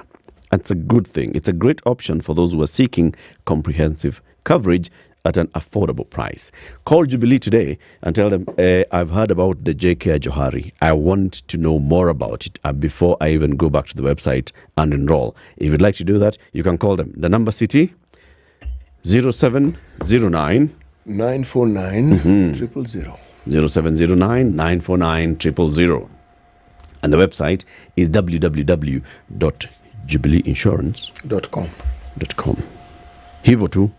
That's a good thing. It's a great option for those who are seeking comprehensive coverage at an affordable price. Call Jubilee today and tell them, I've heard about the JCare Johari. I want to know more about it before I even go back to the website and enroll. If you'd like to do that, you can call them. The number city, 0709 949 000. 0709 949 000. And the website is www.jubileeinsurance.com. Hivo too.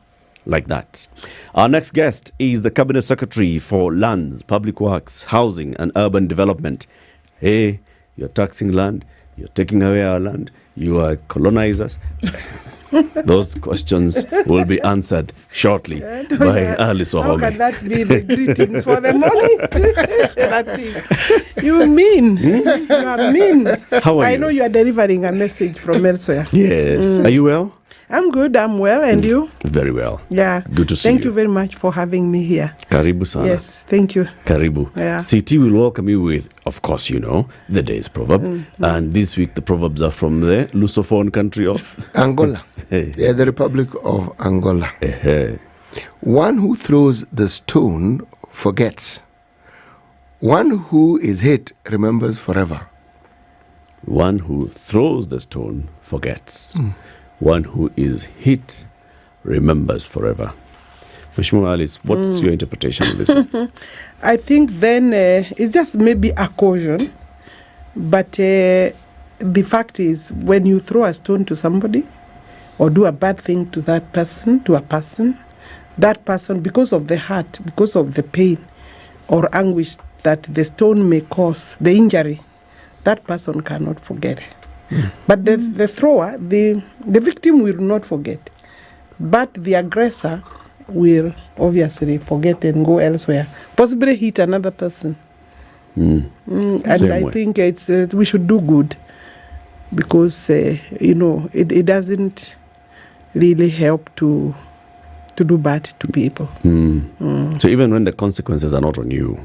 Like that. Our next guest is the Cabinet Secretary for Lands, Public Works, Housing and Urban Development. Hey, you're taxing land, you're taking away our land, you are colonizers. Those questions will be answered shortly by Alice Wahome. How can that be the greetings for the morning? Latiff, you mean? You are mean. How are you? I know you are delivering a message from elsewhere. Yes. Are you well? I'm good, I'm well, and you? Very well. Yeah. Good to see you. Thank you very much for having me here. Karibu sana. Yes, thank you. Karibu. Yeah. CT will welcome you with, of course, you know, the day's proverb. And this week the proverbs are from the Lusophone country of Angola. Yeah, the Republic of Angola. One who throws the stone forgets. One who is hit remembers forever. One who throws the stone forgets. One who is hit remembers forever. Mheshimiwa Alice, what's your interpretation of this one? I think then it's just maybe a caution, but the fact is when you throw a stone to somebody or do a bad thing to that person, that person, because of the hurt, because of the pain or anguish that the stone may cause, the injury, that person cannot forget. But the thrower, the victim will not forget. But the aggressor will obviously forget and go elsewhere. Possibly hit another person. And I think it's we should do good. Because, it doesn't really help to do bad to people. So even when the consequences are not on you,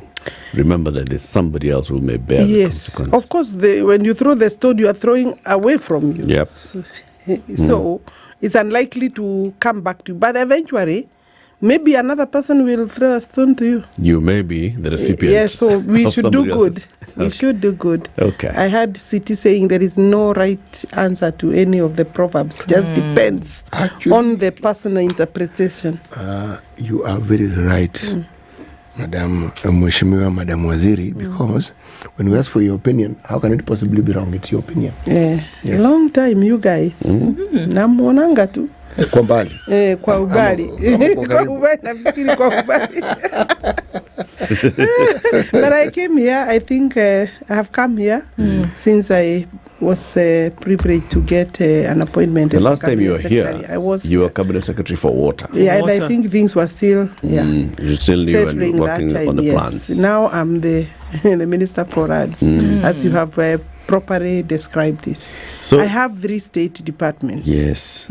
remember that there's somebody else who may bear the consequence. Of course, when you throw the stone, you are throwing away from you. Yep. So it's unlikely to come back to you. But eventually, maybe another person will throw a stone to you. You may be the recipient. Yes, so we should do good. We should do good. Okay. I heard City saying there is no right answer to any of the proverbs. Just depends on the personal interpretation. You are very right. Madam Mheshimiwa, Madam Waziri, because when we ask for your opinion, how can it possibly be wrong? It's your opinion. Yes. Long time, you guys. Namuonanga tu. Kwa mbali. Kwa ugali. Kwa ugali, nafikiri kwa ugali. But I came here, I think I have come here since I was privileged to get an appointment. The last time you were here, you were here. Cabinet Secretary for Water. Yeah, and I think things were still you still knew and you were working on the plans. Now I'm the Minister for Lands, as you have properly described it. So I have 3 state departments. Yes.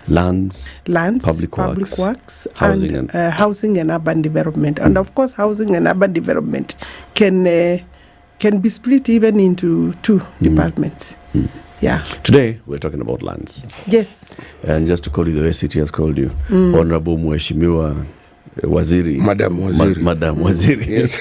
Lands, Public Works, Housing and Urban Development. And of course, Housing and Urban Development can be split even into 2 departments. Yeah. Today, we're talking about lands. Yes. And just to call you the way City has called you, Honorable Mheshimiwa Waziri. Madam Waziri. Madam Waziri. Yes.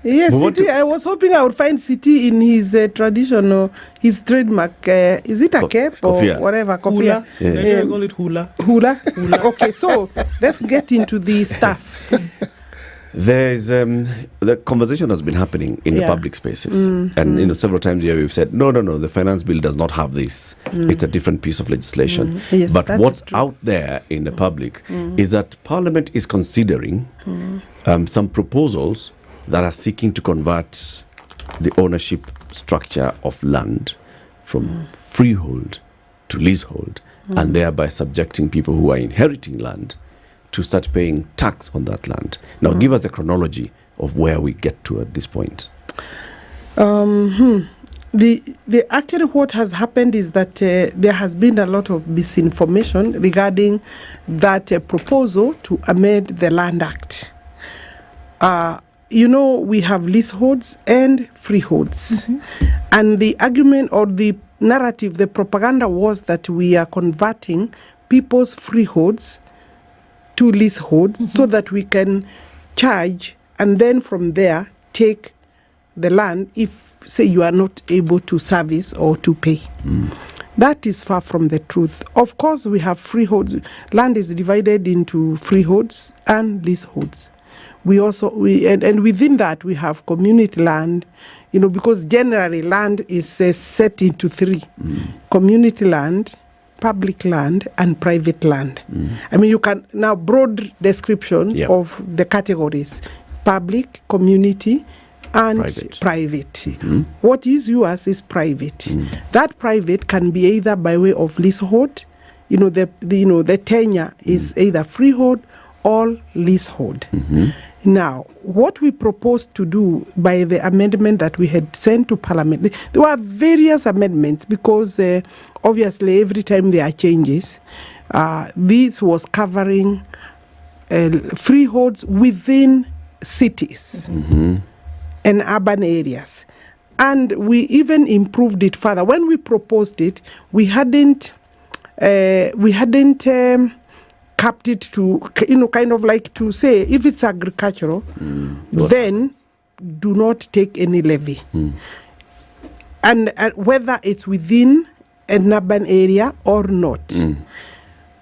Yes, City, I was hoping I would find City in his traditional, his trademark. Is it a cap or whatever? Hula. Yeah. Call it hula. Hula? Okay, so let's get into the stuff. There's the conversation has been happening in the public spaces, and several times here we've said no, the finance bill does not have this. It's a different piece of legislation. Yes, but what's out there in the public is that Parliament is considering some proposals that are seeking to convert the ownership structure of land from freehold to leasehold, and thereby subjecting people who are inheriting land to start paying tax on that land. Now, give us the chronology of where we get to at this point. The actually what has happened is that there has been a lot of misinformation regarding that proposal to amend the Land Act. We have leaseholds and freeholds, and the argument or the narrative, the propaganda was that we are converting people's freeholds to leaseholds so that we can charge and then from there take the land if, say, you are not able to service or to pay. That is far from the truth. Of course, we have freeholds. Land is divided into freeholds and leaseholds. And within that we have community land, because generally land is set into three: community land, public land, and private land. I mean, you can now broad description of the categories: public, community, and private. What is yours is private. That private can be either by way of leasehold. The tenure is either freehold or leasehold. Now, what we proposed to do by the amendment that we had sent to Parliament, there were various amendments because obviously every time there are changes, this was covering freeholds within cities and urban areas. And we even improved it further. When we proposed it, we hadn't capped it to, kind of like to say, if it's agricultural, then do not take any levy. And whether it's within an urban area or not.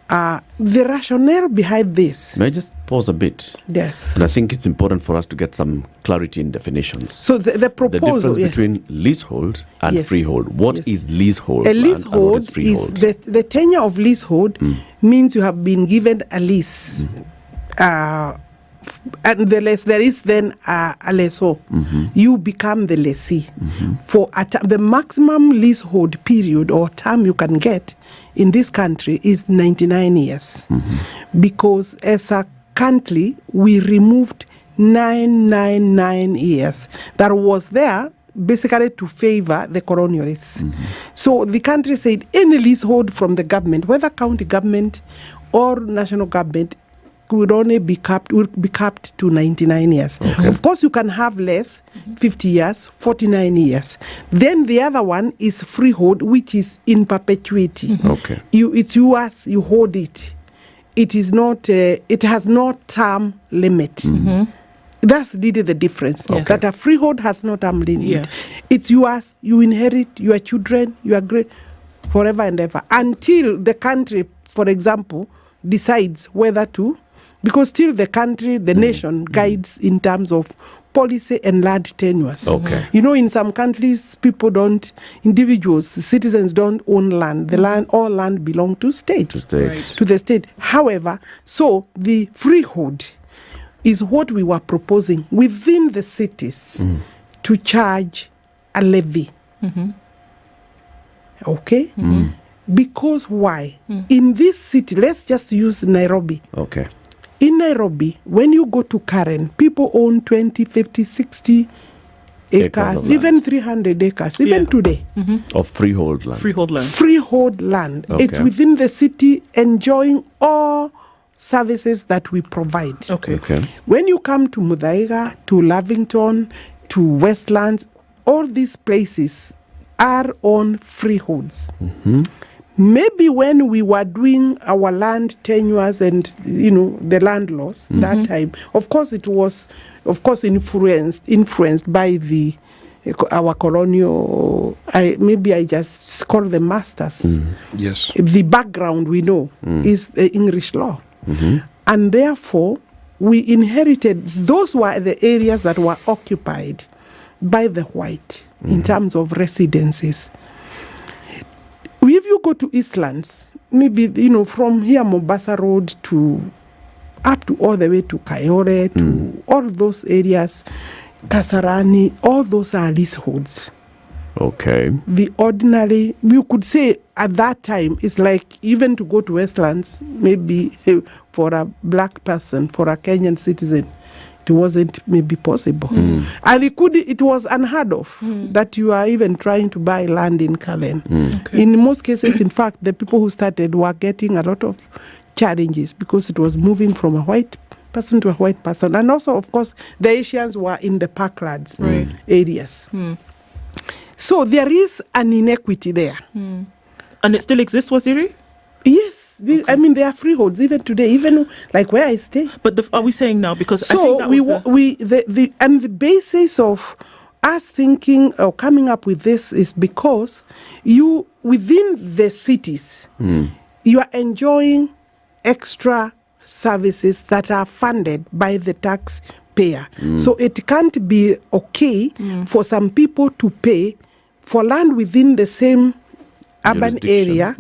The rationale behind this. May I just pause a bit? Yes. And I think it's important for us to get some clarity in definitions. So the proposal... The difference between leasehold and freehold. What is leasehold? A leasehold is the tenure of leasehold means you have been given a lease. And there is then a lessor. You become the lessee. For the maximum leasehold period or term you can get in this country is 99 years. Because as a country, we removed 999 years that was there basically to favor the colonialists. So the country said any leasehold from the government, whether county government or national government, would only be capped to 99 years. Of course, you can have less, 50 years, 49 years. Then the other one is freehold, which is in perpetuity. It's yours, you hold it. It is not. It has no term limit. That's really the difference. That a freehold has no term limit. It's yours. You inherit your children, your great, forever and ever, until the country, for example, decides whether to. Because still the country, the nation guides in terms of policy and land tenures. In some countries, individuals, citizens don't own land. All land belong to state. To the state. However, so the freehold is what we were proposing within the cities to charge a levy. Because why? In this city, let's just use Nairobi. In Nairobi, when you go to Karen, people own 20, 50, 60 acres, even 300 acres, even today. Of freehold land. Freehold land. It's within the city, enjoying all services that we provide. When you come to Muthaiga, to Lavington, to Westlands, all these places are on freeholds. Maybe when we were doing our land tenures and the land laws that time, of course it was influenced by our colonial. I just call them masters. Yes. The background we know is the English law, and therefore we inherited, those were the areas that were occupied by the white in terms of residences. If you go to Eastlands, maybe, from here, Mombasa Road to up to all the way to Kayore, to all those areas, Kasarani, all those are leaseholds. Okay. The ordinary, you could say at that time, it's like even to go to Westlands, maybe for a black person, for a Kenyan citizen, it wasn't maybe possible. And it was unheard of that you are even trying to buy land in Kalen. Okay. In most cases, in fact, the people who started were getting a lot of challenges because it was moving from a white person to a white person. And also, of course, the Asians were in the parklands areas. So there is an inequity there. And it still exists, Waziri? Yes. I mean, there are freeholds even today, even like where I stay. But are we saying now? Because so I think that the basis of us thinking or coming up with this is because you, within the cities, you are enjoying extra services that are funded by the taxpayer. So it can't be okay for some people to pay for land within the same urban area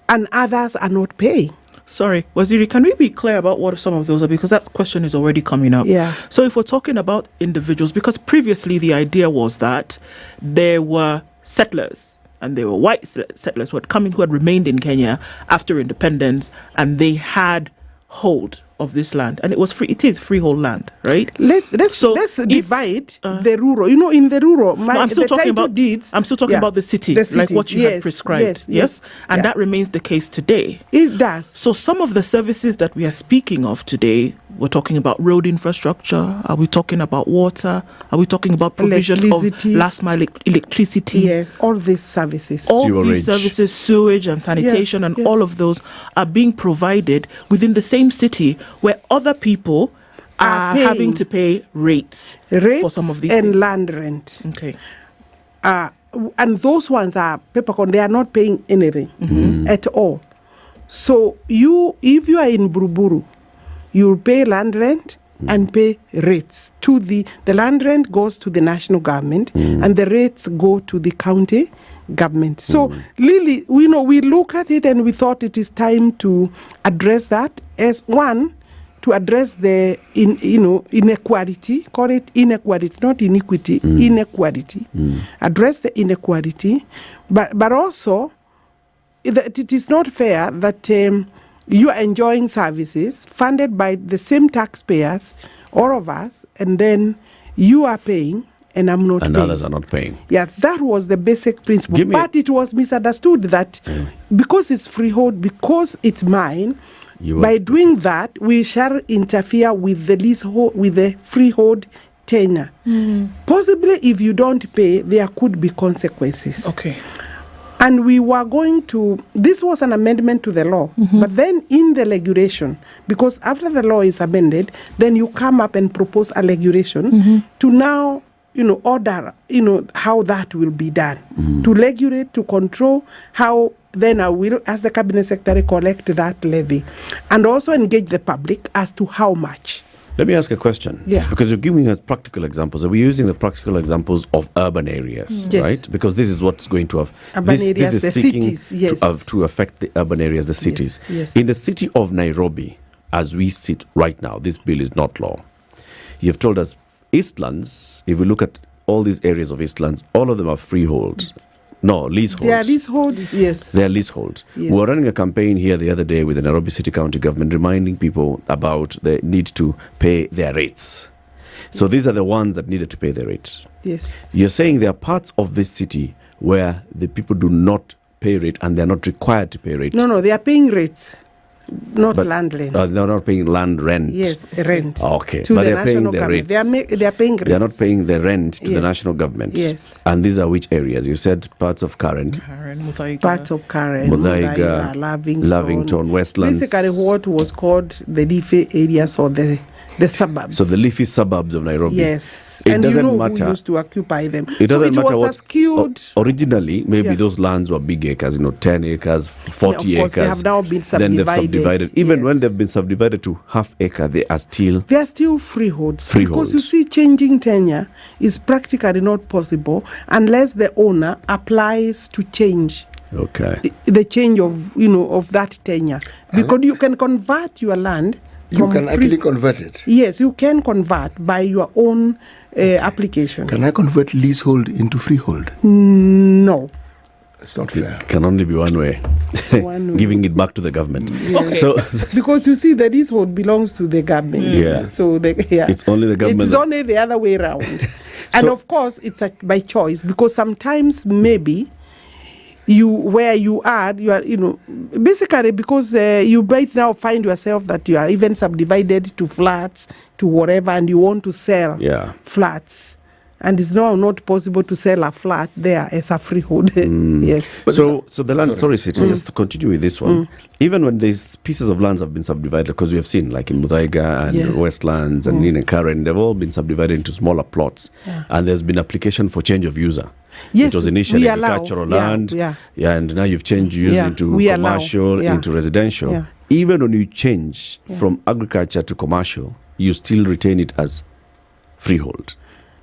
and others are not paying. Sorry, Waziri, can we be clear about what some of those are? Because that question is already coming up. Yeah. So if we're talking about individuals, because previously the idea was that there were settlers, and they were white settlers who had remained in Kenya after independence, and they had hold of this land, and it is freehold land, right? Let's divide the rural. In the rural, I'm still talking about deeds. I'm still talking about the cities, like what you had prescribed. Yes. And that remains the case today. It does. So some of the services that we are speaking of today, we're talking about road infrastructure. Are we talking about water? Are we talking about provision of last mile electricity? Yes, all these services. All these services, sewage and sanitation, and all of those are being provided within the same city where other people are having to pay rates for some of these and things. Land rent. Okay. And those ones are peppercorn. They are not paying anything at all. So if you are in Buruburu, you pay land rent and pay rates. The land rent goes to the national government and the rates go to the county government. So really, we looked at it and we thought it is time to address that as one, to address the inequality, call it inequality, not iniquity, inequality. Address the inequality, but also that it is not fair that you are enjoying services funded by the same taxpayers, all of us, and then you are paying and I'm not paying. And others are not paying. Yeah, that was the basic principle. But it was misunderstood that because it's freehold, because it's mine, by doing that, we shall interfere with the leasehold, with the freehold tenure. Possibly, if you don't pay, there could be consequences. Okay. And we were going to, this was an amendment to the law, but then in the regulation, because after the law is amended, then you come up and propose a regulation to now, order, how that will be done, to regulate, to control how. Then I will, as the Cabinet Secretary, collect that levy and also engage the public as to how much. Let me ask a question. Yeah. Because you're giving us practical examples. Are we using the practical examples of urban areas, right? Because this is what's going to have... Urban areas, this is the seeking cities, to affect the urban areas, the cities. Yes. In the city of Nairobi, as we sit right now, this bill is not law. You've told us Eastlands, if we look at all these areas of Eastlands, all of them are freeholds. No, leaseholds. They are leaseholds, yes. They are leaseholds. Yes. We were running a campaign here the other day with the Nairobi City County Government reminding people about the need to pay their rates. So these are the ones that needed to pay their rates. Yes. You're saying there are parts of this city where the people do not pay rate and they're not required to pay rate. No, they are paying rates. Not land rent. They're not paying land rent. Yes, rent. Okay, to but the they're paying national the government. rates. They are paying rates. They're not paying the rent to the national government. Yes. And these are which areas? You said parts of Karen. Part of Karen, Muthaiga, Lavington, Westlands. Basically what was called the Life areas or the The suburbs. So the leafy suburbs of Nairobi. Yes. It and doesn't you know matter. who used to occupy them. It doesn't so it matter was skewed. Originally, maybe those lands were big acres, 10 acres, 40 of course, acres. they have now been Then they've subdivided. subdivided. Even when they've been subdivided to half acre, they are still freeholds. Because you see, changing tenure is practically not possible unless the owner applies to change. Okay. The change of of that tenure, because you can convert your land. You can actually convert it. Yes, you can convert by your own application. Can I convert leasehold into freehold? No. It's not fair. It can only be one way. One way. Giving it back to the government. Yes. So because you see, the leasehold belongs to the government. Yeah. So it's only the government. It's only the other way around. And of course, it's by choice, because sometimes maybe where you are, basically because you might now find yourself that you are even subdivided to flats, to whatever, and you want to sell flats. And it's now not possible to sell a flat there as a freehold. Yes. So the land, just to continue with this one, even when these pieces of lands have been subdivided, because we have seen, like in Muthaiga and Westlands and in Karen, they've all been subdivided into smaller plots. And there's been application for change of user. Yes, it was initially we agricultural allow. land, and now you've changed use into commercial, into residential. Yeah. Even when you change from agriculture to commercial, you still retain it as freehold.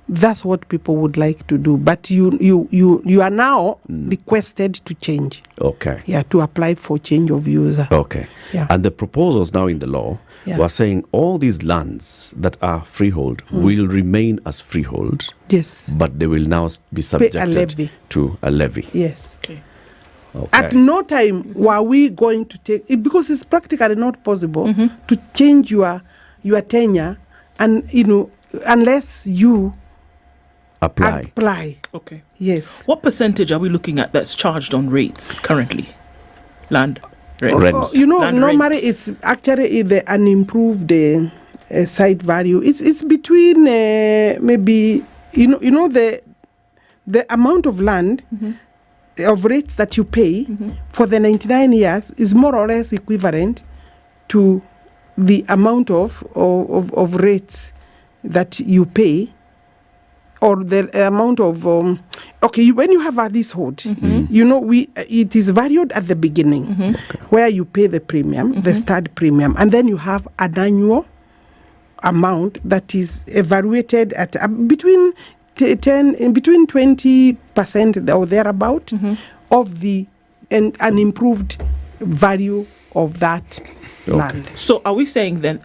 That's what people would like to do, but you are now requested to change. Okay. Yeah, to apply for change of user. Okay. Yeah. And the proposals now in the law were saying all these lands that are freehold will remain as freehold. Yes. But they will now be subjected to a levy. Yes. Okay. At no time were we going to take it, because it's practically not possible to change your tenure, and unless you apply. Okay. Yes. What percentage are we looking at that's charged on rates currently? Land rent. Land normally rent. It's actually the unimproved site value. It's between maybe the amount of land of rates that you pay for the 99 years is more or less equivalent to the amount of rates that you pay, or the amount of when you have a leasehold, it is valued at the beginning, where you pay the premium, the start premium, and then you have an annual amount that is evaluated at between 20% or thereabout of the unimproved value of that land. So are we saying then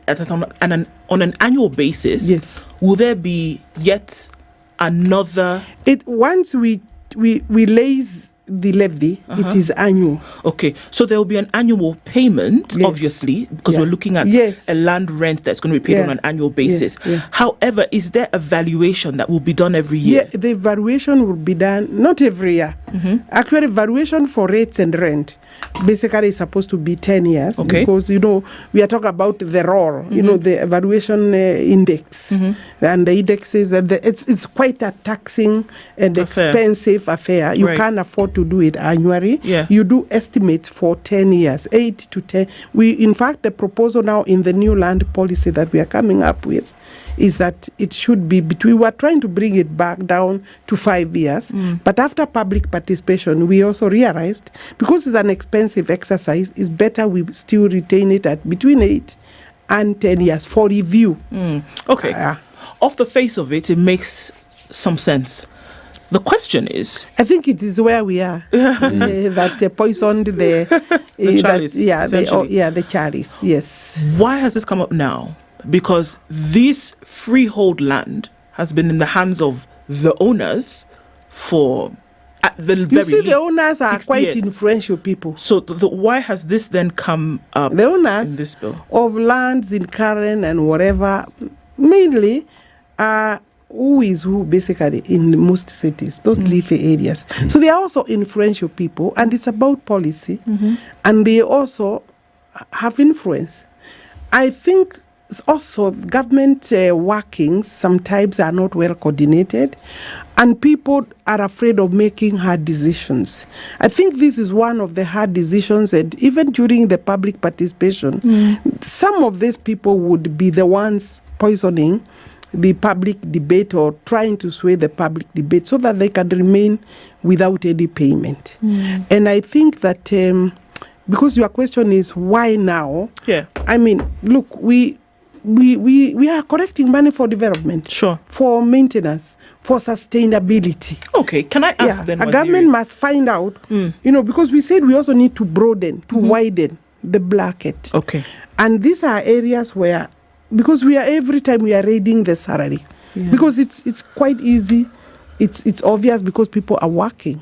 on an annual basis, will there be yet another? Once we raise the levy, it is annual. Okay, so there will be an annual payment, obviously, because we're looking at a land rent that's going to be paid on an annual basis. However, is there a valuation that will be done every year? Yeah, the valuation will be done not every year. Actually, valuation for rates and rent basically is supposed to be 10 years, because we are talking about the roll, the evaluation index, and the index is that it's quite a taxing and expensive affair. You can't afford to do it annually. You do estimates for 10 years, 8 to 10. In fact, the proposal now in the new land policy that we are coming up with is that it should be we were trying to bring it back down to 5 years, but after public participation, we also realized, because it's an expensive exercise, it's better we still retain it at between 8 and 10 years for review. Okay. Off the face of it, it makes some sense. The question is, I think it is where we are that poisoned the chalice. The chalice. Yes. Why has this come up now? Because this freehold land has been in the hands of the owners for at the very least. The owners are quite influential people. So why has this then come up? The owners in this bill of lands in Karen and whatever mainly are who is who basically in most cities, those leafy areas. So they are also influential people, and it's about policy, and they also have influence. I think also government workings sometimes are not well coordinated, and people are afraid of making hard decisions. I think this is one of the hard decisions, and even during the public participation, some of these people would be the ones poisoning the public debate or trying to sway the public debate so that they can remain without any payment. And I think that because your question is why now? Yeah. I mean, look, we are collecting money for development, sure, for maintenance, for sustainability. Okay, can I ask then? A government must find out, because we said we also need to broaden, to widen the bracket. Okay. And these are areas where, because every time we are raiding the salary, because it's quite easy. It's obvious because people are working.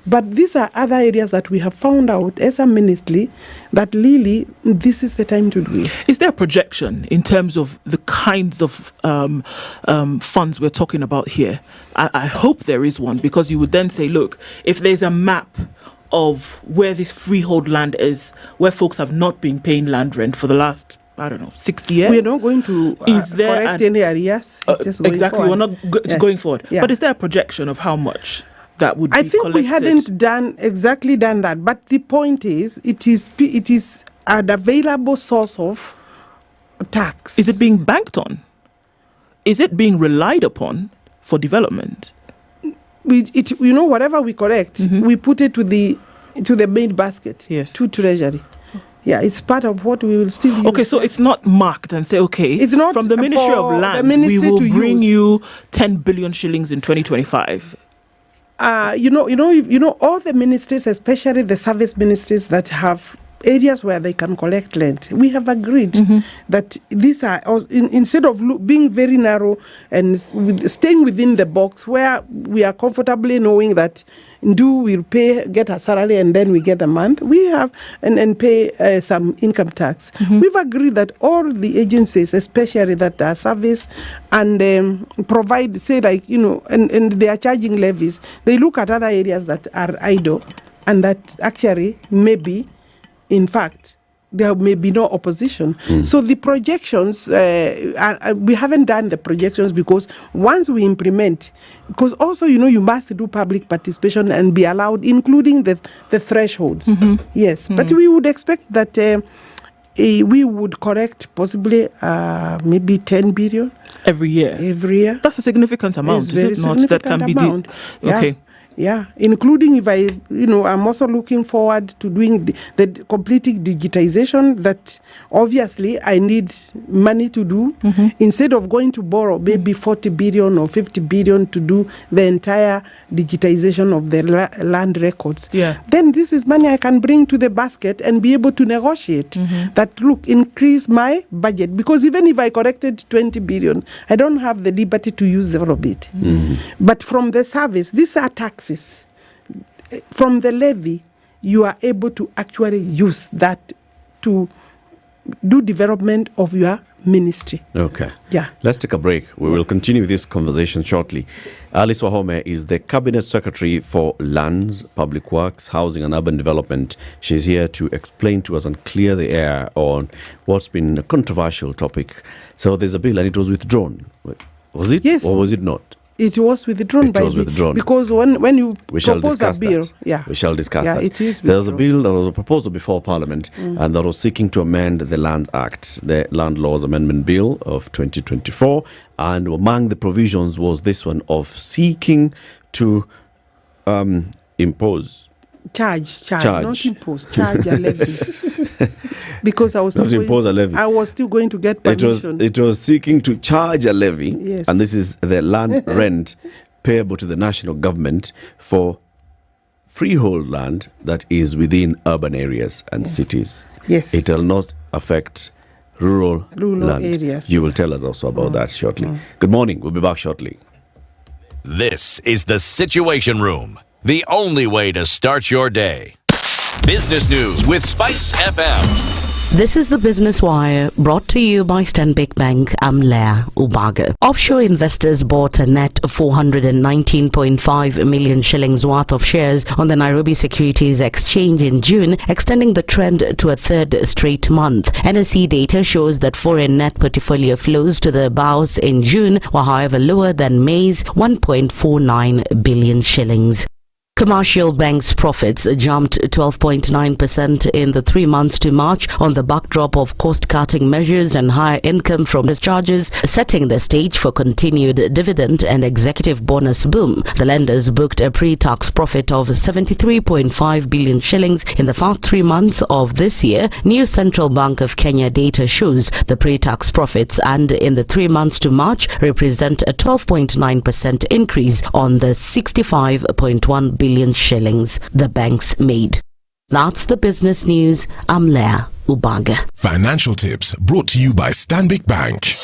But these are other areas that we have found out as a ministry that really this is the time to do it. Is there a projection in terms of the kinds of funds we're talking about here? I hope there is one, because you would then say, look, if there's a map of where this freehold land is, where folks have not been paying land rent for the last 60 years. We are not going to correct any areas. It's just going exactly, forward. we're not going forward. Yeah. But is there a projection of how much that would be I think collected? we hadn't done that. But the point is, it is an available source of tax. Is it being banked on? Is it being relied upon for development? Whatever we collect, we put it to the main basket, to Treasury. Yeah, it's part of what we will still use. Okay, so it's not marked and say, okay, it's not from the Ministry of Land, we will bring you 10 billion shillings in 2025. All the ministries, especially the service ministries that have areas where they can collect land, we have agreed that these are, instead of being very narrow and staying within the box where we are comfortably knowing that we'll get a salary and then we get a month, we have and pay some income tax. We've agreed that all the agencies, especially that are service and provide, and they are charging levies, they look at other areas that are idle and that actually maybe, in fact, there may be no opposition. So the projections, we haven't done the projections because once we implement, because also, you must do public participation and be allowed, including the thresholds. Yes, but we would expect that we would correct possibly maybe 10 billion. Every year? That's a significant amount, is it not? That can be okay. Yeah, including if I'm also looking forward to doing the completing digitization that obviously I need money to do. Instead of going to borrow maybe 40 billion or 50 billion to do the entire digitization of the land records. Yeah. Then this is money I can bring to the basket and be able to negotiate that, look, increase my budget. Because even if I corrected 20 billion, I don't have the liberty to use all of it. But from the service, these are taxes. From the levy, you are able to actually use that to do development of your ministry. Okay. Yeah. Let's take a break. We will continue this conversation shortly. Alice Wahome is the Cabinet Secretary for Lands, Public Works, Housing and Urban Development. She's here to explain to us and clear the air on what's been a controversial topic. So there's a bill and it was withdrawn. Was it? Yes. Or was it not? It was withdrawn because when you propose a bill, we shall discuss that. It is there was a bill that was a proposal before Parliament and that was seeking to amend the Land Act, the Land Laws Amendment Bill of 2024, and among the provisions was this one of seeking to impose charge, not impose, charge a levy. Because I was still going to get permission. It was seeking to charge a levy, yes. And this is the land rent payable to the national government for freehold land that is within urban areas and cities. Yes, it will not affect rural land areas. You will tell us also about that shortly. Good morning. We'll be back shortly. This is the Situation Room, the only way to start your day. Business news with SpiceFM. This is the Business Wire, brought to you by Stanbic Bank. I'm Leah Ubaga. Offshore investors bought a net 419.5 million shillings worth of shares on the Nairobi Securities Exchange in June, extending the trend to a third straight month. NSE data shows that foreign net portfolio flows to the bourse in June were however lower than May's 1.49 billion shillings. Commercial banks' profits jumped 12.9% in the 3 months to March on the backdrop of cost-cutting measures and higher income from discharges, setting the stage for continued dividend and executive bonus boom. The lenders booked a pre-tax profit of 73.5 billion shillings in the first 3 months of this year. New Central Bank of Kenya data shows the pre-tax profits and in the 3 months to March represent a 12.9% increase on the 65.1 billion shillings the banks made. That's the business news. I'm Leah Ubaga. Financial tips brought to you by Stanbic Bank.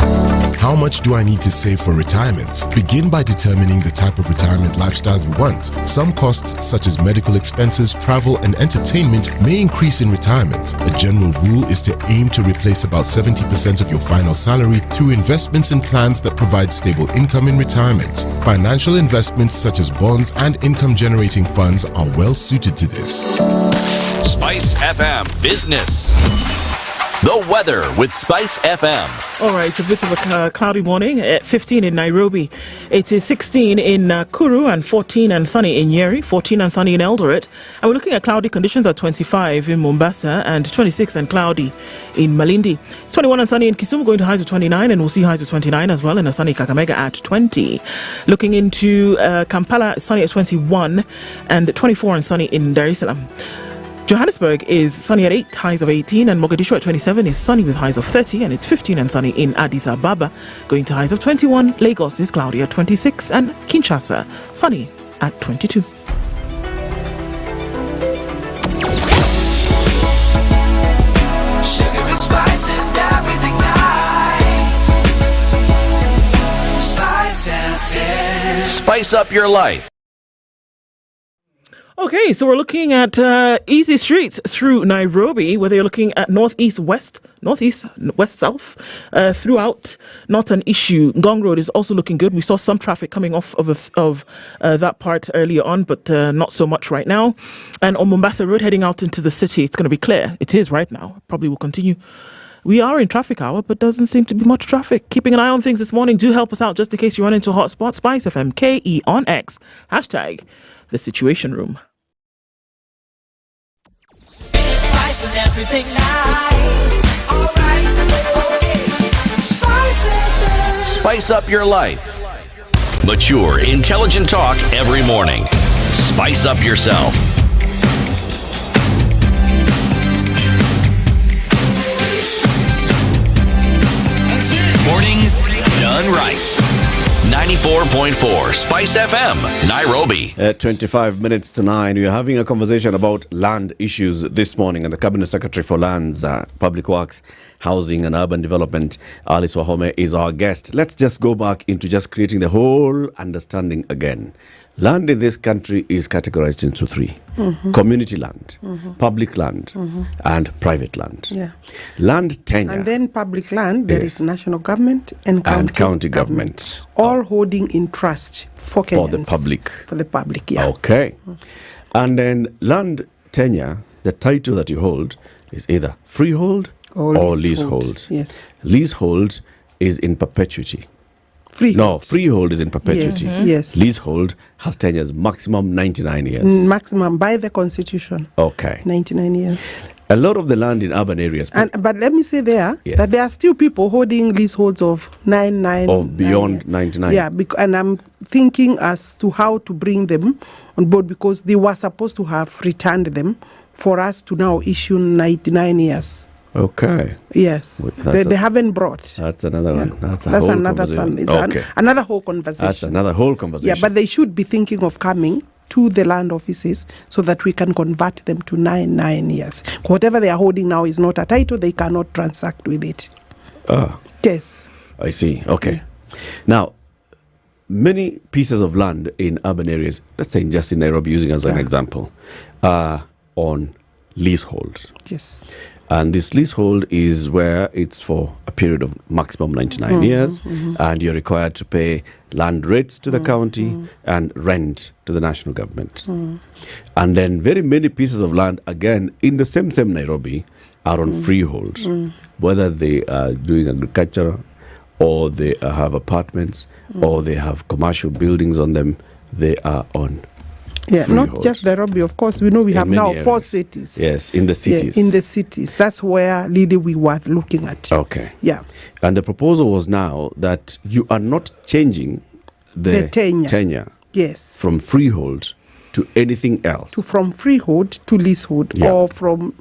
How much do I need to save for retirement? Begin by determining the type of retirement lifestyle you want. Some costs, such as medical expenses, travel, and entertainment, may increase in retirement. A general rule is to aim to replace about 70% of your final salary through investments and plans that provide stable income in retirement. Financial investments such as bonds and income-generating funds are well suited to this. SpiceFM Business. The weather with Spice FM. All right, it's a bit of a cloudy morning at 15 in Nairobi. It is 16 in Nakuru and 14 and sunny in Nyeri, 14 and sunny in Eldoret. And we're looking at cloudy conditions at 25 in Mombasa and 26 and cloudy in Malindi. It's 21 and sunny in Kisumu, going to highs of 29, and we'll see highs of 29 as well in a sunny Kakamega at 20. Looking into Kampala, sunny at 21 and 24 and sunny in Dar es Salaam. Johannesburg is sunny at 8, highs of 18, and Mogadishu at 27 is sunny with highs of 30, and it's 15 and sunny in Addis Ababa, going to highs of 21. Lagos is cloudy at 26, and Kinshasa sunny at 22. Sugar and spice and everything nice. Spice FM. Spice up your life. Okay, so we're looking at easy streets through Nairobi, whether you're looking at northeast, west, south, throughout, not an issue. Ngong Road is also looking good. We saw some traffic coming off of that part earlier on, but not so much right now. And on Mombasa Road, heading out into the city, it's going to be clear. It is right now. Probably will continue. We are in traffic hour, but doesn't seem to be much traffic. Keeping an eye on things this morning. Do help us out just in case you run into a hot spot. SpiceFM, KE on X, hashtag the Situation Room. Spice and everything nice. All right. Spice FM. Spice up your life. Mature, intelligent talk every morning. Spice up yourself. Mornings done right. 94.4 Spice FM, Nairobi. At 25 minutes to 9, we are having a conversation about land issues this morning, and the Cabinet Secretary for Lands, Public Works, Housing and Urban Development, Alice Wahome, is our guest. Let's just go back into just creating the whole understanding again. Land in this country is categorized into three. Community land, public land, and private land. Yeah. Land tenure. And then public land, there is national government and county government. All holding in trust for Kenyans. For the public. For the public, yeah. Okay. And then land tenure, the title that you hold is either freehold or leasehold. Yes. Leasehold is in perpetuity. Freehold is in perpetuity. Yes. Leasehold has tenures maximum 99 years. Maximum by the constitution. Okay. 99 years. A lot of the land in urban areas. But let me say that there are still people holding leaseholds of 99. Of beyond 99. Yeah, and I'm thinking as to how to bring them on board, because they were supposed to have returned them for us to now issue 99 years. Okay. Yes. They haven't brought. That's another one. That's another another whole conversation. That's another whole conversation. Yeah, but they should be thinking of coming to the land offices so that we can convert them to 99 years. Whatever they are holding now is not a title. They cannot transact with it. Yes. I see. Okay. Yeah. Now, many pieces of land in urban areas, let's say just in Nairobi, using as an example, are on leaseholds. Yes. And this leasehold is where it's for a period of maximum 99 years, and you're required to pay land rates to the county and rent to the national government. And then very many pieces of land, again, in the same Nairobi, are on freehold, whether they are doing agriculture or they have apartments or they have commercial buildings on them, they are on Yeah, not freehold. just Nairobi. Of course, we know we In have many now areas. 4 cities. Yes, in the cities. Yeah, in the cities. That's where really we were looking at. Okay. Yeah. And the proposal was now that you are not changing the tenure Yes. from freehold to anything else. From freehold to leasehold, Yeah. or from.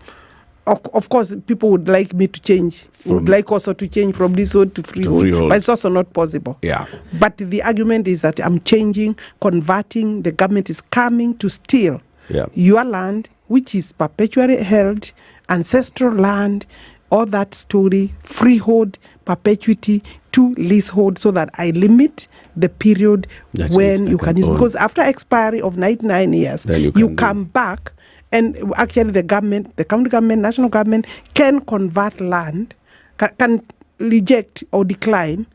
Of course, people would like me to change. Would like also to change from leasehold to freehold, but it's also not possible. Yeah. But the argument is that I'm changing, converting. The government is coming to steal your land, which is perpetually held, ancestral land, all that story, freehold, perpetuity to leasehold, so that I limit the period That when you can use. own. Because after expiry of 99 years, Then you you can come back. And actually, the government, the county government, national government can convert land, can reject or decline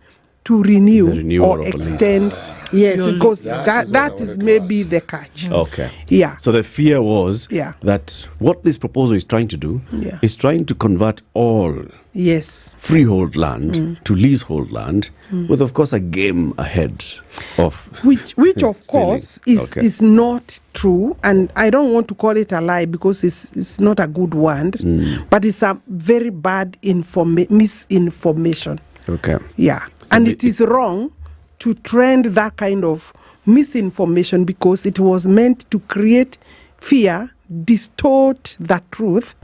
to renew or extend. Yes, because that is maybe the catch. Okay. Yeah. So the fear was Yeah. that what this proposal is trying to do Yeah. is trying to convert all Yes. freehold land to leasehold land, with, of course, a game ahead of Which of stealing. course Okay. is not true, and I don't want to call it a lie because it's not a good word, but it's a very bad misinformation. Okay. Yeah, and it is wrong to trend that kind of misinformation because it was meant to create fear, distort the truth,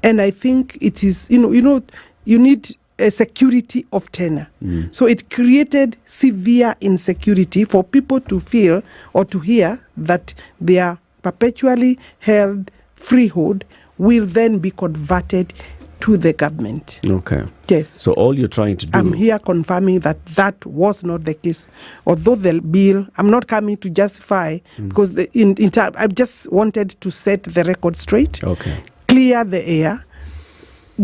and I think it is, you need a security of tenure. So it created severe insecurity for people to feel or to hear that their perpetually held freehold will then be converted to the government. Okay. Yes. So all you're trying to do... I'm here confirming that that was not the case. Although the bill, I'm not coming to justify, because in time, I just wanted to set the record straight, clear the air,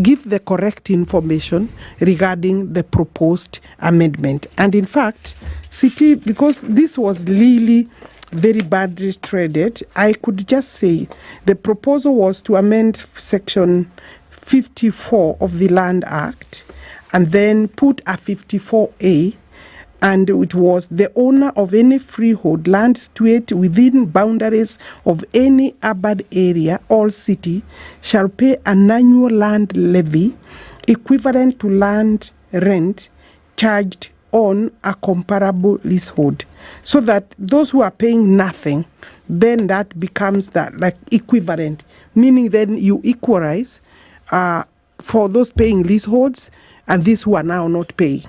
give the correct information regarding the proposed amendment. And in fact, City, because this was really very badly treated, I could just say the proposal was to amend section 54 of the Land Act and then put a 54A, and it was the owner of any freehold land situate within boundaries of any urban area or city shall pay an annual land levy equivalent to land rent charged on a comparable leasehold, so that those who are paying nothing, then that becomes that like equivalent, meaning then you equalize for those paying leaseholds and these who are now not paying.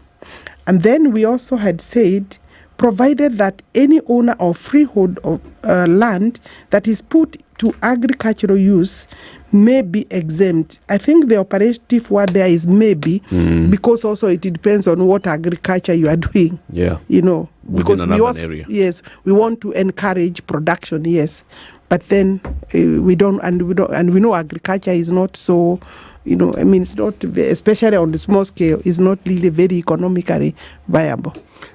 And then we also had said, provided that any owner of freehold of land that is put to agricultural use may be exempt. I think the operative word there is maybe, because also it depends on what agriculture you are doing. Yeah. Because within an urban area. Yes, we want to encourage production, yes. But then we don't, and we know agriculture is not so, it's not, especially on the small scale, is not really very economically viable.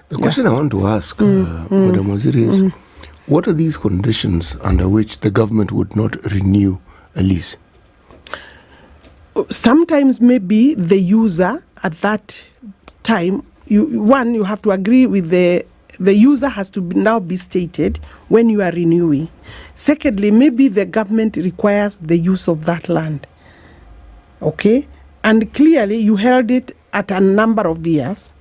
The question I want to ask, Madam Waziri, is what are these conditions under which the government would not renew a lease? Sometimes maybe the user at that time, you have to agree with the user has to now be stated when you are renewing. Secondly, maybe the government requires the use of that land. Okay? And clearly you held it at a number of years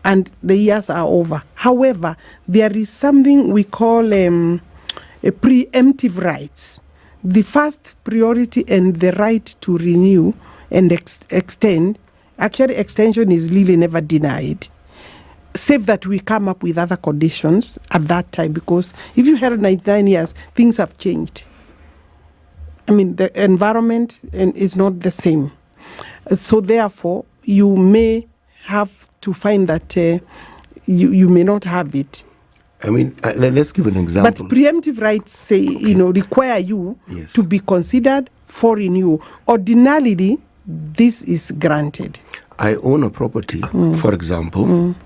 and the years are over. However, there is something we call a preemptive rights. The first priority and the right to renew and extend, actually extension is really never denied, save that we come up with other conditions at that time, because if you held 99 years, things have changed. The environment is not the same. So therefore, you may have to find that you may not have it. Let's give an example. But preemptive rights say, require you to be considered for renewal. Ordinarily, this is granted. I own a property, for example,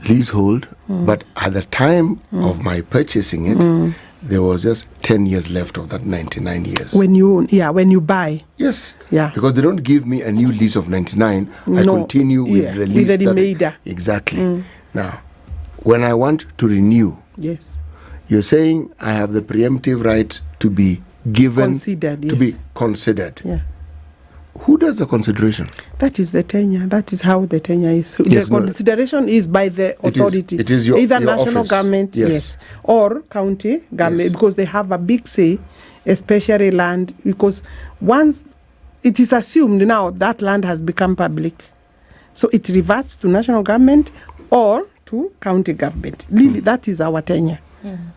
leasehold, but at the time of my purchasing it, there was just 10 years left of that 99 years. When you buy. Yes. Yeah. Because they don't give me a new lease of 99. I continue with the lease. With the remainder. Exactly. Now, when I want to renew, yes, You're saying I have the preemptive right to be given, Considered, to yes. be considered. Yeah. Who does the consideration? That is the tenure. That is how the tenure is. Yes, The no. consideration is by the authority. It is your either your national office. government, yes, or county government, because they have a big say, especially land. Because once it is assumed now that land has become public, so it reverts to national government or to county government. Really, that is our tenure.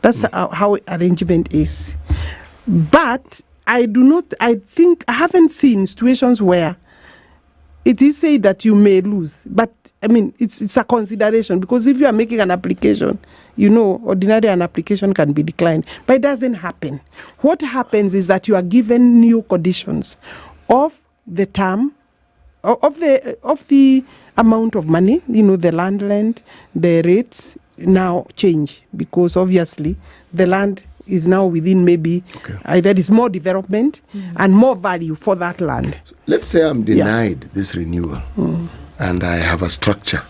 That's how arrangement is. But I haven't seen situations where it is said that you may lose. But I mean, it's a consideration, because if you are making an application, ordinarily an application can be declined, but it doesn't happen. What happens is that you are given new conditions of the term, of the amount of money, the land length, the rates now change, because obviously the land is now within maybe there is more development and more value for that land. So let's say I'm denied this renewal and I have a structure.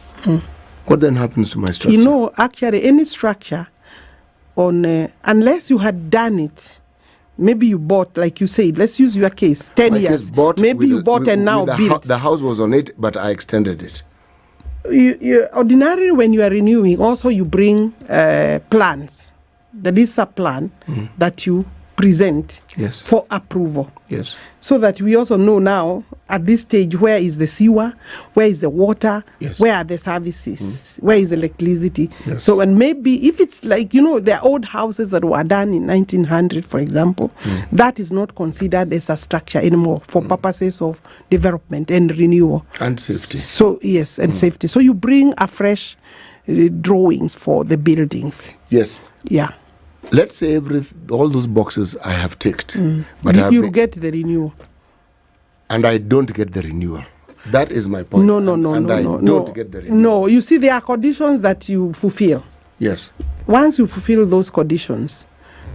What then happens to my structure? Actually, any structure unless you had done it, maybe you bought, like you said, let's use your case, 10 years. Maybe you bought and now built. The house was on it, but I extended it. Ordinarily, when you are renewing, also you bring plans. That is a plan that you present for approval. Yes. So that we also know now, at this stage, where is the sewer, where is the water, where are the services, where is electricity. Yes. So, and maybe if it's like, the old houses that were done in 1900, for example, that is not considered as a structure anymore for purposes of development and renewal. And safety. So, yes, and safety. So you bring a fresh drawings for the buildings. Yes. Yeah. Let's say all those boxes I have ticked, but you get the renewal, and I don't get the renewal. That is my point. No, don't get the renewal. No, you see, there are conditions that you fulfill. Yes. Once you fulfill those conditions,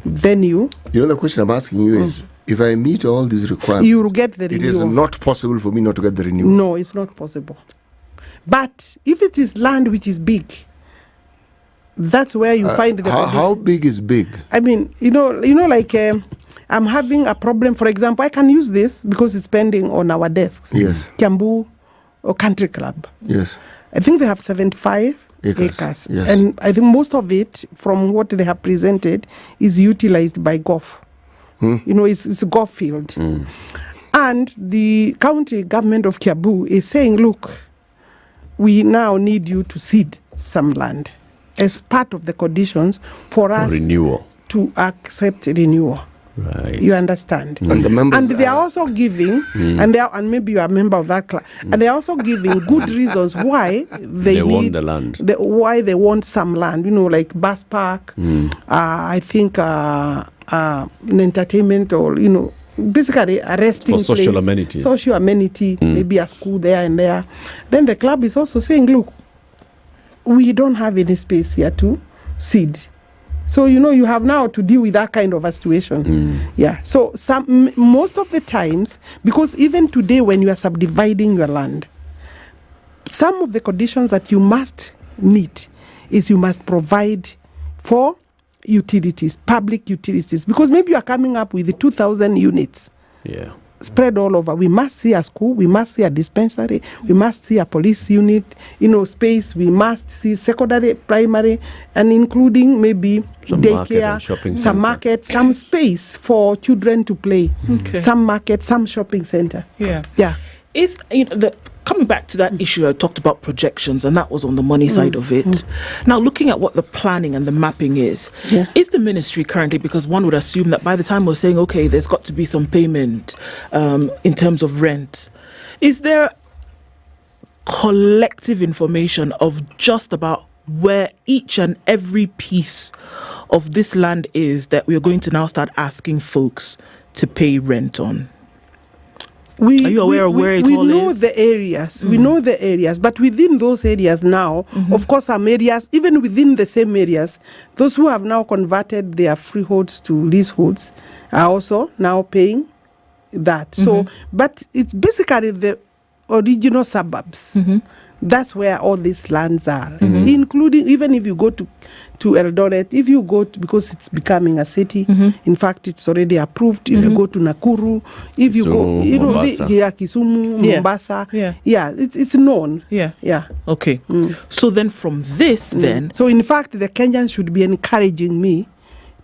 then the question I'm asking you is, if I meet all these requirements, you will get the renewal. It is not possible for me not to get the renewal. No, it's not possible. But if it is land which is big, that's where you find the how big is big? I mean, like I'm having a problem. For example, I can use this because it's pending on our desks. Yes. Kiambu or Country Club. Yes. I think they have 75 acres. Yes. And I think most of it, from what they have presented, is utilized by golf. It's a golf field. And the county government of Kiambu is saying, look, we now need you to cede some land as part of the conditions for us to accept renewal. Right. You understand? And the members they are also giving, and maybe you are a member of that club, and they are also giving good reasons why they want the land. Why they want some land, like bus park, I think an entertainment, or, basically a resting for social place, amenities. Social amenity, maybe a school there and there. Then the club is also saying, look, we don't have any space here to seed. So, you have now to deal with that kind of a situation. Yeah. So most of the times, because even today when you are subdividing your land, some of the conditions that you must meet is you must provide for utilities, public utilities, because maybe you are coming up with 2,000 units. Yeah. Spread all over. We must see a school, we must see a dispensary, we must see a police unit, space, we must see secondary, primary, and including maybe some daycare, some market, some space for children to play, some market, some shopping center. Yeah. Is coming back to that issue, I talked about projections, and that was on the money side of it. Now, looking at what the planning and the mapping is the ministry currently, because one would assume that by the time we're saying, okay, there's got to be some payment in terms of rent, is there collective information of just about where each and every piece of this land is that we're going to now start asking folks to pay rent on? Are you aware of where it all is? We know the areas. We know the areas. But within those areas now, of course, some areas, even within the same areas, those who have now converted their freeholds to leaseholds are also now paying that. So, but it's basically the original suburbs That's where all these lands are, including even if you go to Eldoret, if you go to, because it's becoming a city, in fact, it's already approved. If you go to Nakuru, if you go, you know, Kisumu, Mombasa, it's known. Okay. So then from this, so in fact, the Kenyans should be encouraging me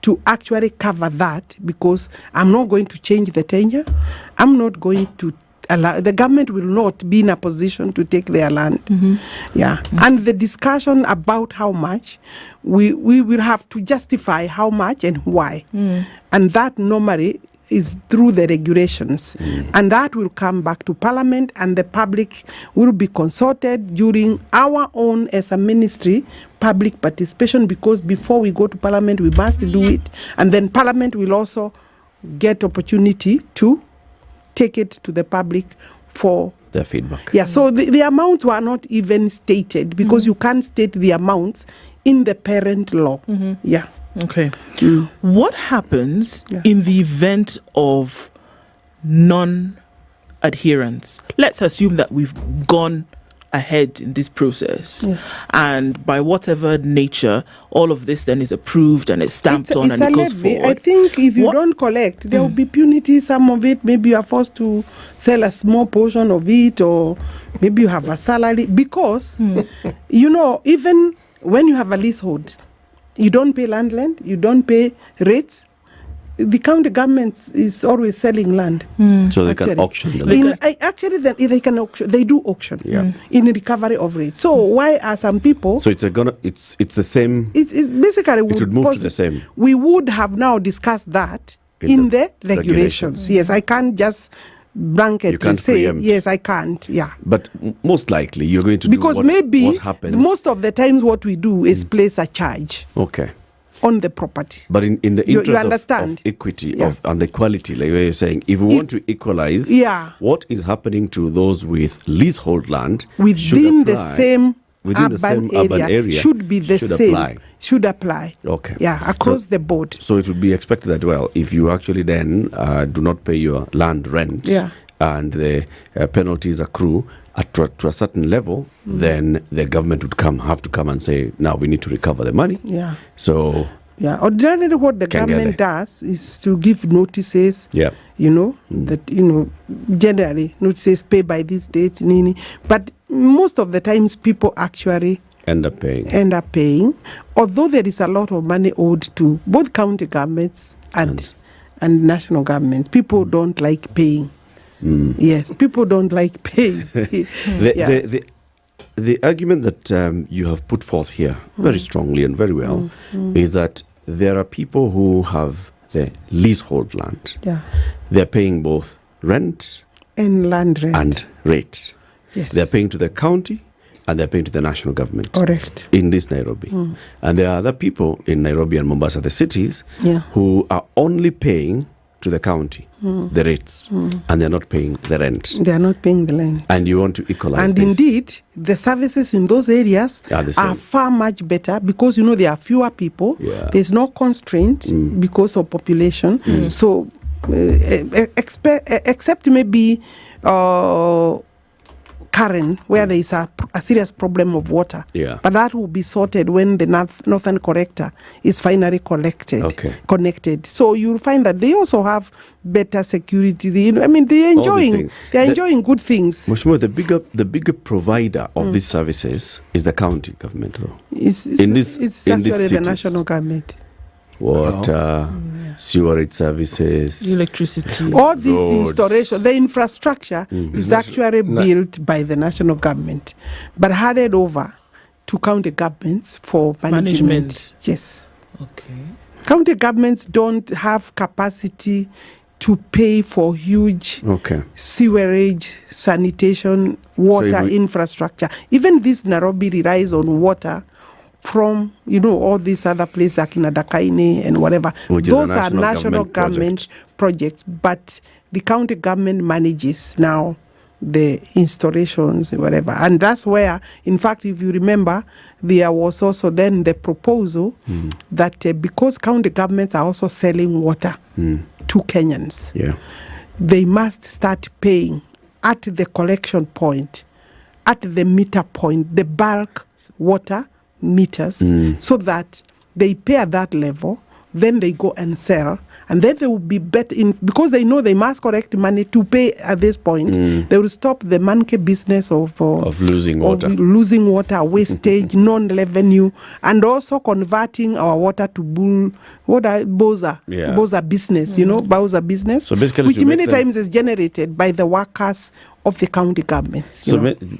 to actually cover that, because I'm not going to change the tenure. I'm not going to allow, the government will not be in a position to take their land. And the discussion about how much, we will have to justify how much and why. And that normally is through the regulations. And that will come back to Parliament, and the public will be consulted during our own, as a ministry, public participation, because before we go to Parliament, we must do it. And then Parliament will also get opportunity to take it to the public for their feedback. So the amounts were not even stated, because you can't state the amounts in the parent law. Okay. What happens in the event of non-adherence? Let's assume that we've gone ahead in this process, and by whatever nature, all of this then is approved and it's stamped on, and it goes forward. I think if you don't collect, there will be penalty. Some of it, maybe you are forced to sell a small portion of it, or maybe you have a salary, because you know, even when you have a leasehold, you don't pay land, you don't pay rates. The county government is always selling land. So they can auction the land. They can auction. They do auction in recovery of rates. So why are some people? So it's the same. It's basically it would move to the same. We would have now discussed that in the regulations. Yes, I can't just blanketly say preempt. Yes, I can't. But most likely you're going to because do maybe what happens. Most of the times what we do is place a charge. On the property. But in the interest of equity and equality, like you're saying, if we want to equalize what is happening to those with leasehold land within the same urban area should be the same. Should apply. Across the board. So it would be expected that, well, if you actually then do not pay your land rent and the penalties accrue to a certain level, then the government would have to come and say, now we need to recover the money. So ordinarily what the government does is to give notices. You know, that, you know, generally notices pay by this date, but most of the times people actually end up paying, although there is a lot of money owed to both county governments and national governments. People don't like paying. Yes, people don't like paying. The argument that you have put forth here very strongly and very well is that there are people who have the leasehold land. They're paying both rent and land rent and rate. They're paying to the county and they're paying to the national government. Correct. In this Nairobi. And there are other people in Nairobi and Mombasa, the cities, who are only paying to the county the rates, and they're not paying the rent. They are not paying the rent. And you want to equalize and this. Indeed, the services in those areas are far much better, because, you know, there are fewer people. There's no constraint because of population. So, except maybe Karen, where there is a serious problem of water. But that will be sorted when the northern collector is finally connected. So you'll find that they also have better security. They're enjoying good things. Mheshimiwa, the bigger provider of these services is the county government, though. It's actually the national government. Water, sewerage services, electricity, all these installations, the infrastructure is actually built by the national government, but handed over to county governments for management. Yes. County governments don't have capacity to pay for huge sewerage, sanitation, water infrastructure. Even this Nairobi relies on water from, you know, all these other places like Nadakaine and whatever. Those are national government projects, but the county government manages now the installations, whatever. And that's where, in fact, if you remember, there was also then the proposal that because county governments are also selling water to Kenyans, they must start paying at the collection point at the meter point, the bulk water meters, so that they pay at that level, then they go and sell, and then they will be better in, because they know they must collect money to pay at this point. They will stop the monkey business of losing water, wastage, non-revenue, and also converting our water to Boza business, Bowser business, so basically which many times is generated by the workers of the county governments.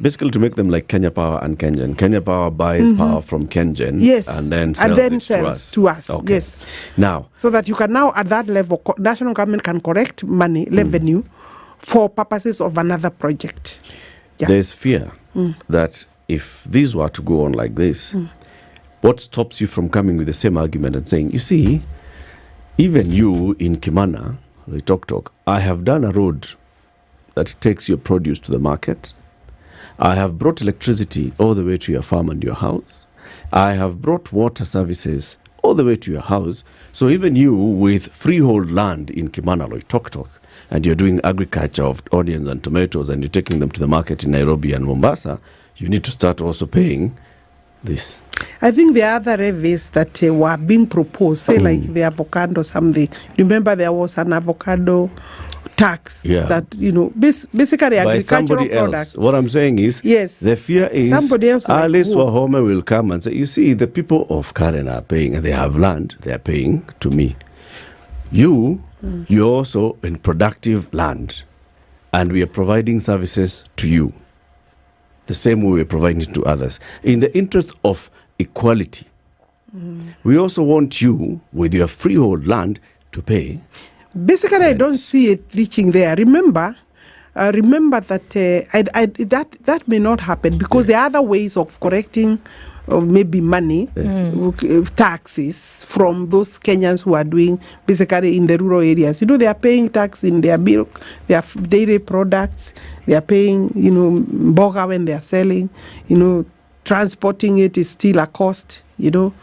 Basically to make them like Kenya Power and Kengen. Kenya Power buys power from Kengen, yes, and then sells to us. Okay. Yes. Now, so that you can now at that level, national government can correct money, revenue, for purposes of another project. Yeah. There's fear that if these were to go on like this, what stops you from coming with the same argument and saying, you see, even you in Kimana, I have done a road that takes your produce to the market. I have brought electricity all the way to your farm and your house. I have brought water services all the way to your house. So even you with freehold land in Kimana, and you're doing agriculture of onions and tomatoes, and you're taking them to the market in Nairobi and Mombasa, you need to start also paying this. I think there are other levies that were being proposed, say like the avocado something. Remember there was an avocado tax that, basically agricultural products. What I'm saying is, yes, the fear is somebody else Alice Wahome will come and say, you see, the people of Karen are paying, and they have land, they are paying to me. You're also in productive land, and we are providing services to you the same way we're providing to others. In the interest of equality, we also want you, with your freehold land, to pay. Basically, I don't see it reaching there. Remember that that may not happen, because there are other ways of correcting maybe money, taxes from those Kenyans who are doing basically in the rural areas. They are paying tax in their milk, their dairy products. They are paying, mboga when they are selling. Transporting it is still a cost. You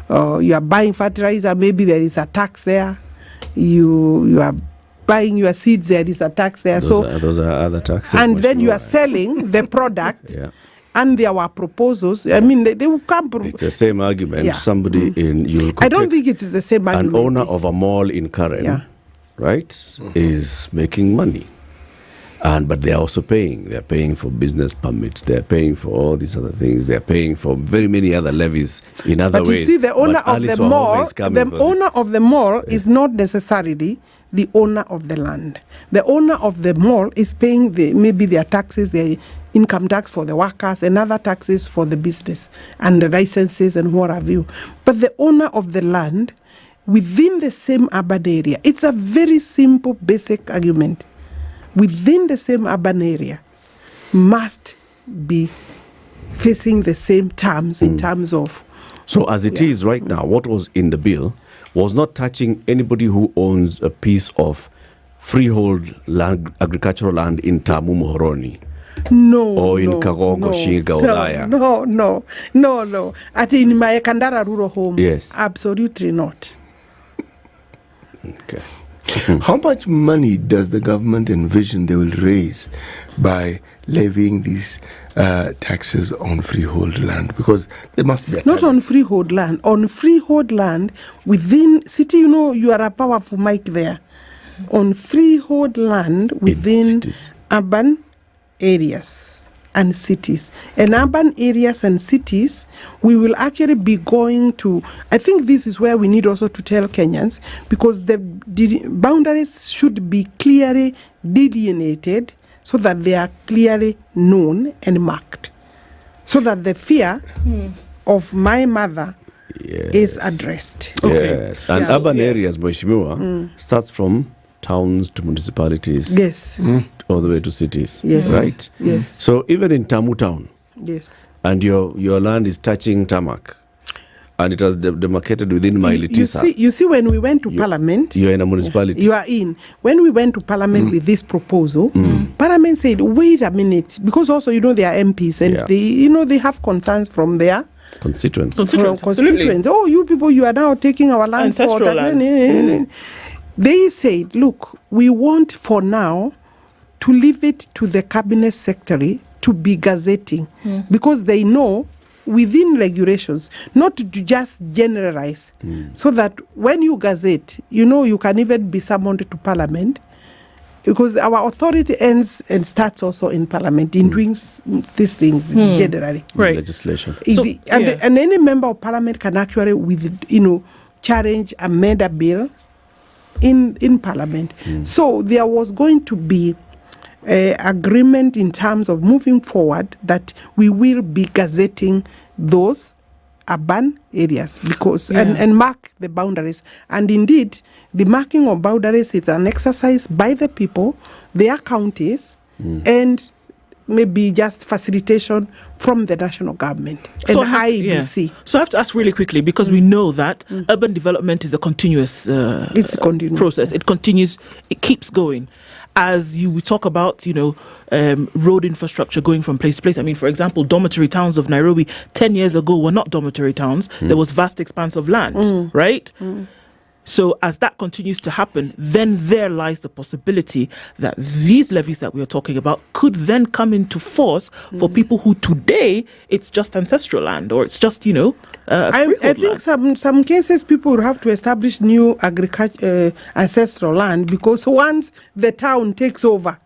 are buying fertilizer, maybe there is a tax there. You are buying your seeds, there is a tax there. Those are other taxes. And then you are selling the product. And there were proposals. I mean, they will come. It's the same argument. Somebody I don't think it is the same argument. An owner of a mall in Karen, right, is making money. But they are also paying. They are paying for business permits. They are paying for all these other things. They are paying for very many other levies in other ways. But you see, the owner of the mall, is not necessarily the owner of the land. The owner of the mall is paying maybe their taxes, their income tax for the workers, and other taxes for the business and the licenses and what have you. But the owner of the land within the same urban area, it's a very simple, basic argument. Within the same urban area must be facing the same terms in terms of... So as it is right now, what was in the bill was not touching anybody who owns a piece of freehold land, agricultural land in Tamu Muhoroni. No. Or in Kagongo, Shinga, Olaya. No. At in my Kandara rural home. Yes. Absolutely not. Okay. How much money does the government envision they will raise by levying these taxes on freehold land? Because there must be not on freehold land. On freehold land within city, you are a powerful mic there. On freehold land within urban areas and cities. In urban areas and cities, we will actually be going to, I think this is where we need also to tell Kenyans, because the boundaries should be clearly delineated so that they are clearly known and marked, so that the fear of my mother is addressed. Yes, and urban areas, Mheshimiwa, starts from towns to municipalities. Yes. All the way to cities. Yes. Right? Yes. So even in Tamu town. Yes. And your land is touching tarmac, and it was demarcated within Mailitisa. You see, when we went to Parliament... You are in a municipality. You are in. When we went to Parliament with this proposal, Parliament said, wait a minute, because also, they are MPs, and they have concerns from their... Constituents. Oh, you people, you are now taking our land. Ancestral land. They said, look, we want for now to leave it to the cabinet secretary to to be gazetting because they know within regulations not to just generalize so that when you gazette, you can even be summoned to parliament because our authority ends and starts also in parliament in doing these things generally. Right. Legislation. And any member of parliament can actually challenge, amend a bill in parliament. So there was going to be agreement in terms of moving forward that we will be gazetting those urban areas because and mark the boundaries. And indeed, the marking of boundaries is an exercise by the people, their counties, and maybe just facilitation from the national government and IEBC. So I have to ask really quickly because we know that urban development is a continuous, process. It continues, it keeps going. As we talk about, road infrastructure going from place to place. I mean, for example, dormitory towns of Nairobi 10 years ago were not dormitory towns. There was vast expanse of land, right? So as that continues to happen, then there lies the possibility that these levies that we are talking about could then come into force for people who today it's just ancestral land or it's just, I think some cases people will have to establish new agriculture ancestral land because once the town takes over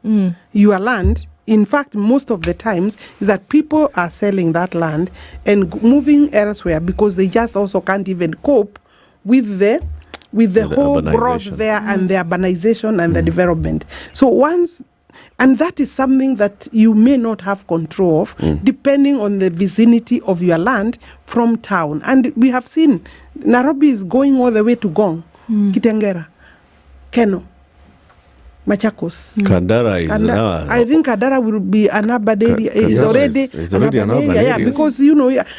your land, in fact, most of the times is that people are selling that land and moving elsewhere because they just also can't even cope with the whole growth there and the urbanization and the development. So and that is something that you may not have control of depending on the vicinity of your land from town. And we have seen Nairobi is going all the way to Gong, Kitengera, Keno, Machakos. Kandara is now. I think Kandara will be an urban area. It's already an urban area. Yeah, because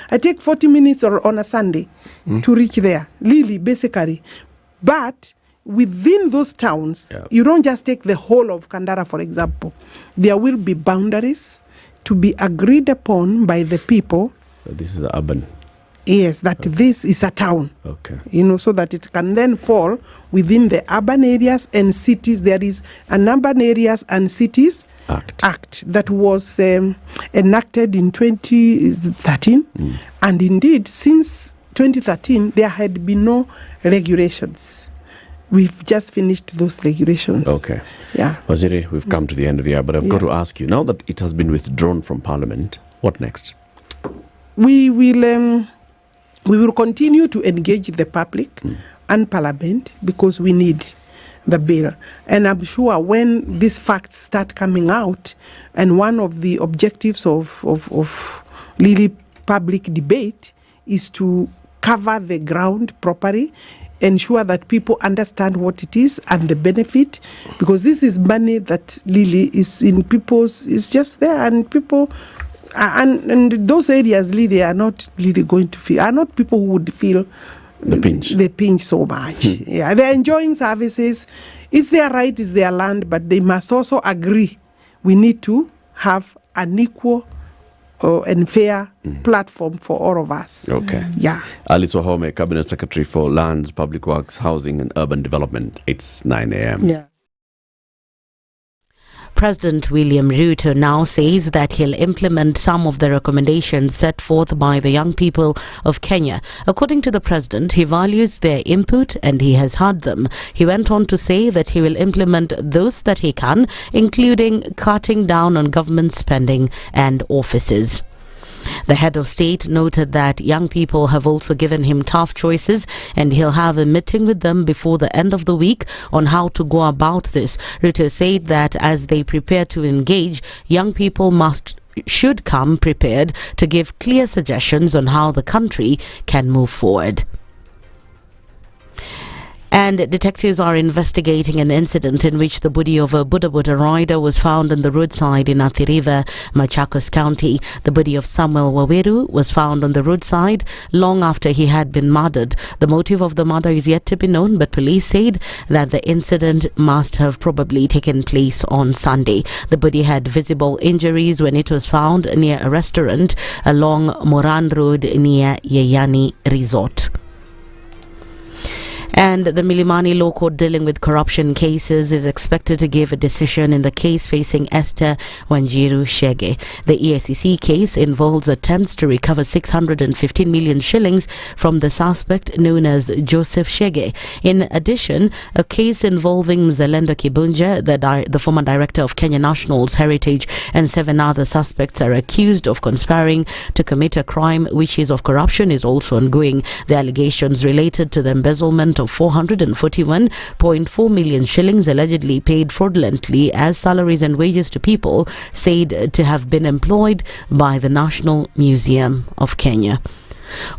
I take 40 minutes on a Sunday to reach there. Really, basically. But within those towns, you don't just take the whole of Kandara, for example. There will be boundaries to be agreed upon by the people. This is urban. Yes, that this is a town. Okay. So that it can then fall within the urban areas and cities. There is an urban areas and cities act that was enacted in 2013. And indeed, since 2013, there had been no regulations. We've just finished those regulations. Okay. Yeah. Waziri, we've come to the end of the year, but I've got to ask you, now that it has been withdrawn from Parliament, what next? We will continue to engage the public and Parliament because we need the bill. And I'm sure when these facts start coming out, and one of the objectives of really public debate is to cover the ground properly, ensure that people understand what it is and the benefit, because this is money that really is in people's, it's just there, and people, and those areas really are not really going to feel, are not people who would feel the pinch so much. Yeah, they're enjoying services. It's their right, it's their land, but they must also agree we need to have an equal and fair platform for all of us. Okay. Yeah. Alice Wahome, Cabinet Secretary for Lands, Public Works, Housing and Urban Development. It's 9 a.m. Yeah. President William Ruto now says that he'll implement some of the recommendations set forth by the young people of Kenya. According to the president, he values their input and he has heard them. He went on to say that he will implement those that he can, including cutting down on government spending and offices. The head of state noted that young people have also given him tough choices and he'll have a meeting with them before the end of the week on how to go about this. Ruto said that as they prepare to engage, young people should come prepared to give clear suggestions on how the country can move forward. And detectives are investigating an incident in which the body of a Buddha rider was found on the roadside in Athi River, Machakos County. The body of Samuel Waweru was found on the roadside long after he had been murdered. The motive of the murder is yet to be known, but police said that the incident must have probably taken place on Sunday. The body had visible injuries when it was found near a restaurant along Moran Road near Yeyani Resort. And the Milimani Law Court dealing with corruption cases is expected to give a decision in the case facing Esther Wanjiru Shege. The EACC case involves attempts to recover 615 million shillings from the suspect known as Joseph Shege. In addition, a case involving Mzalendo Kibunja, the former director of Kenya National's Heritage, and 7 other suspects are accused of conspiring to commit a crime which is of corruption is also ongoing. The allegations related to the embezzlement of 441.4 million shillings allegedly paid fraudulently as salaries and wages to people said to have been employed by the National Museum of Kenya.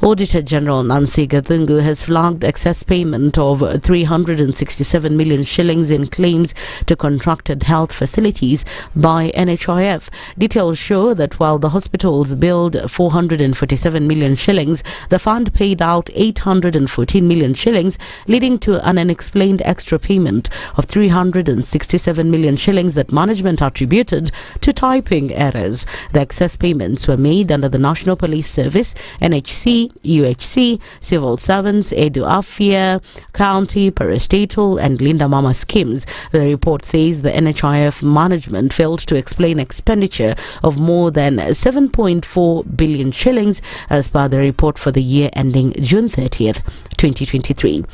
Auditor General Nancy Gathungu has flagged excess payment of 367 million shillings in claims to contracted health facilities by NHIF. Details show that while the hospitals billed 447 million shillings, the fund paid out 814 million shillings, leading to an unexplained extra payment of 367 million shillings that management attributed to typing errors. The excess payments were made under the National Police Service, NHC, UHC, civil servants, Edu Afia, county, parastatal and Linda Mama schemes. The report says the NHIF management failed to explain expenditure of more than 7.4 billion shillings as per the report for the year ending June 30th, 2023.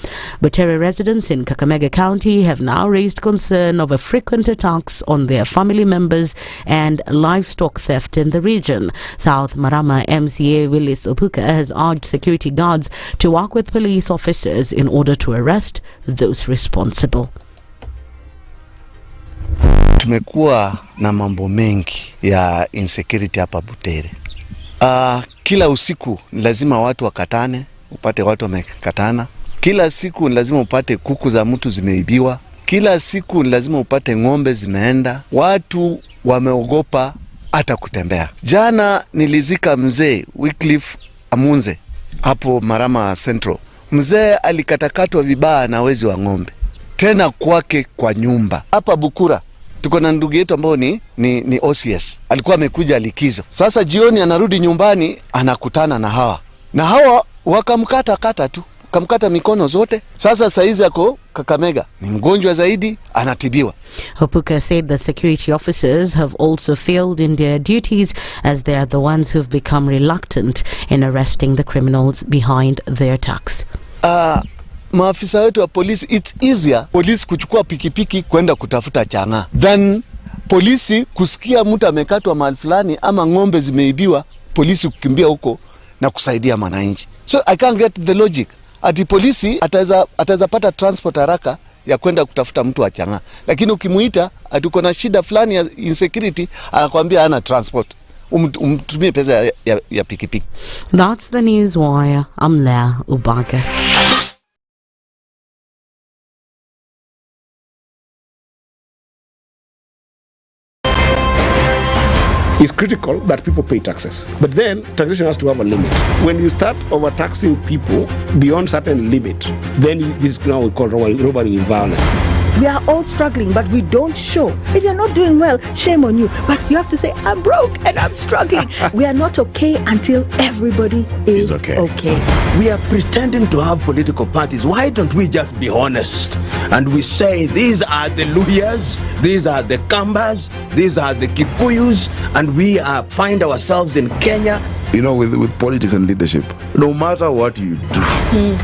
Butere residents in Kakamega County have now raised concern over frequent attacks on their family members and livestock theft in the region. South Marama MCA Willis Opuka has urged security guards to work with police officers in order to arrest those responsible. Tumekuwa na mambo mengi ya insecurity hapa Butere. Kila usiku ni lazima watu wakatane, upate watu wamekatana. Kila siku ni lazima upate kuku za mtu zimeibiwa. Kila siku ni lazima upate ng'ombe zimeenda. Watu wameogopa hata kutembea. Jana nilizika mzee Wycliffe Amunze hapo Marama Central. Mzee alikatakatwa vibaya na wezi wa ng'ombe, tena kwake kwa nyumba. Hapa Bukura tuko na ndugu yetu ambao ni OCS. Alikuwa amekuja likizo. Sasa jioni anarudi nyumbani, anakutana na hawa wakamkata tu, kamkata mikono zote. Sasa saizi yako Kakamega ni mgonjwa zaidi, anatibiwa. Opuka said the security officers have also failed in their duties as they are the ones who've become reluctant in arresting the criminals behind their attacks. Maafisa wetu wa polisi, it's easier polisi kuchukua pikipiki kwenda kutafuta changa than polisi kusikia mtu amekatwa mahali fulani ama ng'ombe zimeibiwa, polisi kukimbia huko na kusaidia wananchi. So I can't get the logic. Ati polisi ataweza pata transport haraka ya kwenda kutafuta mtu wa changa, lakini ukimuita ati uko na shida fulani ya insecurity, anakuambia hana transport, umtumie pesa ya pikipiki. That's the news wire. I'm Lea Ubaga. It's critical that people pay taxes. But then taxation has to have a limit. When you start overtaxing people beyond certain limit, then this is now we call robbery with violence. We are all struggling, but we don't show. If you're not doing well, shame on you. But you have to say, I'm broke and I'm struggling. We are not okay until everybody is okay. We are pretending to have political parties. Why don't we just be honest? And we say, these are the Luyas, these are the Kambas, these are the Kikuyus, and we find ourselves in Kenya. You know, with politics and leadership, no matter what you do,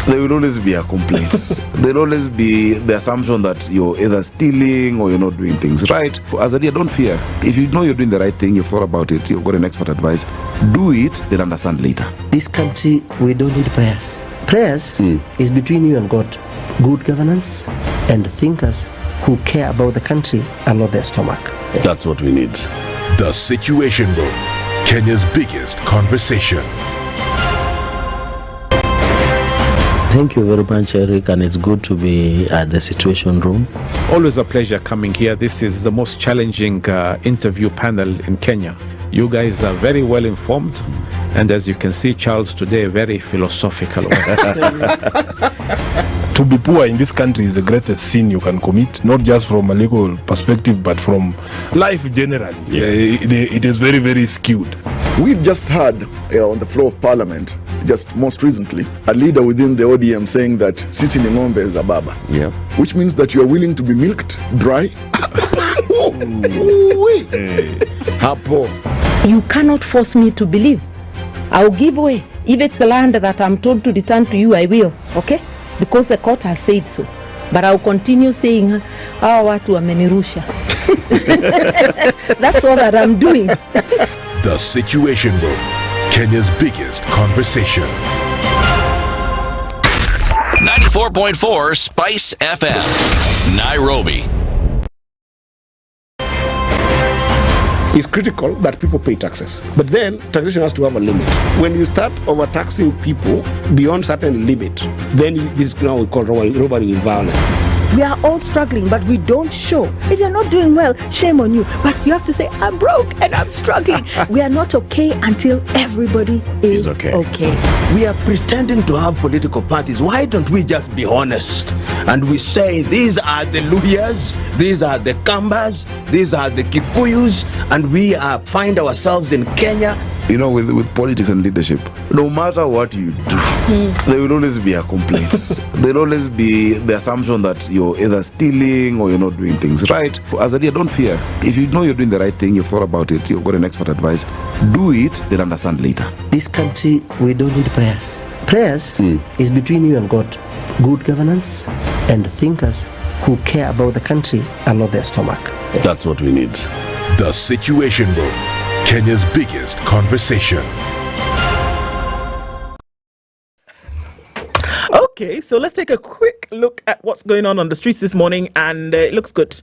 there will always be a complaint. There will always be the assumption that you're either stealing or you're not doing things right. As a leader, don't fear. If you know you're doing the right thing, you've thought about it, you've got an expert advice, do it, then understand later. This country, we don't need prayers. Prayers is between you and God. Good governance and thinkers who care about the country and not their stomach. That's what we need. The Situation Room, Kenya's biggest conversation. Thank you very much, Eric, and it's good to be at the Situation Room. Always a pleasure coming here. This is the most challenging interview panel in Kenya. You guys are very well informed, and as you can see, Charles today, very philosophical. To be poor in this country is the greatest sin you can commit, not just from a legal perspective, but from life generally. It is very, very skewed. We've just heard on the floor of Parliament just most recently, a leader within the ODM saying that Sisi ni ng'ombe is a baba. Yeah. Which means that you are willing to be milked dry. Hapo. You cannot force me to believe. I'll give way. If it's land that I'm told to return to you, I will. Okay? Because the court has said so. But I'll continue saying, hawa watu wamenirusha. That's all that I'm doing. The Situation Room, Kenya's biggest conversation. 94.4 Spice FM, Nairobi. It's critical that people pay taxes. But then taxation has to have a limit. When you start overtaxing people beyond certain limit, then this is now we call robbery with violence. We are all struggling, but we don't show. If you're not doing well, shame on you. But you have to say, I'm broke and I'm struggling. We are not okay until everybody is okay. We are pretending to have political parties. Why don't we just be honest? And we say, these are the Luyas, these are the Kambas, these are the Kikuyus, and we find ourselves in Kenya. You know, with politics and leadership, no matter what you do, there will always be a complaint. There will always be the assumption that you're either stealing or you're not doing things right. As a leader, don't fear. If you know you're doing the right thing, you've thought about it, you've got an expert advice, do it, then understand later. This country, we don't need prayers. Prayers is between you and God. Good governance and thinkers who care about the country and not their stomach. That's what we need. The Situation Room, Kenya's biggest conversation. Okay, so let's take a quick look at what's going on the streets this morning, and it looks good.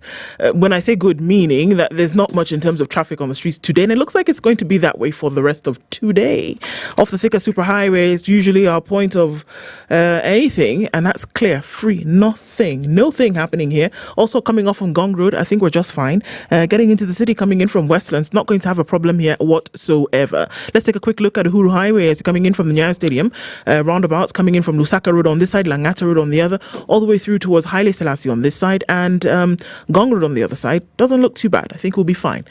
When I say good, meaning that there's not much in terms of traffic on the streets today, and it looks like it's going to be that way for the rest of today. Off the thicker superhighways, usually our point of anything, and that's clear, free, nothing happening here. Also coming off on Gong Road, I think we're just fine. Getting into the city, coming in from Westlands, not going to have a problem here whatsoever. Let's take a quick look at Uhuru Highway as you're coming in from the Nyeri Stadium. Roundabouts coming in from Lusaka Road on this side, Langata Road on the other, all the way through towards Haile Selassie on this side, and Gong Road on the other side. Doesn't look too bad. I think we'll be fine.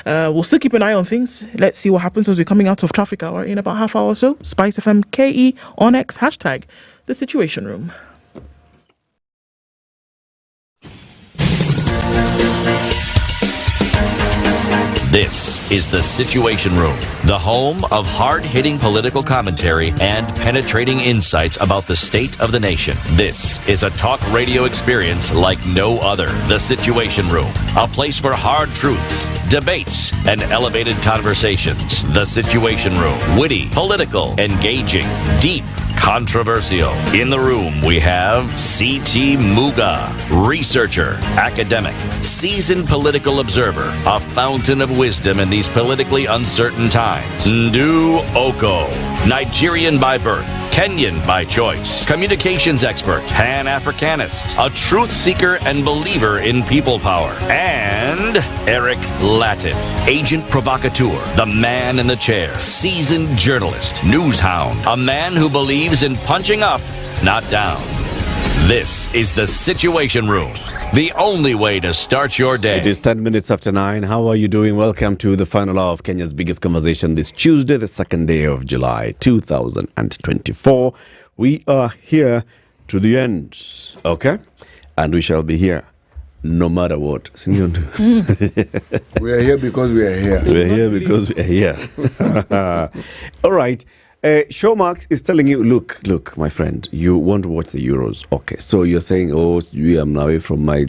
We'll still keep an eye on things. Let's see what happens as we're coming out of traffic hour in about half hour or so. SpiceFM KE on X, hashtag The Situation Room. This is The Situation Room, the home of hard-hitting political commentary and penetrating insights about the state of the nation. This is a talk radio experience like no other. The Situation Room, a place for hard truths, debates, and elevated conversations. The Situation Room, witty, political, engaging, deep, controversial. In the room, we have C.T. Muga, researcher, academic, seasoned political observer, a fountain of wisdom in these politically uncertain times. Ndu Okoh, Nigerian by birth, Kenyan by choice, communications expert, Pan-Africanist, a truth seeker and believer in people power, and Eric Latiff, agent provocateur, the man in the chair, seasoned journalist, news hound, a man who believes in punching up, not down. This is The Situation Room, the only way to start your day. It is 10 minutes after 9. How are you doing? Welcome to the final hour of Kenya's biggest conversation this Tuesday, the 2nd day of July, 2024. We are here to the end, okay? And we shall be here no matter what. We are here because we are here. We are here because we are here. All right. Showmax is telling you, look, my friend, you want to watch the Euros. Okay, so you're saying, I'm away from my...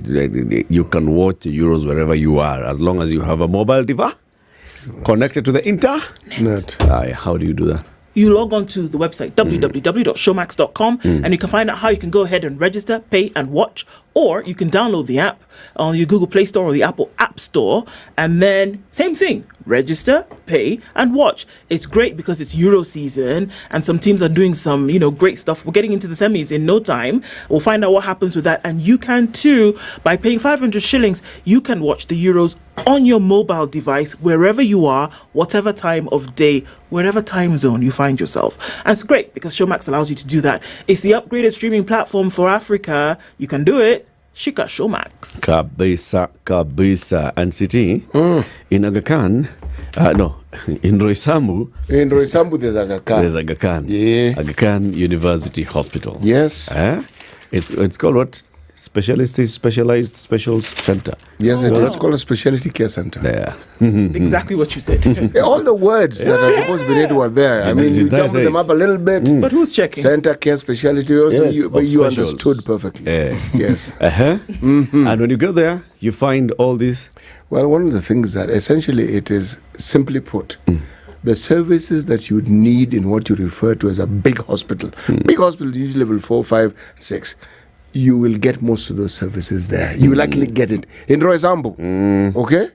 You can watch the Euros wherever you are, as long as you have a mobile device connected to the internet. How do you do that? You log on to the website www.showmax.com and you can find out how you can go ahead and register, pay and watch, or you can download the app on your Google Play Store or the Apple App Store, and then same thing, register, pay and watch. It's great because it's Euro season and some teams are doing some, great stuff. We're getting into the semis in no time. We'll find out what happens with that, and you can too. By paying 500 shillings, you can watch the Euros on your mobile device wherever you are, whatever time of day, wherever time zone you find yourself. And it's great because Showmax allows you to do that. It's the upgraded streaming platform for Africa. You can do it. Shika Showmax. Kabisa. And City in Aga Khan, No, in Roysambu. In Roysambu, there's Aga Khan. There's Aga Khan. Yeah. Aga Khan University Hospital. Yes. It's called what? Specialized Specials Center. Yes, it is called a specialty care center. Yeah. Exactly what you said. All the words that are supposed to be read were there. I mean, you jumbled them up a little bit. But who's checking? Center care specialty also. Yes, But you specials. understood perfectly. Yes. And when you go there, you find all this. Well, one of the things that essentially it is, simply put, the services that you need in what you refer to as a big hospital. Big hospital, usually level 4, 5, 6. You will get most of those services there. You will actually get it in Roysambu. Okay?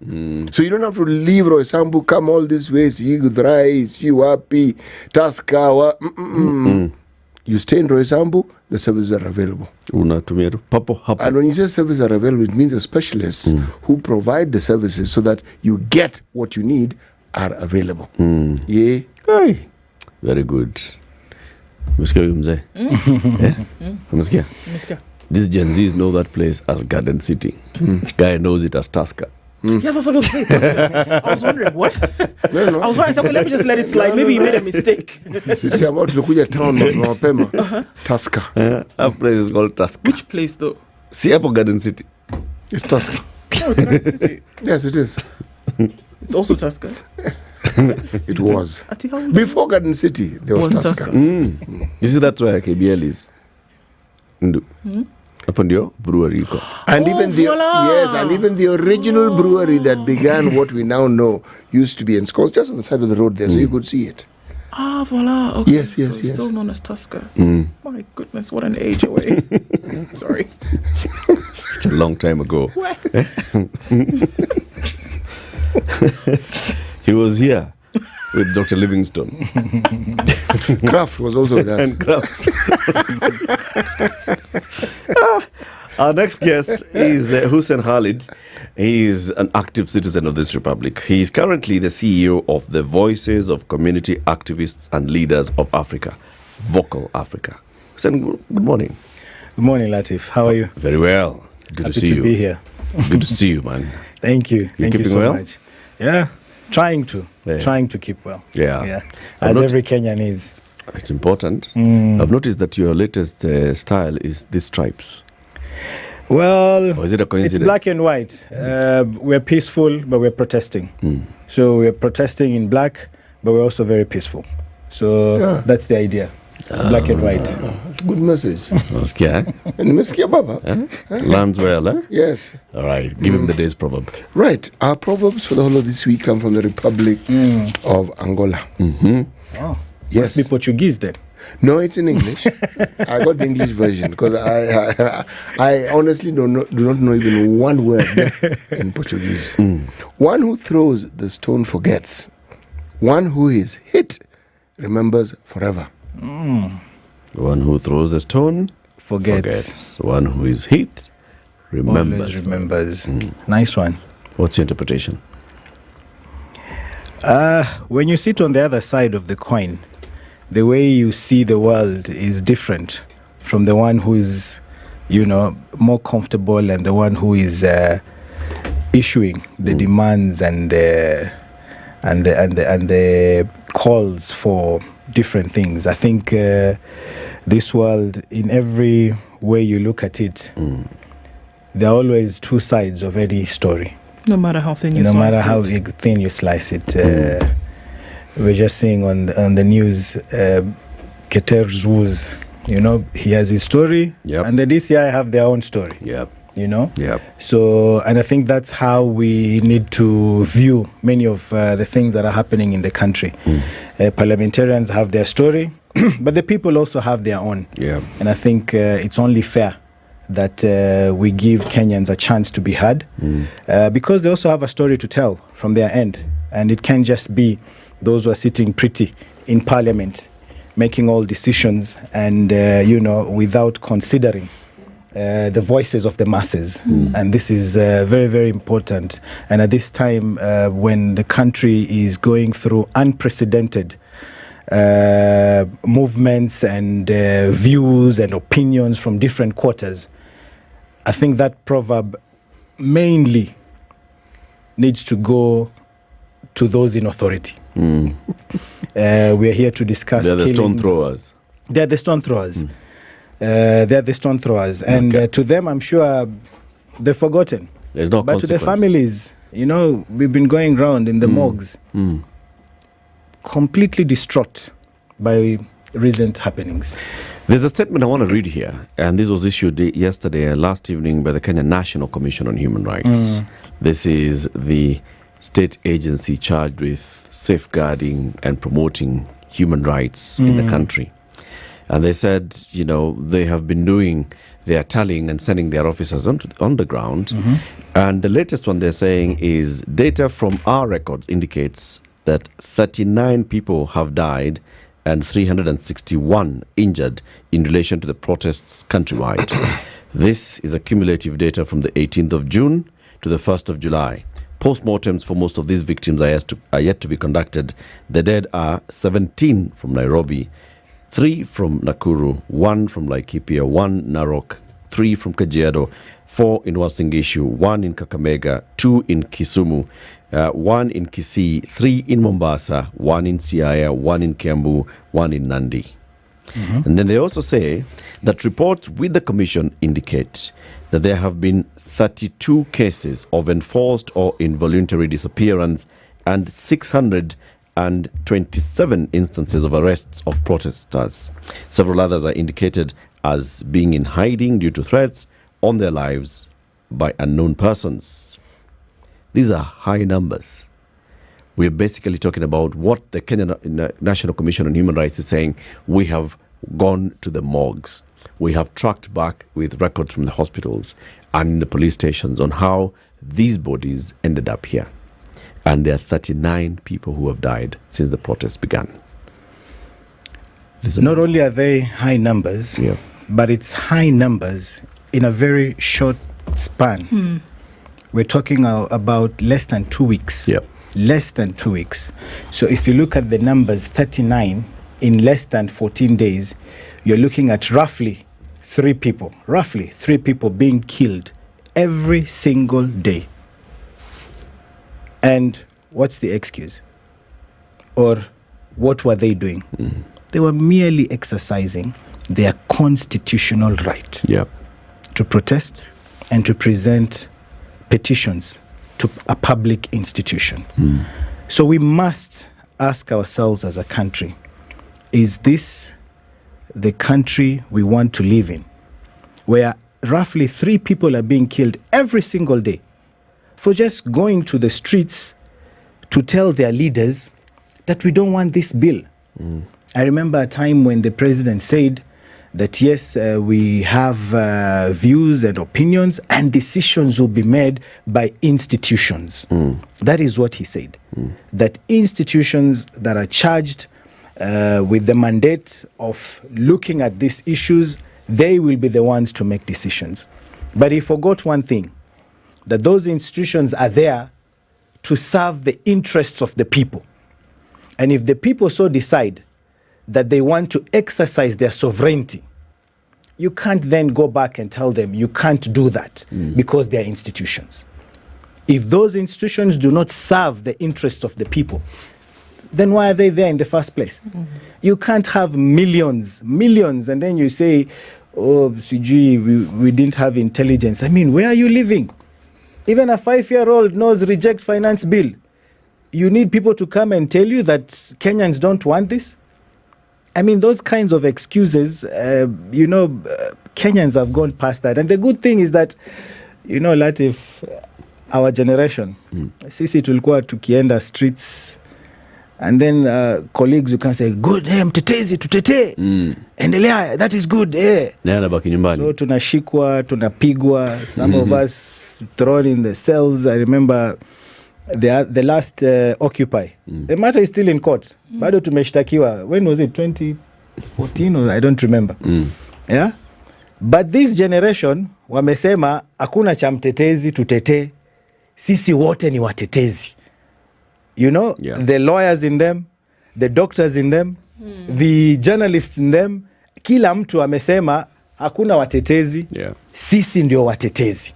So you don't have to leave Roysambu, come all this way, Sigudrai, Siwapi, Taskawa. You stay in Roysambu, the services are available. And when you say services are available, it means the specialists who provide the services so that you get what you need are available. Yeah. Very good. Umesikia? These Gen Zs know that place as Garden City. Guy knows it as Tusker. Yeah, that's what I was saying. I was wondering, what? No. I was wondering, okay, let me just let it slide. Maybe you made a mistake. Sisi ambao tulikuja town mapema. Tusker. That place is called Tusker. Which place though? See hapo Garden City. It's Tusker. Oh, it's Garden City. Yes, it is. It's also Tusker. It was. Before Garden City, there was Tusker. You see, that's where KBL is. Hapo ndio brewery iko. And even the original brewery that began what we now know used to be in Scots, just on the side of the road there, so you could see it. Ah, voila. Okay. Yes. Still known as Tusker. My goodness, what an age away. Sorry. It's a long time ago. He was here with Dr. Livingstone. Kraft was also with us. And Kraft. Our next guest is Hussein Khalid. He is an active citizen of this republic. He is currently the CEO of the Voices of Community Activists and Leaders of Africa, Vocal Africa. Hussein, good morning. Good morning, Latiff. How are you? Very well. Good Happy to see you. Be here. Good to see you, man. Thank you. Thank you keeping so well? much. Yeah, trying to keep well. Yeah. As every Kenyan is. It's important. I've noticed that your latest style is these stripes. Well, or is it a coincidence? It's black and white. We're peaceful, but we're protesting. So we're protesting in black, but we're also very peaceful. So that's the idea. Black and white. That's a good message. Nimesikia baba. Lands well, eh? Yes. All right. Give him the day's proverb. Right. Our proverbs for the whole of this week come from the Republic of Angola. Oh. Yes. Must be Portuguese then. No, it's in English. I got the English version because I honestly do not know even one word in Portuguese. One who throws the stone forgets. One who is hit remembers forever. One who throws the stone forgets. One who is hit remembers. Always remembers. Nice one. What's your interpretation? When you sit on the other side of the coin, the way you see the world is different from the one who is, more comfortable and the one who is issuing the demands and the calls for different things. I think this world, in every way you look at it, there are always two sides of any story. No matter how thin you slice it. No matter how thin you slice it. We're just seeing on the news, Keter Zwoz, he has his story, and the DCI have their own story. So, and I think that's how we need to view many of the things that are happening in the country. Parliamentarians have their story, but the people also have their own. And I think it's only fair that we give Kenyans a chance to be heard, because they also have a story to tell from their end. And it can't just be those who are sitting pretty in parliament, making all decisions and, without considering the voices of the masses. And this is very, very important. And at this time, when the country is going through unprecedented movements and views and opinions from different quarters, I think that proverb mainly needs to go to those in authority. We are here to discuss. They're the stone throwers. They are the stone throwers. They are the stone throwers, and to them, I'm sure they've forgotten. There's no but consequence. to the families, you know, we've been going around in the morgues, completely distraught by recent happenings. There's a statement I want to read here, and this was issued yesterday, last evening, by the Kenya National Commission on Human Rights. This is the state agency charged with safeguarding and promoting human rights in the country. And they said, you know, they have been doing their tallying and sending their officers on the ground. And the latest one they're saying is data from our records indicates that 39 people have died and 361 injured in relation to the protests countrywide. This is a cumulative data from the 18th of June to the 1st of July. Postmortems for most of these victims are yet to be conducted. The dead are 17 from Nairobi, 3 from Nakuru, 1 from Laikipia, 1 Narok, 3 from Kajiado, 4 in Uasin Gishu, 1 in Kakamega, 2 in Kisumu, 1 in Kisii, 3 in Mombasa, 1 in Siaya, 1 in Kiambu, 1 in Nandi. And then they also say that reports with the commission indicate that there have been 32 cases of enforced or involuntary disappearance and 627 instances of arrests of protesters. Several others are indicated as being in hiding due to threats on their lives by unknown persons. These are high numbers. We're basically talking about what the Kenya National Commission on Human Rights is saying. We have gone to the morgues. We have tracked back with records from the hospitals and the police stations on how these bodies ended up here. And there are 39 people who have died since the protests began. Not only are they high numbers, but it's high numbers in a very short span. We're talking about less than 2 weeks. Less than 2 weeks. So if you look at the numbers, 39 in less than 14 days, you're looking at roughly 3 people being killed every single day. And what's the excuse? Or what were they doing? They were merely exercising their constitutional right to protest and to present petitions to a public institution. So we must ask ourselves as a country, is this the country we want to live in, where roughly 3 people are being killed every single day for just going to the streets to tell their leaders that we don't want this bill? I remember a time when the president said that yes, we have views and opinions and decisions will be made by institutions. That is what he said. That institutions that are charged with the mandate of looking at these issues, they will be the ones to make decisions. But he forgot one thing, that those institutions are there to serve the interests of the people. And if the people so decide that they want to exercise their sovereignty, you can't then go back and tell them you can't do that because they are institutions. If those institutions do not serve the interests of the people, then why are they there in the first place? You can't have millions, and then you say, oh, CG, we didn't have intelligence. I mean, where are you living? Even a 5-year-old knows reject finance bill. You need people to come and tell you that Kenyans don't want this? I mean, those kinds of excuses, Kenyans have gone past that. And the good thing is that, Latiff, our generation, sisi tulikuwa tukienda streets, and then colleagues, you can say, good, mtetezi, tutetee, endelea, that is good, So tunashikwa, tunapigwa, some of us thrown in the cells. I remember the last Occupy. The matter is still in court. Bado tumeshtakiwa. When was it? 2014 or I don't remember. Yeah? But this generation wamesema hakuna cha mtetezi, tutetee. Sisi wote ni watetezi. The lawyers in them, the doctors in them, the journalists in them, kila mtu amesema hakuna watetezi, sisi ndio watetezi.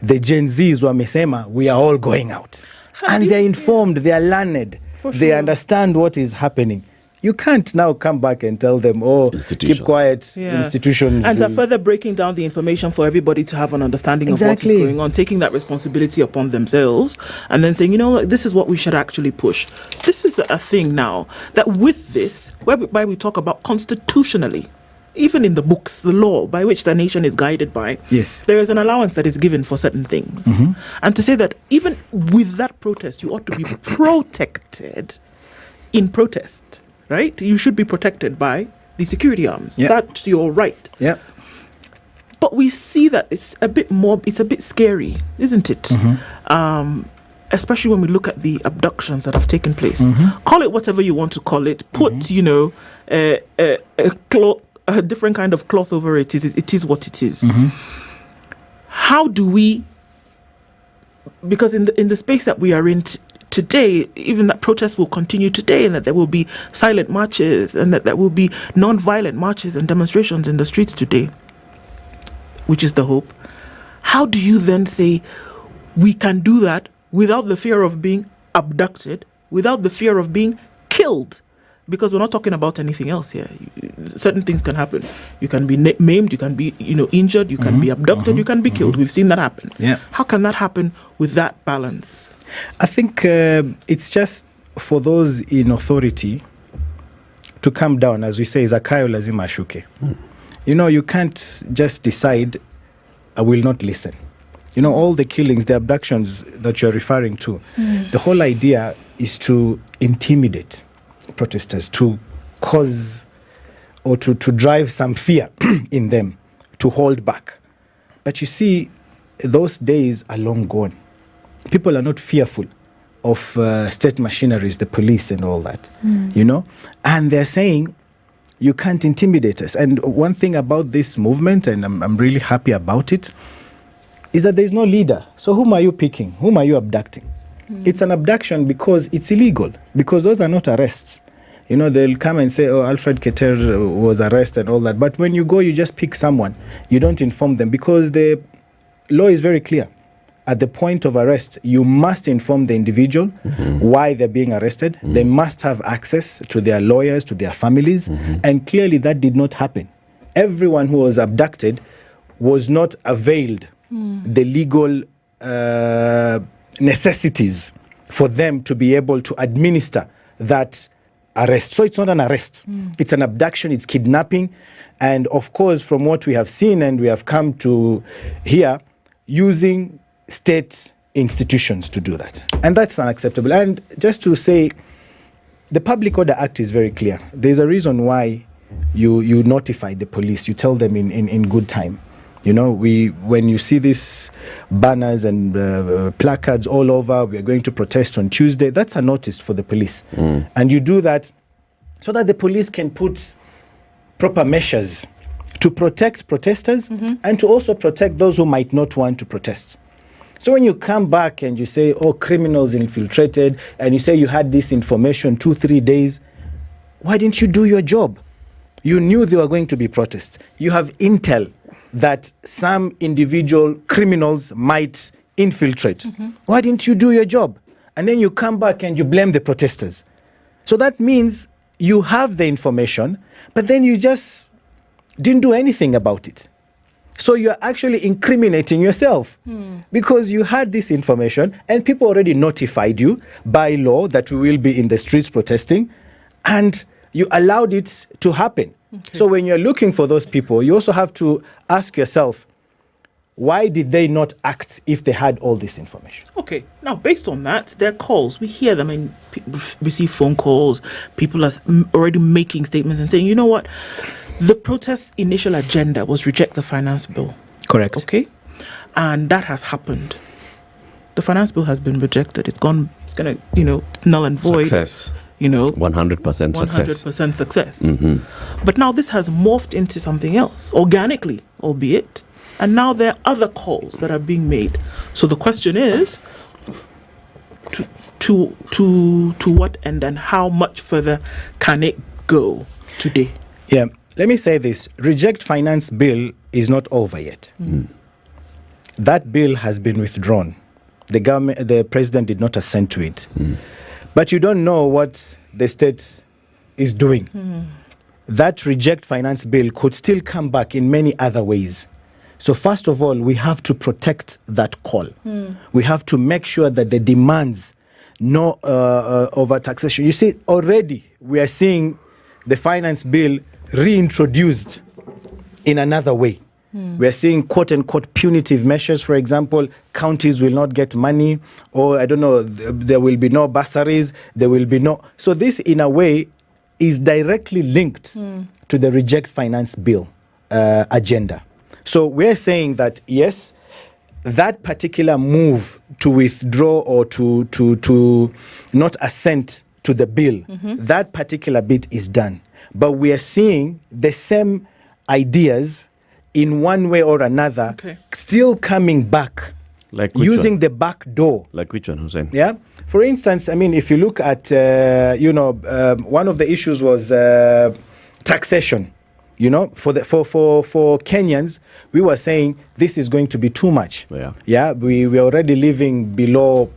The Gen Zs wamesema we are all going out. and they're informed, they are learned, they understand what is happening. You can't now come back and tell them, oh, keep quiet, institutions. And are further breaking down the information for everybody to have an understanding of what is going on, taking that responsibility upon themselves, and then saying, you know, this is what we should actually push. This is a thing now, that with this, whereby we talk about constitutionally, even in the books, the law by which the nation is guided by, there is an allowance that is given for certain things. And to say that even with that protest, you ought to be protected in protest. Right? You should be protected by the security arms. That's your right. But we see that it's a bit scary, isn't it? Especially when we look at the abductions that have taken place. Call it whatever you want to call it. Put, you know, a different kind of cloth over it. It is what it is. How do we, because in the space that we are in today, even that protests will continue today, and that there will be silent marches, and that there will be non-violent marches and demonstrations in the streets today, which is the hope. How do you then say we can do that without the fear of being abducted, without the fear of being killed? Because we're not talking about anything else here. Certain things can happen. You can be maimed, you can be, you know, injured, you can be abducted, you can be killed. We've seen that happen. How can that happen with that balance? I think it's just for those in authority to come down, as we say, zakayo lazima ashuke. You know, you can't just decide, I will not listen. You know, all the killings, the abductions that you're referring to, the whole idea is to intimidate protesters, to cause or to drive some fear in them, to hold back. But you see, those days are long gone. People are not fearful of state machineries, the police and all that, you know, and they're saying you can't intimidate us. And one thing about this movement, and I'm really happy about it, is that there's no leader. So whom are you picking? Whom are you abducting? It's an abduction because it's illegal, because those are not arrests. You know, they'll come and say, oh, Alfred Keter was arrested and all that. But when you go, you just pick someone. You don't inform them, because the law is very clear. At the point of arrest, you must inform the individual why they're being arrested. They must have access to their lawyers, to their families. And clearly that did not happen. Everyone who was abducted was not availed the legal necessities for them to be able to administer that arrest. So it's not an arrest. It's an abduction, it's kidnapping. And of course, from what we have seen and we have come to hear, using state institutions to do that. And that's unacceptable. And just to say, the Public Order Act is very clear. There's a reason why you notify the police. You tell them in good time. You know, when you see these banners and placards all over, we are going to protest on Tuesday, that's a notice for the police. And you do that so that the police can put proper measures to protect protesters and to also protect those who might not want to protest. So when you come back and you say, oh, criminals infiltrated, and you say you had this information 2-3 days, why didn't you do your job? You knew there were going to be protests. You have intel that some individual criminals might infiltrate. Why didn't you do your job? And then you come back and you blame the protesters. So that means you have the information, but then you just didn't do anything about it. So you're actually incriminating yourself because you had this information and people already notified you by law that we will be in the streets protesting, and you allowed it to happen. So when you're looking for those people, you also have to ask yourself, why did they not act if they had all this information? Okay, now based on that, there are calls. We hear them and receive phone calls. People are already making statements and saying, you know what? The protest's initial agenda was reject the finance bill. Correct. Okay? And that has happened. The finance bill has been rejected. It's going to, null and void. Success. 100% success. 100% success. But now this has morphed into something else, organically, albeit. And now there are other calls that are being made. So the question is, to what end and how much further can it go today? Yeah. Let me say this. Reject finance bill is not over yet. That bill has been withdrawn. the president did not assent to it. But you don't know what the state is doing. That reject finance bill could still come back in many other ways. So first of all, we have to protect that call. We have to make sure that the demands no over taxation. You see, already we are seeing the finance bill reintroduced in another way. We are seeing quote-unquote punitive measures. For example, counties will not get money, or I don't know, there will be no bursaries, there will be no... So this, in a way, is directly linked to the reject finance bill agenda. So we're saying that, yes, that particular move to withdraw or to not assent to the bill, that particular bit is done. But we are seeing the same ideas in one way or another still coming back, like using the back door. Like which one, Hussein? Yeah. For instance, I mean, if you look at, one of the issues was taxation. You know, for Kenyans, we were saying this is going to be too much. Yeah, we're already living below,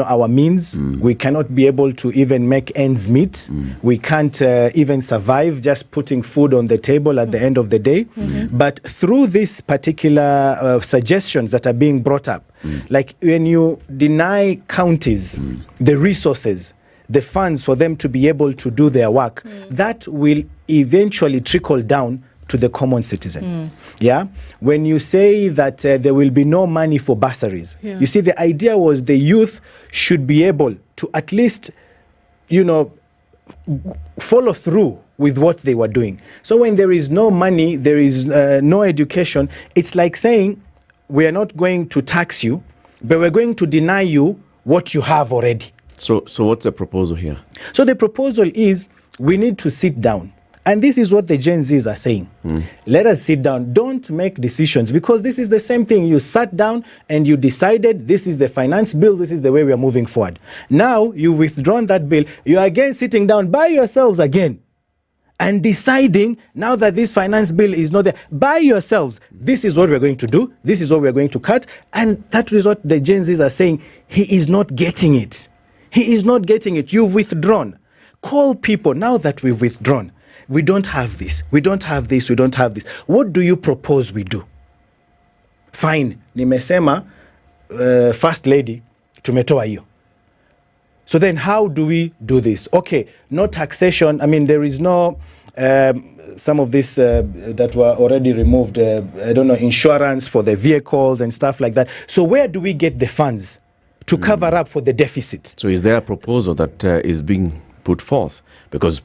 our means. We cannot be able to even make ends meet. We can't even survive just putting food on the table at the end of the day. But through these particular suggestions that are being brought up, like when you deny counties the resources, the funds for them to be able to do their work, that will eventually trickle down to the common citizen. Yeah. When you say that there will be no money for bursaries, you see, the idea was the youth should be able to at least, follow through with what they were doing. So when there is no money, there is no education, it's like saying, we are not going to tax you, but we're going to deny you what you have already. So what's the proposal here? So the proposal is we need to sit down. And this is what the Gen Zs are saying. Let us sit down. Don't make decisions, because this is the same thing. You sat down and you decided this is the finance bill. This is the way we are moving forward. Now you've withdrawn that bill. You are again sitting down by yourselves again and deciding, now that this finance bill is not there, by yourselves, this is what we're going to do. This is what we're going to cut. And that is what the Gen Zs are saying. He is not getting it. He is not getting it. You've withdrawn. Call people. Now that we've withdrawn, we don't have this. We don't have this. We don't have this. What do you propose we do? Fine. Nimesema, First Lady, tumetoa hiyo. So then how do we do this? Okay, no taxation. I mean, there is no, some of this that were already removed, insurance for the vehicles and stuff like that. So where do we get the funds to cover up for the deficit? So is there a proposal that is being put forth? Because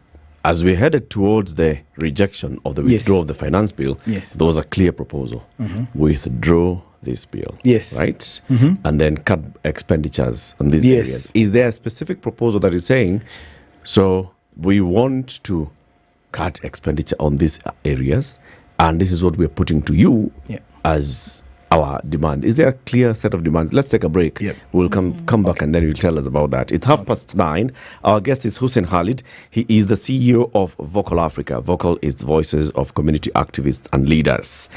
as we headed towards the rejection of the withdrawal of the finance bill, there was a clear proposal. Withdraw this bill. Right? And then cut expenditures on these areas. Is there a specific proposal that is saying, so we want to cut expenditure on these areas, and this is what we're putting to you as our demand? Is there a clear set of demands? Let's take a break. We'll come back and then you'll tell us about that. It's 9:30. Our guest is Hussein Khalid. He is the CEO of Vocal Africa. Vocal is the voices of community activists and leaders.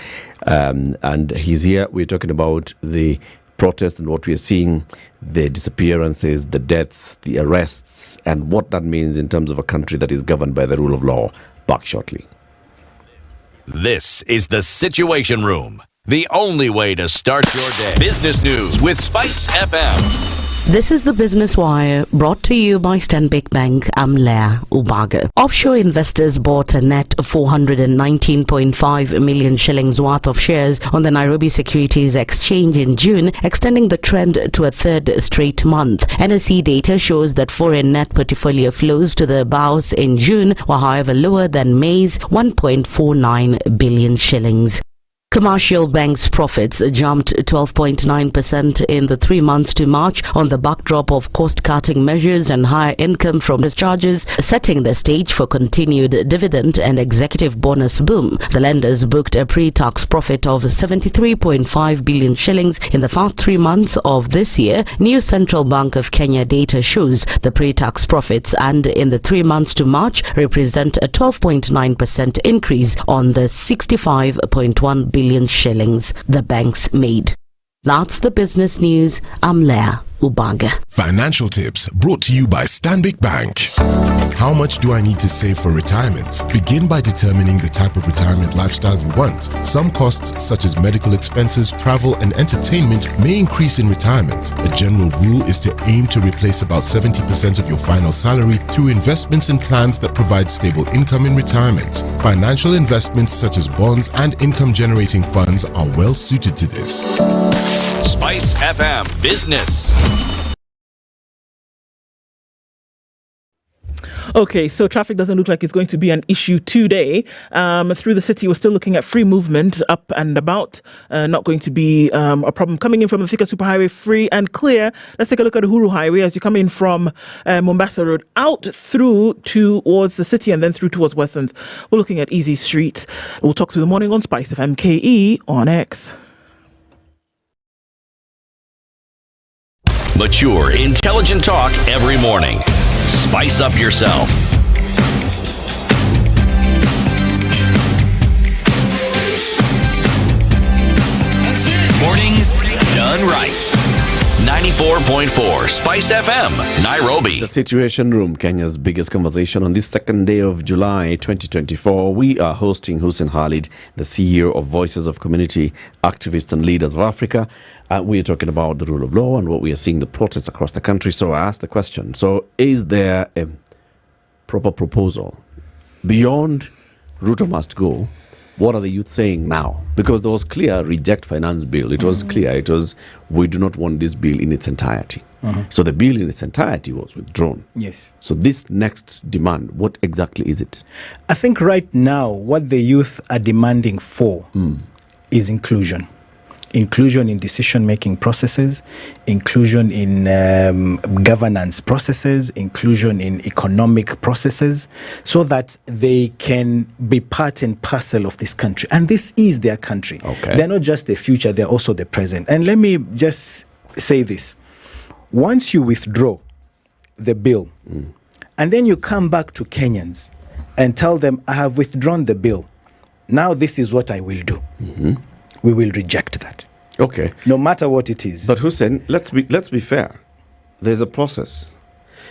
And he's here. We're talking about the protest and what we are seeing, the disappearances, the deaths, the arrests, and what that means in terms of a country that is governed by the rule of law. Back shortly. This is the Situation Room. The only way to start your day. Business news with SpiceFM. This is the Business Wire, brought to you by Standard Bank. I'm Leah Ubaga. Offshore investors bought a net 419.5 million shillings worth of shares on the Nairobi Securities Exchange in June, extending the trend to a third straight month. NSE data shows that foreign net portfolio flows to the bourse in June were, however, lower than May's 1.49 billion shillings. Commercial banks' profits jumped 12.9% in the 3 months to March on the backdrop of cost-cutting measures and higher income from discharges, setting the stage for continued dividend and executive bonus boom. The lenders booked a pre-tax profit of 73.5 billion shillings in the first 3 months of this year. New Central Bank of Kenya data shows the pre-tax profits, and in the 3 months to March represent a 12.9% increase on the 65.1 billion shillings the banks made. That's the business news. I'm Leah Ubanga. Financial tips brought to you by Standard Bank. How much do I need to save for retirement? Begin by determining the type of retirement lifestyle you want. Some costs, such as medical expenses, travel, and entertainment, may increase in retirement. A general rule is to aim to replace about 70% of your final salary through investments and plans that provide stable income in retirement. Financial investments such as bonds and income-generating funds are well suited to this. SpiceFM Business. Okay, so traffic doesn't look like it's going to be an issue today. Through the city, we're still looking at free movement up and about. Not going to be a problem. Coming in from the Thika Superhighway, free and clear. Let's take a look at the Uhuru Highway as you come in from Mombasa Road out through towards the city and then through towards Westlands. We're looking at easy streets. We'll talk through the morning on SpiceFM KE on X. Mature, intelligent talk every morning. Spice up yourself. Mornings done right. 94.4 Spice FM, Nairobi. The Situation Room, Kenya's biggest conversation on this second day of July 2024. We are hosting Hussein Khalid, the CEO of Voices of Community Activists and Leaders of Africa. We are talking about the rule of law and what we are seeing the protests across the country. So I asked the question, so is there a proper proposal beyond Ruto must go? What are the youth saying now? Because there was clear reject finance bill. It was clear. It was, we do not want this bill in its entirety. So the bill in its entirety was withdrawn. Yes. So this next demand, what exactly is it? I think right now what the youth are demanding for is inclusion. Inclusion in decision-making processes, inclusion in governance processes, inclusion in economic processes, so that they can be part and parcel of this country. And this is their country. Okay. They're not just the future, they're also the present. And let me just say this. Once you withdraw the bill, and then you come back to Kenyans and tell them, I have withdrawn the bill, now this is what I will do. We will reject that. Okay. No matter what it is. But Hussein, let's be fair. There's a process.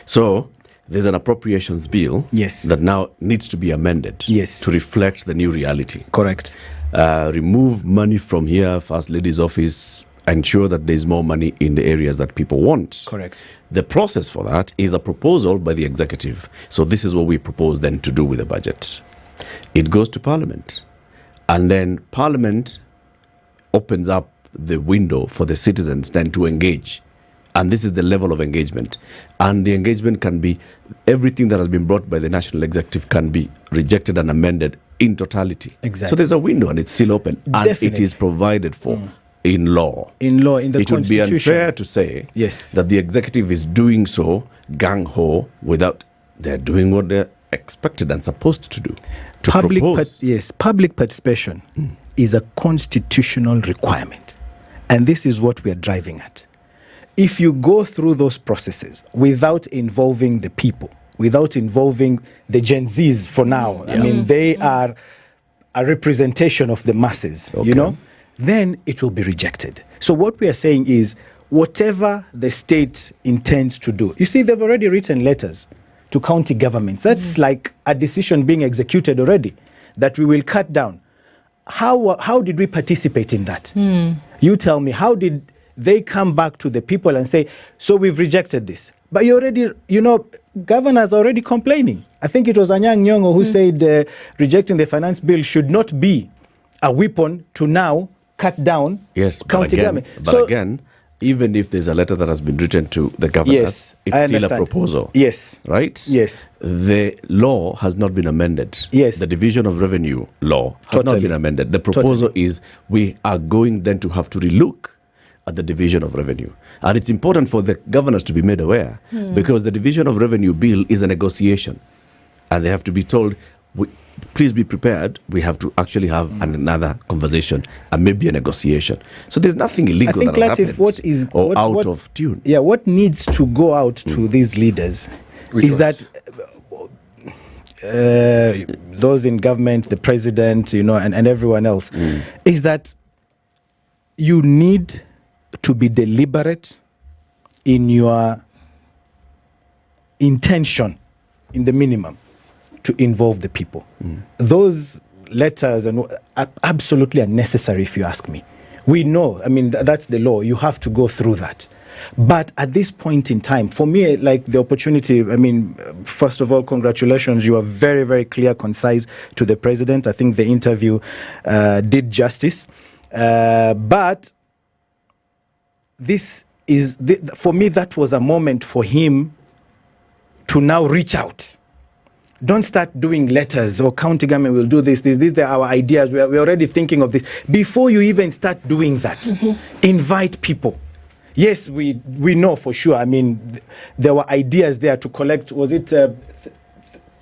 So there's an appropriations bill that now needs to be amended to reflect the new reality. Correct. Remove money from here, First Lady's office, ensure that there's more money in the areas that people want. Correct. The process for that is a proposal by the executive. So this is what we propose then to do with the budget. It goes to Parliament. And then Parliament opens up the window for the citizens then to engage. And this is the level of engagement. And the engagement can be, everything that has been brought by the national executive can be rejected and amended in totality. Exactly. So there's a window and it's still open. And it is provided for in law. In law, in the Constitution. It would be unfair to say that the executive is doing so gang-ho without, they're doing what they're expected and supposed to do. To public participation is a constitutional requirement. And this is what we are driving at. If you go through those processes without involving the people, without involving the Gen Zs for now, I mean, they are a representation of the masses, you know, then it will be rejected. So what we are saying is, whatever the state intends to do, you see, they've already written letters to county governments. That's like a decision being executed already, that we will cut down. How did we participate in that? You tell me, how did they come back to the people and say, so we've rejected this? But you already, you know, governors are already complaining. I think it was Anyang' Nyong'o who said rejecting the finance bill should not be a weapon to now cut down county government. But again, even if there's a letter that has been written to the governors, it's still a proposal. Right? Yes. The law has not been amended. The Division of Revenue law has not been amended. The proposal is we are going then to have to relook at the Division of Revenue. And it's important for the governors to be made aware because the Division of Revenue bill is a negotiation. And they have to be told, please be prepared. We have to actually have another conversation and maybe a negotiation. So there's nothing illegal that happens or out of tune. Yeah, what needs to go out to these leaders is that those in government, the president, you know, and everyone else, is that you need to be deliberate in your intention, in the minimum, to involve the people. Those letters are absolutely unnecessary, if you ask me. We know, I mean, that's the law. You have to go through that. But at this point in time, for me, like the opportunity, I mean, first of all, congratulations. You are very, very clear, concise to the president. I think the interview did justice. But this is, for me, that was a moment for him to now reach out. Don't start doing letters or county government will do this. These are our ideas. We're already thinking of this. Before you even start doing that, invite people. Yes, we know for sure. I mean, there were ideas there to collect, was it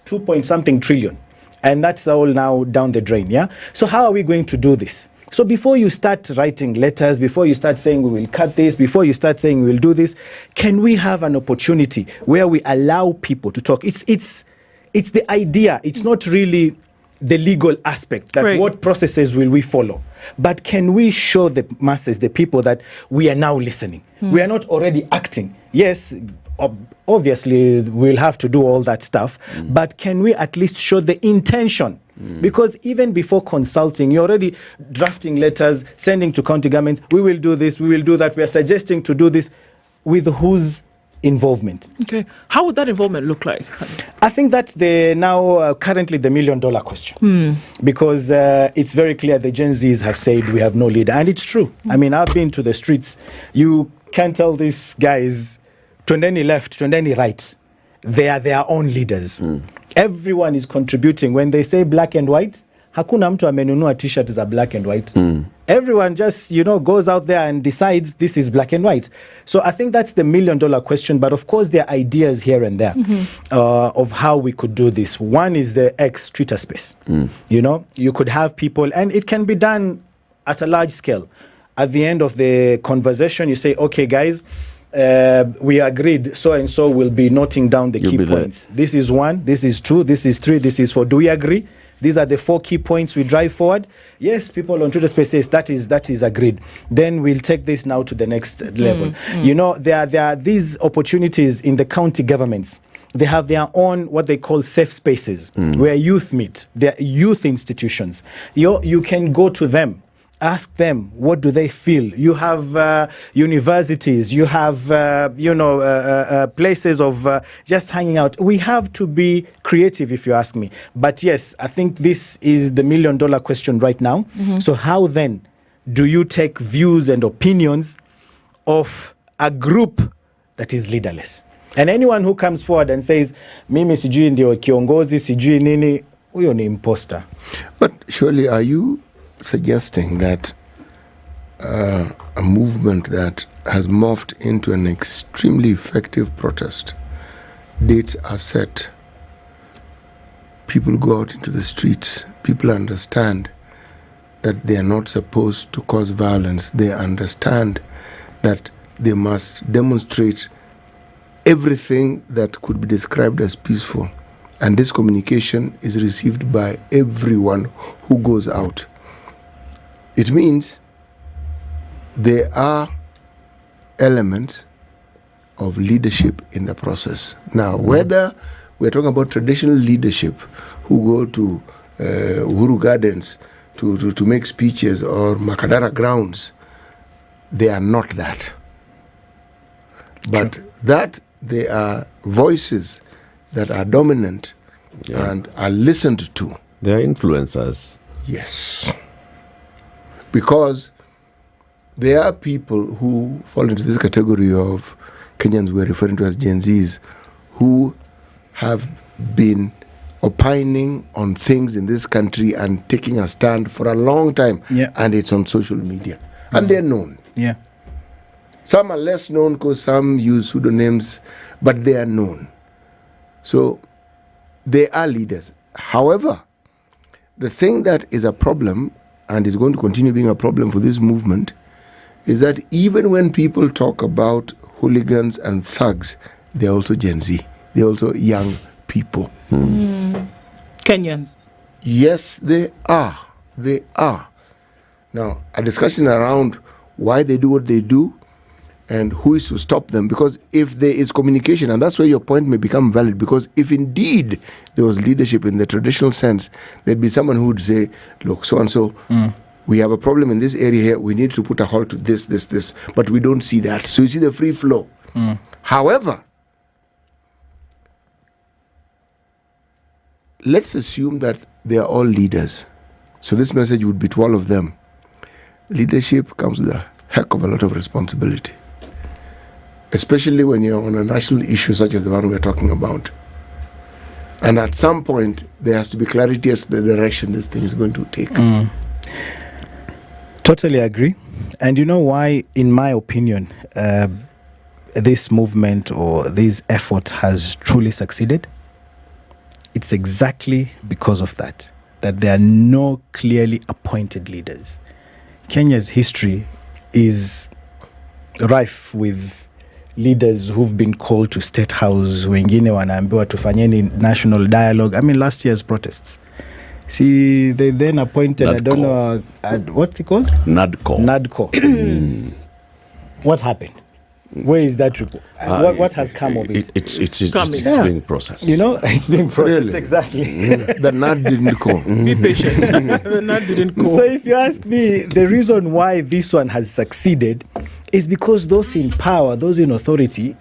2-point-something trillion? And that's all now down the drain, yeah? So how are we going to do this? So before you start writing letters, before you start saying we will cut this, before you start saying we will do this, can we have an opportunity where we allow people to talk? It's the idea. It's not really the legal aspect, that what processes will we follow. But can we show the masses, the people, that we are now listening? We are not already acting. Yes, obviously we'll have to do all that stuff, but can we at least show the intention? Because even before consulting, you're already drafting letters, sending to county government, we will do this, we will do that, we are suggesting to do this. With whose involvement? Okay. How would that involvement look like? I think that's currently the $1 million question. Because it's very clear the Gen Zs have said we have no leader. And it's true. I mean, I've been to the streets. You can't tell these guys, twendeni left, twendeni right. They are their own leaders. Everyone is contributing. When they say black and white, hakuna mtu amenunua t-shirt za black and white. Everyone just, goes out there and decides this is black and white. So I think that's the $1 million question. But of course, there are ideas here and there of how we could do this. One is the X Twitter space. You could have people, and it can be done at a large scale. At the end of the conversation, you say, okay, guys, we agreed so-and-so will be noting down the key points. This is 1, this is 2, this is 3, this is 4. Do we agree? These are the 4 key points we drive forward. Yes, people on Twitter space says that is agreed. Then we'll take this now to the next level. There are these opportunities in the county governments. They have their own what they call safe spaces where youth meet. They're youth institutions. You can go to them. Ask them, what do they feel? You have universities, you have, places of just hanging out. We have to be creative, if you ask me. But yes, I think this is the $1 million question right now. So how then do you take views and opinions of a group that is leaderless? And anyone who comes forward and says, mimi sijui ndio kiongozi, sijui nini, huyo ni imposter. But surely are you suggesting that a movement that has morphed into an extremely effective protest, dates are set, people go out into the streets, people understand that they are not supposed to cause violence, they understand that they must demonstrate everything that could be described as peaceful, and this communication is received by everyone who goes out. It means there are elements of leadership in the process. Now, whether we're talking about traditional leadership who go to Uhuru Gardens to make speeches or Makadara grounds, they are not that. But that they are voices that are dominant and are listened to. They are influencers. Yes. Because there are people who fall into this category of Kenyans we're referring to as Gen Zs who have been opining on things in this country and taking a stand for a long time. And it's on social media. And they're known. Some are less known because some use pseudonyms, but they are known. So they are leaders. However, the thing that is a problem and is going to continue being a problem for this movement is that even when people talk about hooligans and thugs, they're also Gen Z. They're also young people. Kenyans. Yes, they are. They are. Now, a discussion around why they do what they do and who is to stop them? Because if there is communication, and that's where your point may become valid, because if indeed there was leadership in the traditional sense, there'd be someone who would say, look, so and so, we have a problem in this area here, we need to put a halt to this, but we don't see that. So you see the free flow. However, let's assume that they are all leaders. So this message would be to all of them. Leadership comes with a heck of a lot of responsibility, especially when you're on a national issue such as the one we're talking about. And at some point, there has to be clarity as to the direction this thing is going to take. Totally agree. And you know why, in my opinion, this movement or this effort has truly succeeded? It's exactly because of that there are no clearly appointed leaders. Kenya's history is rife with leaders who've been called to State House, wengine wanaambiwa tufanyeni national dialogue. I mean, last year's protests. See, they then appointed, NADCO. I don't know, what's it called? NADCO. What happened? Where is that report? What has come of it? It's being processed. You know, it's being processed, really? Exactly. The NAD didn't go. Be patient. The NAD didn't go. So if you ask me, the reason why this one has succeeded is because those in power, those in authority,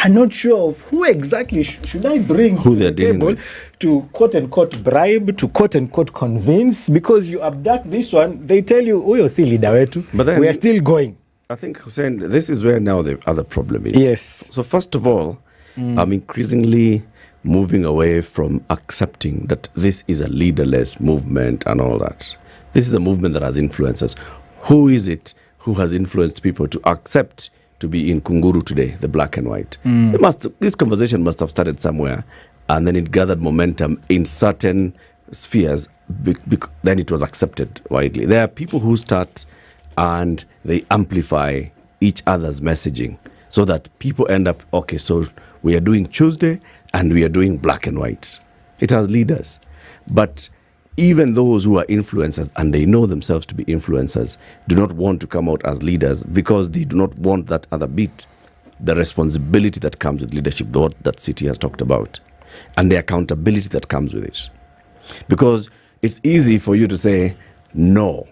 are not sure of who exactly should I bring who to the table to quote-unquote bribe, to quote-unquote convince. Because you abduct this one, they tell you, oh, you're still leader wetu. But then we are still going. I think, Hussein, this is where now the other problem is. Yes. So first of all, I'm increasingly moving away from accepting that this is a leaderless movement and all that. This is a movement that has influencers. Who is it who has influenced people to accept to be in Kunguru today, the black and white? This conversation must have started somewhere, and then it gathered momentum in certain spheres. Then it was accepted widely. There are people who start and they amplify each other's messaging so that people end up, okay, so we are doing Tuesday and we are doing black and white. It has leaders. But even those who are influencers and they know themselves to be influencers do not want to come out as leaders because they do not want that other bit, the responsibility that comes with leadership, what that city has talked about, and the accountability that comes with it. Because it's easy for you to say no,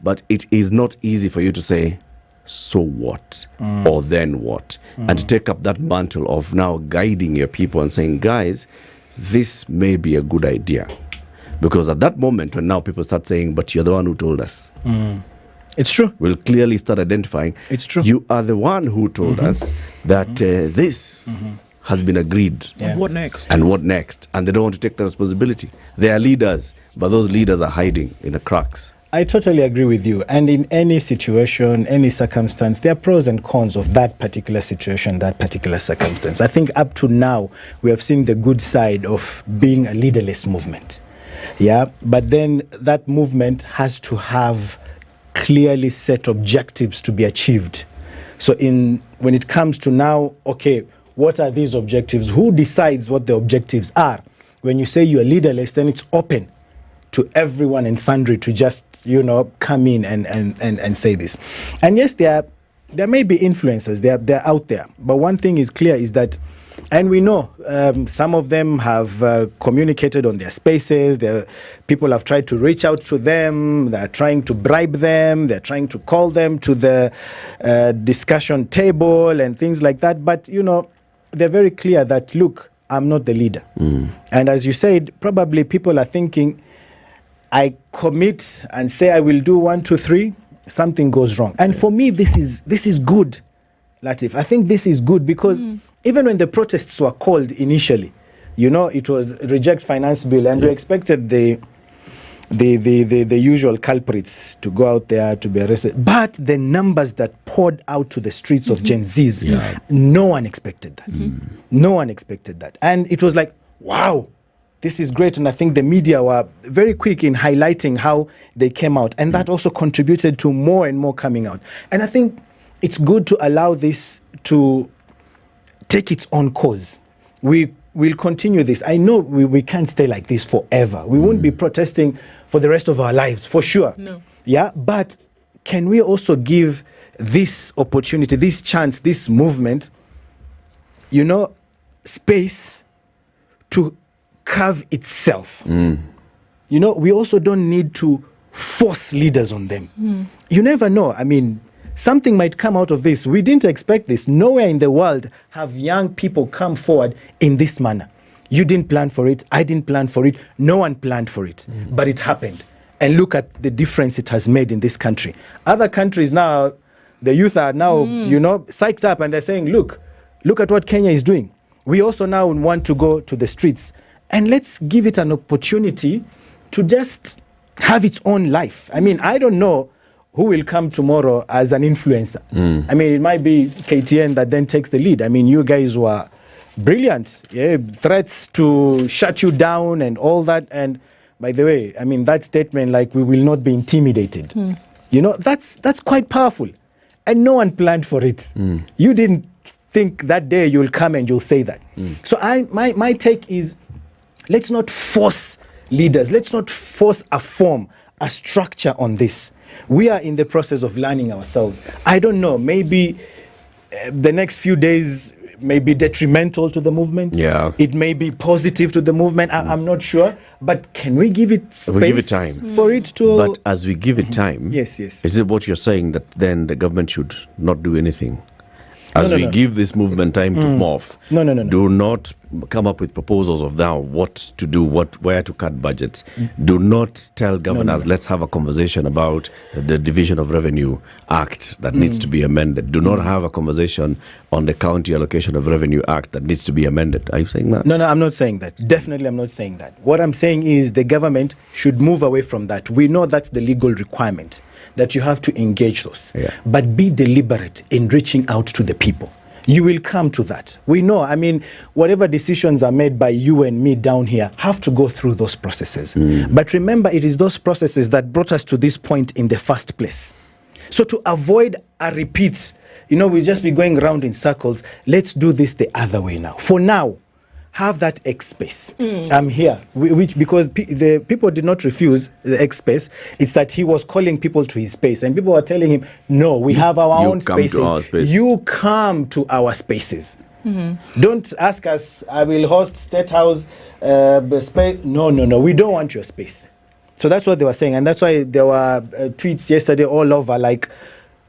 but it is not easy for you to say, so what? Or then what? And to take up that mantle of now guiding your people and saying, guys, this may be a good idea. Because at that moment, when now people start saying, but you're the one who told us. It's true. We'll clearly start identifying. It's true. You are the one who told us that this has been agreed. And what next? And what next? And they don't want to take the responsibility. They are leaders, but those leaders are hiding in the cracks. I totally agree with you. And in any situation, any circumstance, there are pros and cons of that particular situation, that particular circumstance. I think up to now, we have seen the good side of being a leaderless movement. Yeah, but then that movement has to have clearly set objectives to be achieved. So when it comes to now, okay, what are these objectives? Who decides what the objectives are? When you say you are leaderless, then it's open to everyone and sundry to just, come in and say this. And yes, there may be influencers, they're out there. But one thing is clear is that, and we know some of them have communicated on their spaces. People have tried to reach out to them. They're trying to bribe them. They're trying to call them to the discussion table and things like that. But, they're very clear that, look, I'm not the leader. And as you said, probably people are thinking, I commit and say I will do 1, 2, 3, something goes wrong. And for me, this is good, Latiff. I think this is good because even when the protests were called initially, it was reject finance bill, and we expected the usual culprits to go out there to be arrested. But the numbers that poured out to the streets of Gen Zs, no one expected that. No one expected that. And it was like, wow, this is great. And I think the media were very quick in highlighting how they came out. And that also contributed to more and more coming out. And I think it's good to allow this to take its own course. We'll continue this. I know we can't stay like this forever. We won't be protesting for the rest of our lives, for sure. No. Yeah, but can we also give this opportunity, this chance, this movement, space to carve itself. We also don't need to force leaders on them. You never know. I mean, something might come out of this. We didn't expect this. Nowhere in the world have young people come forward in this manner. You didn't plan for it. I didn't plan for it. No one planned for it. But it happened. And look at the difference it has made in this country. Other countries now, the youth are now, psyched up, and they're saying, look at what Kenya is doing. We also now want to go to the streets. And let's give it an opportunity to just have its own life. I mean, I don't know who will come tomorrow as an influencer. I mean, it might be KTN that then takes the lead. I mean, you guys were brilliant. Yeah, threats to shut you down and all that. And by the way, I mean, that statement, like, we will not be intimidated. That's quite powerful. And no one planned for it. You didn't think that day you'll come and you'll say that. So my take is, let's not force leaders. Let's not force a form, a structure on this. We are in the process of learning ourselves. I don't know, maybe the next few days may be detrimental to the movement. Yeah. It may be positive to the movement. I'm not sure. But can we give it space? We give it time. For it to... But as we give it time... Yes. Is it what you're saying, that then the government should not do anything? As we give this movement time to morph, do not come up with proposals of now what to do, where to cut budgets. Do not tell governors, let's have a conversation about the Division of Revenue Act that needs to be amended. Do not have a conversation on the County Allocation of Revenue Act that needs to be amended. Are you saying that? No, I'm not saying that. Definitely I'm not saying that. What I'm saying is the government should move away from that. We know that's the legal requirement, that you have to engage those. But be deliberate in reaching out to the people. You will come to that. We know, I mean, whatever decisions are made by you and me down here have to go through those processes. But remember, it is those processes that brought us to this point in the first place. So to avoid a repeat, we'll just be going around in circles. Let's do this the other way now. For now, have that X space. I'm here, because the people did not refuse the X space. It's that he was calling people to his space, and people were telling him, no, we have our own spaces. You come to our spaces. Don't ask us, I will host State House space. No, we don't want your space. So that's what they were saying, and that's why there were tweets yesterday all over, like,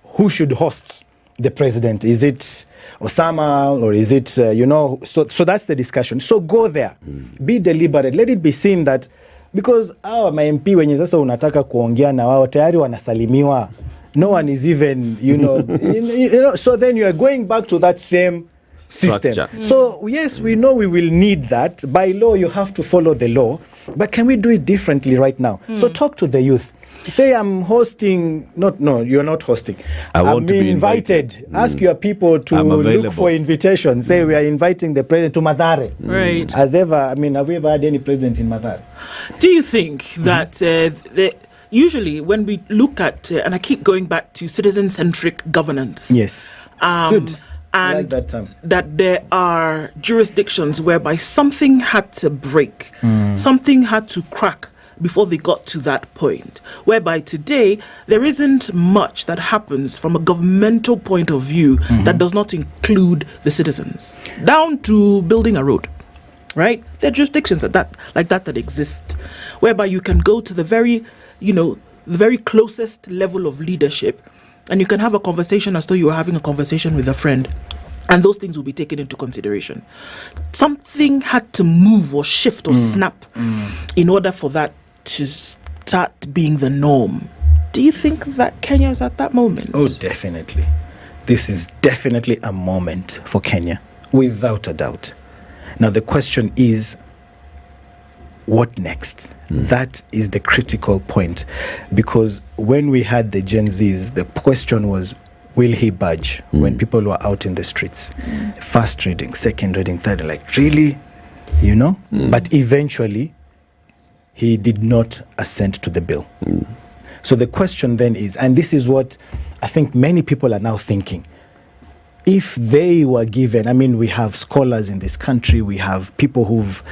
who should host the president? Is it Osama, or is it, so that's the discussion. So go there, be deliberate, let it be seen that, because my MP wenye sasa unataka kuongea na wao tayari wanasalimiwa, no one is even, so then you are going back to that same system. So yes, we know we will need that. By law, you have to follow the law, but can we do it differently right now? So talk to the youth. Say I'm hosting, no, you're not hosting. I'm being invited. Ask your people to look for invitations. Say we are inviting the president to Mathare. Right. Have we ever had any president in Mathare? Do you think that usually when we look at, and I keep going back to citizen-centric governance. Yes. Good. And like that term. That there are jurisdictions whereby something had to break, something had to crack before they got to that point, whereby today there isn't much that happens from a governmental point of view that does not include the citizens, down to building a road, right? There are jurisdictions that exist, whereby you can go to the very closest level of leadership, and you can have a conversation as though you were having a conversation with a friend, and those things will be taken into consideration. Something had to move or shift or snap in order for that to start being the norm. Do you think that Kenya is at that moment? Oh, definitely. This is definitely a moment for Kenya, without a doubt. Now, the question is, what next? That is the critical point. Because when we had the Gen Zs, the question was, will he budge? When people were out in the streets, first reading, second reading, third, like, really? But eventually, he did not assent to the bill. So the question then is, and this is what I think many people are now thinking, if they were given, we have scholars in this country, we have people who've,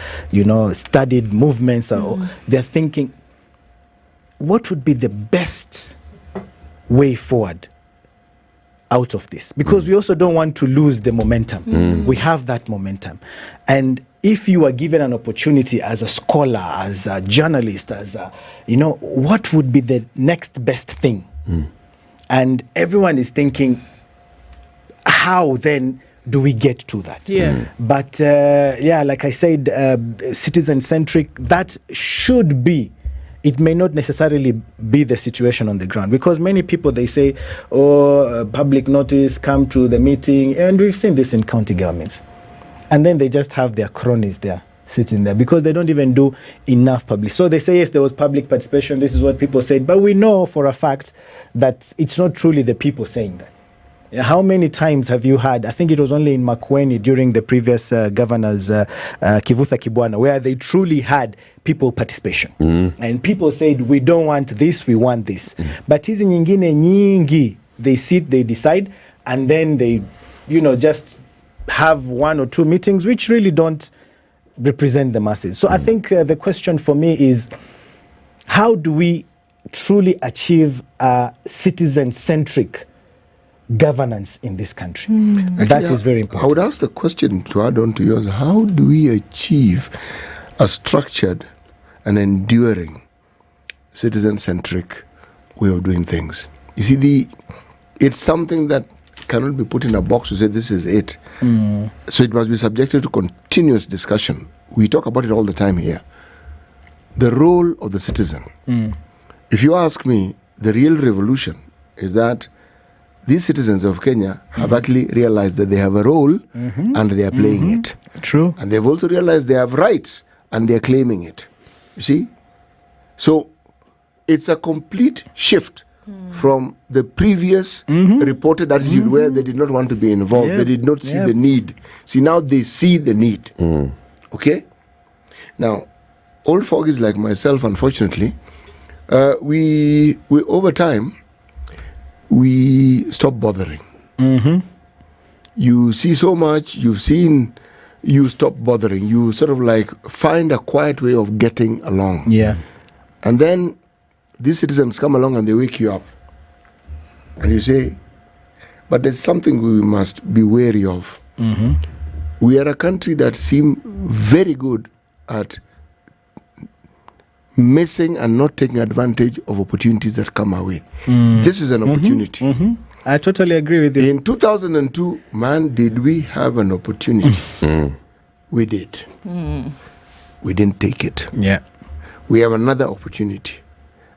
studied movements, they're thinking, what would be the best way forward out of this, because we also don't want to lose the momentum. We have that momentum. And if you are given an opportunity as a scholar, as a journalist, as a, what would be the next best thing? And everyone is thinking, how then do we get to that? But like I said, citizen-centric, that should be. It may not necessarily be the situation on the ground, because many people, they say, public notice, come to the meeting, and we've seen this in county governments. And then they just have their cronies there, sitting there, because they don't even do enough public. So they say, yes, there was public participation, this is what people said, but we know for a fact that it's not truly the people saying that. How many times have you had, I think it was only in Makueni during the previous governor's Kivutha Kibwana, where they truly had people participation. And people said, we don't want this, we want this. But hizi nyingine nyingi, they sit, they decide, and then they, just have 1 or 2 meetings, which really don't represent the masses. So I think the question for me is, how do we truly achieve a citizen-centric governance in this country? That is very important. I would ask the question to add on to yours. How do we achieve a structured and enduring citizen-centric way of doing things? You see, it's something that cannot be put in a box to say this is it. So it must be subjected to continuous discussion. We talk about it all the time here. The role of the citizen. If you ask me, the real revolution is that these citizens of Kenya have actually realized that they have a role and they are playing it. True. And they've also realized they have rights and they are claiming it. You see? So it's a complete shift from the previous reported attitude where they did not want to be involved. They did not see the need. See, now they see the need. Okay? Now, old fogies like myself, unfortunately, we over time, we stop bothering. You see so much, you've seen, you stop bothering. You sort of like find a quiet way of getting along. And then these citizens come along and they wake you up. And you say, but there's something we must be wary of. We are a country that seems very good at missing and not taking advantage of opportunities that come our way. This is an opportunity. I totally agree with you. In 2002, man, did we have an opportunity? We did. We didn't take it. We have another opportunity.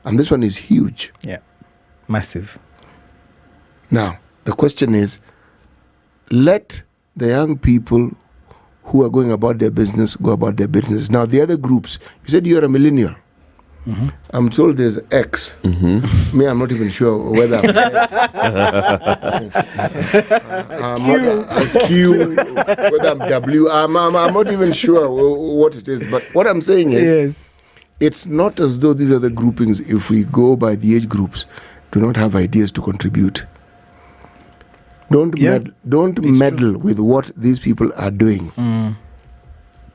And this one is huge. Massive. Now, the question is, let the young people who are going about their business go about their business. Now, the other groups, you said you're a millennial. I'm told there's X. Me, I'm not even sure whether I'm Q, whether I'm W. I'm not even sure what it is. But what I'm saying is, it's not as though these other groupings, if we go by the age groups, do not have ideas to contribute. Don't meddle with what these people are doing.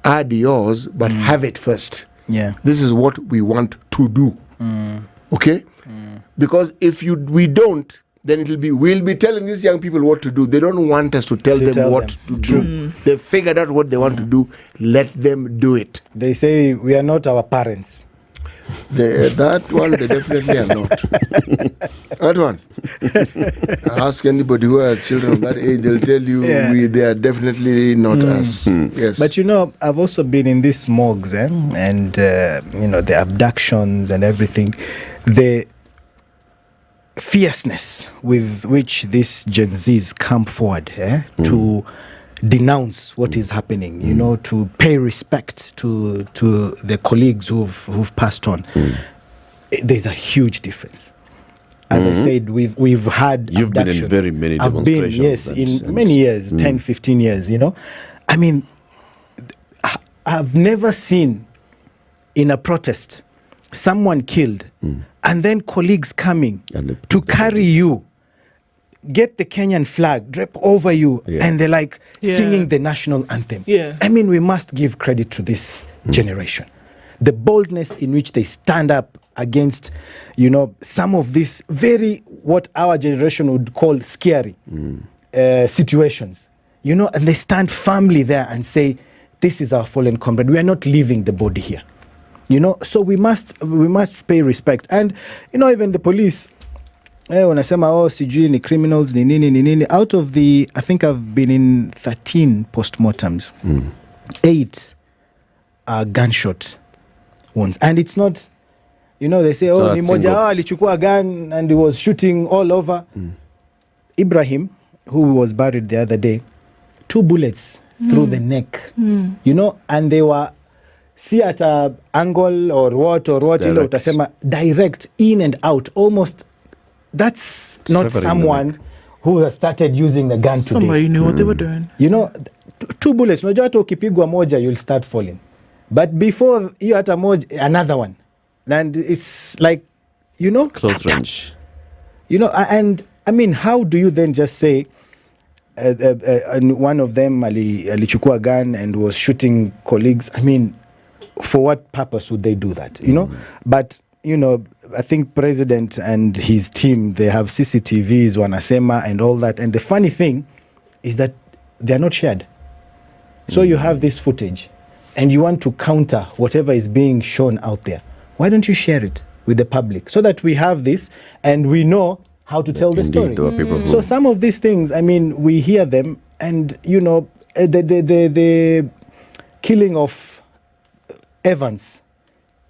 Add yours, but have it first. This is what we want to do. Okay? Because if we don't, then we'll be telling these young people what to do. They don't want us to tell them what to do. They figured out what they want to do. Let them do it. They say we are not our parents. That one, they definitely are not. That one. Ask anybody who has children of that age, they'll tell you they are definitely not us. Yes. But I've also been in these morgues and the abductions and everything. The fierceness with which these Gen Zs come forward to denounce what is happening, to pay respect to the colleagues who've passed on. There's a huge difference. As I said, we've had You've been in very many demonstrations. I've been, in many years, 10, 15 years, I mean, I've never seen in a protest someone killed and then colleagues coming to carry you, get the Kenyan flag, drape over you, and they're like singing the national anthem. I mean, we must give credit to this generation. The boldness in which they stand up against, some of these very, what our generation would call scary situations, and they stand firmly there and say, this is our fallen comrade. We are not leaving the body here. So we must pay respect. And, even the police, wanasema sijui ni criminals ni nini. Out of the, I think I've been in 13 postmortems. 8 are gunshot wounds. And it's not, they say, ni moja wao alichukua gun and he was shooting all over. Ibrahim, who was buried the other day, 2 bullets through the neck. And they were, see at a angle or what, utasema direct in and out, almost. That's not someone who has started using the gun today. Somebody knew what they were doing. 2 bullets. Unajua hata ukipigwa moja, you'll start falling. But before you hata moja, another one. And it's like, close range. And I mean, how do you then just say, one of them alichukua gun and was shooting colleagues? I mean, for what purpose would they do that? But I think President and his team, they have CCTVs, wanasema, and all that. And the funny thing is that they're not shared. So you have this footage and you want to counter whatever is being shown out there. Why don't you share it with the public so that we have this and we know how to tell the story? So some of these things, I mean, we hear them and, the killing of Evans,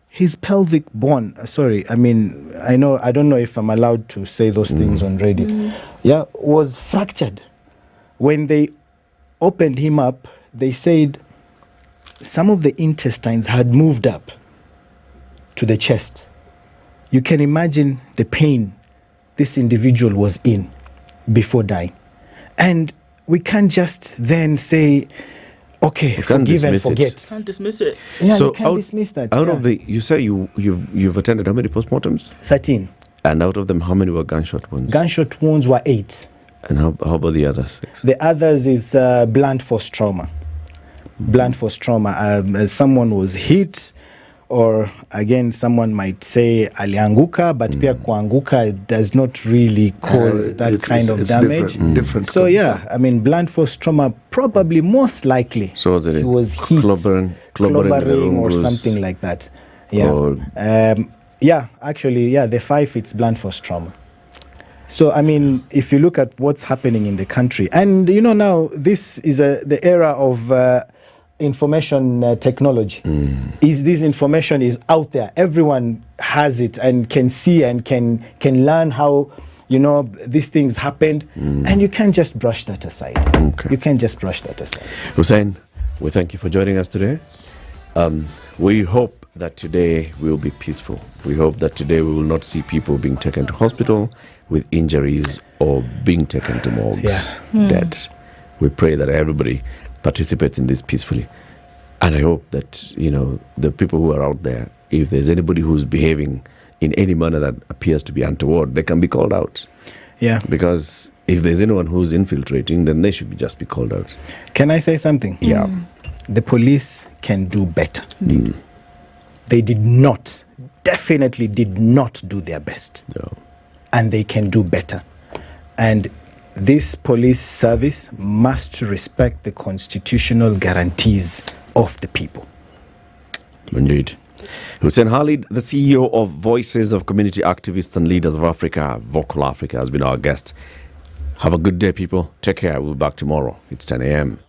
his pelvic bone, I don't know if I'm allowed to say those things on radio. Was fractured. When they opened him up, they said some of the intestines had moved up to the chest. You can imagine the pain this individual was in before dying. And we can't just then say, okay, forgive and forget. Can't dismiss it. Yeah, so you can't dismiss that. Out of the, you say you've attended how many postmortems? 13. And out of them, how many were gunshot wounds? Gunshot wounds were 8. And how about the other 6? The others is blunt force trauma. Blunt force trauma. Someone was hit, or again, someone might say alianguka, but pia kuanguka does not really cause that kind of damage. Different so yeah, I mean, blunt force trauma probably most likely. So was it was hit, clobbering or something like that. Yeah. Actually, the 5 it's blunt force trauma. So I mean, if you look at what's happening in the country, and now this is the era of information technology. This information is out there. Everyone has it and can see and can learn how these things happened, and you can't just brush that aside. You can't just brush that aside. Hussein, we thank you for joining us today. We hope that today will be peaceful. We hope that today we will not see people being taken to hospital with injuries or being taken to morgues dead. We pray that everybody participates in this peacefully. And I hope that, the people who are out there, if there's anybody who's behaving in any manner that appears to be untoward, they can be called out. Yeah. Because if there's anyone who's infiltrating, then they should just be called out. Can I say something? Yeah. The police can do better. They definitely did not do their best. No. And they can do better. And this police service must respect the constitutional guarantees of the people. Indeed. Hussein Khalid, the CEO of Voices of Community Activists and Leaders of Africa, Vocal Africa, has been our guest. Have a good day, people. Take care. We'll be back tomorrow. It's 10 a.m.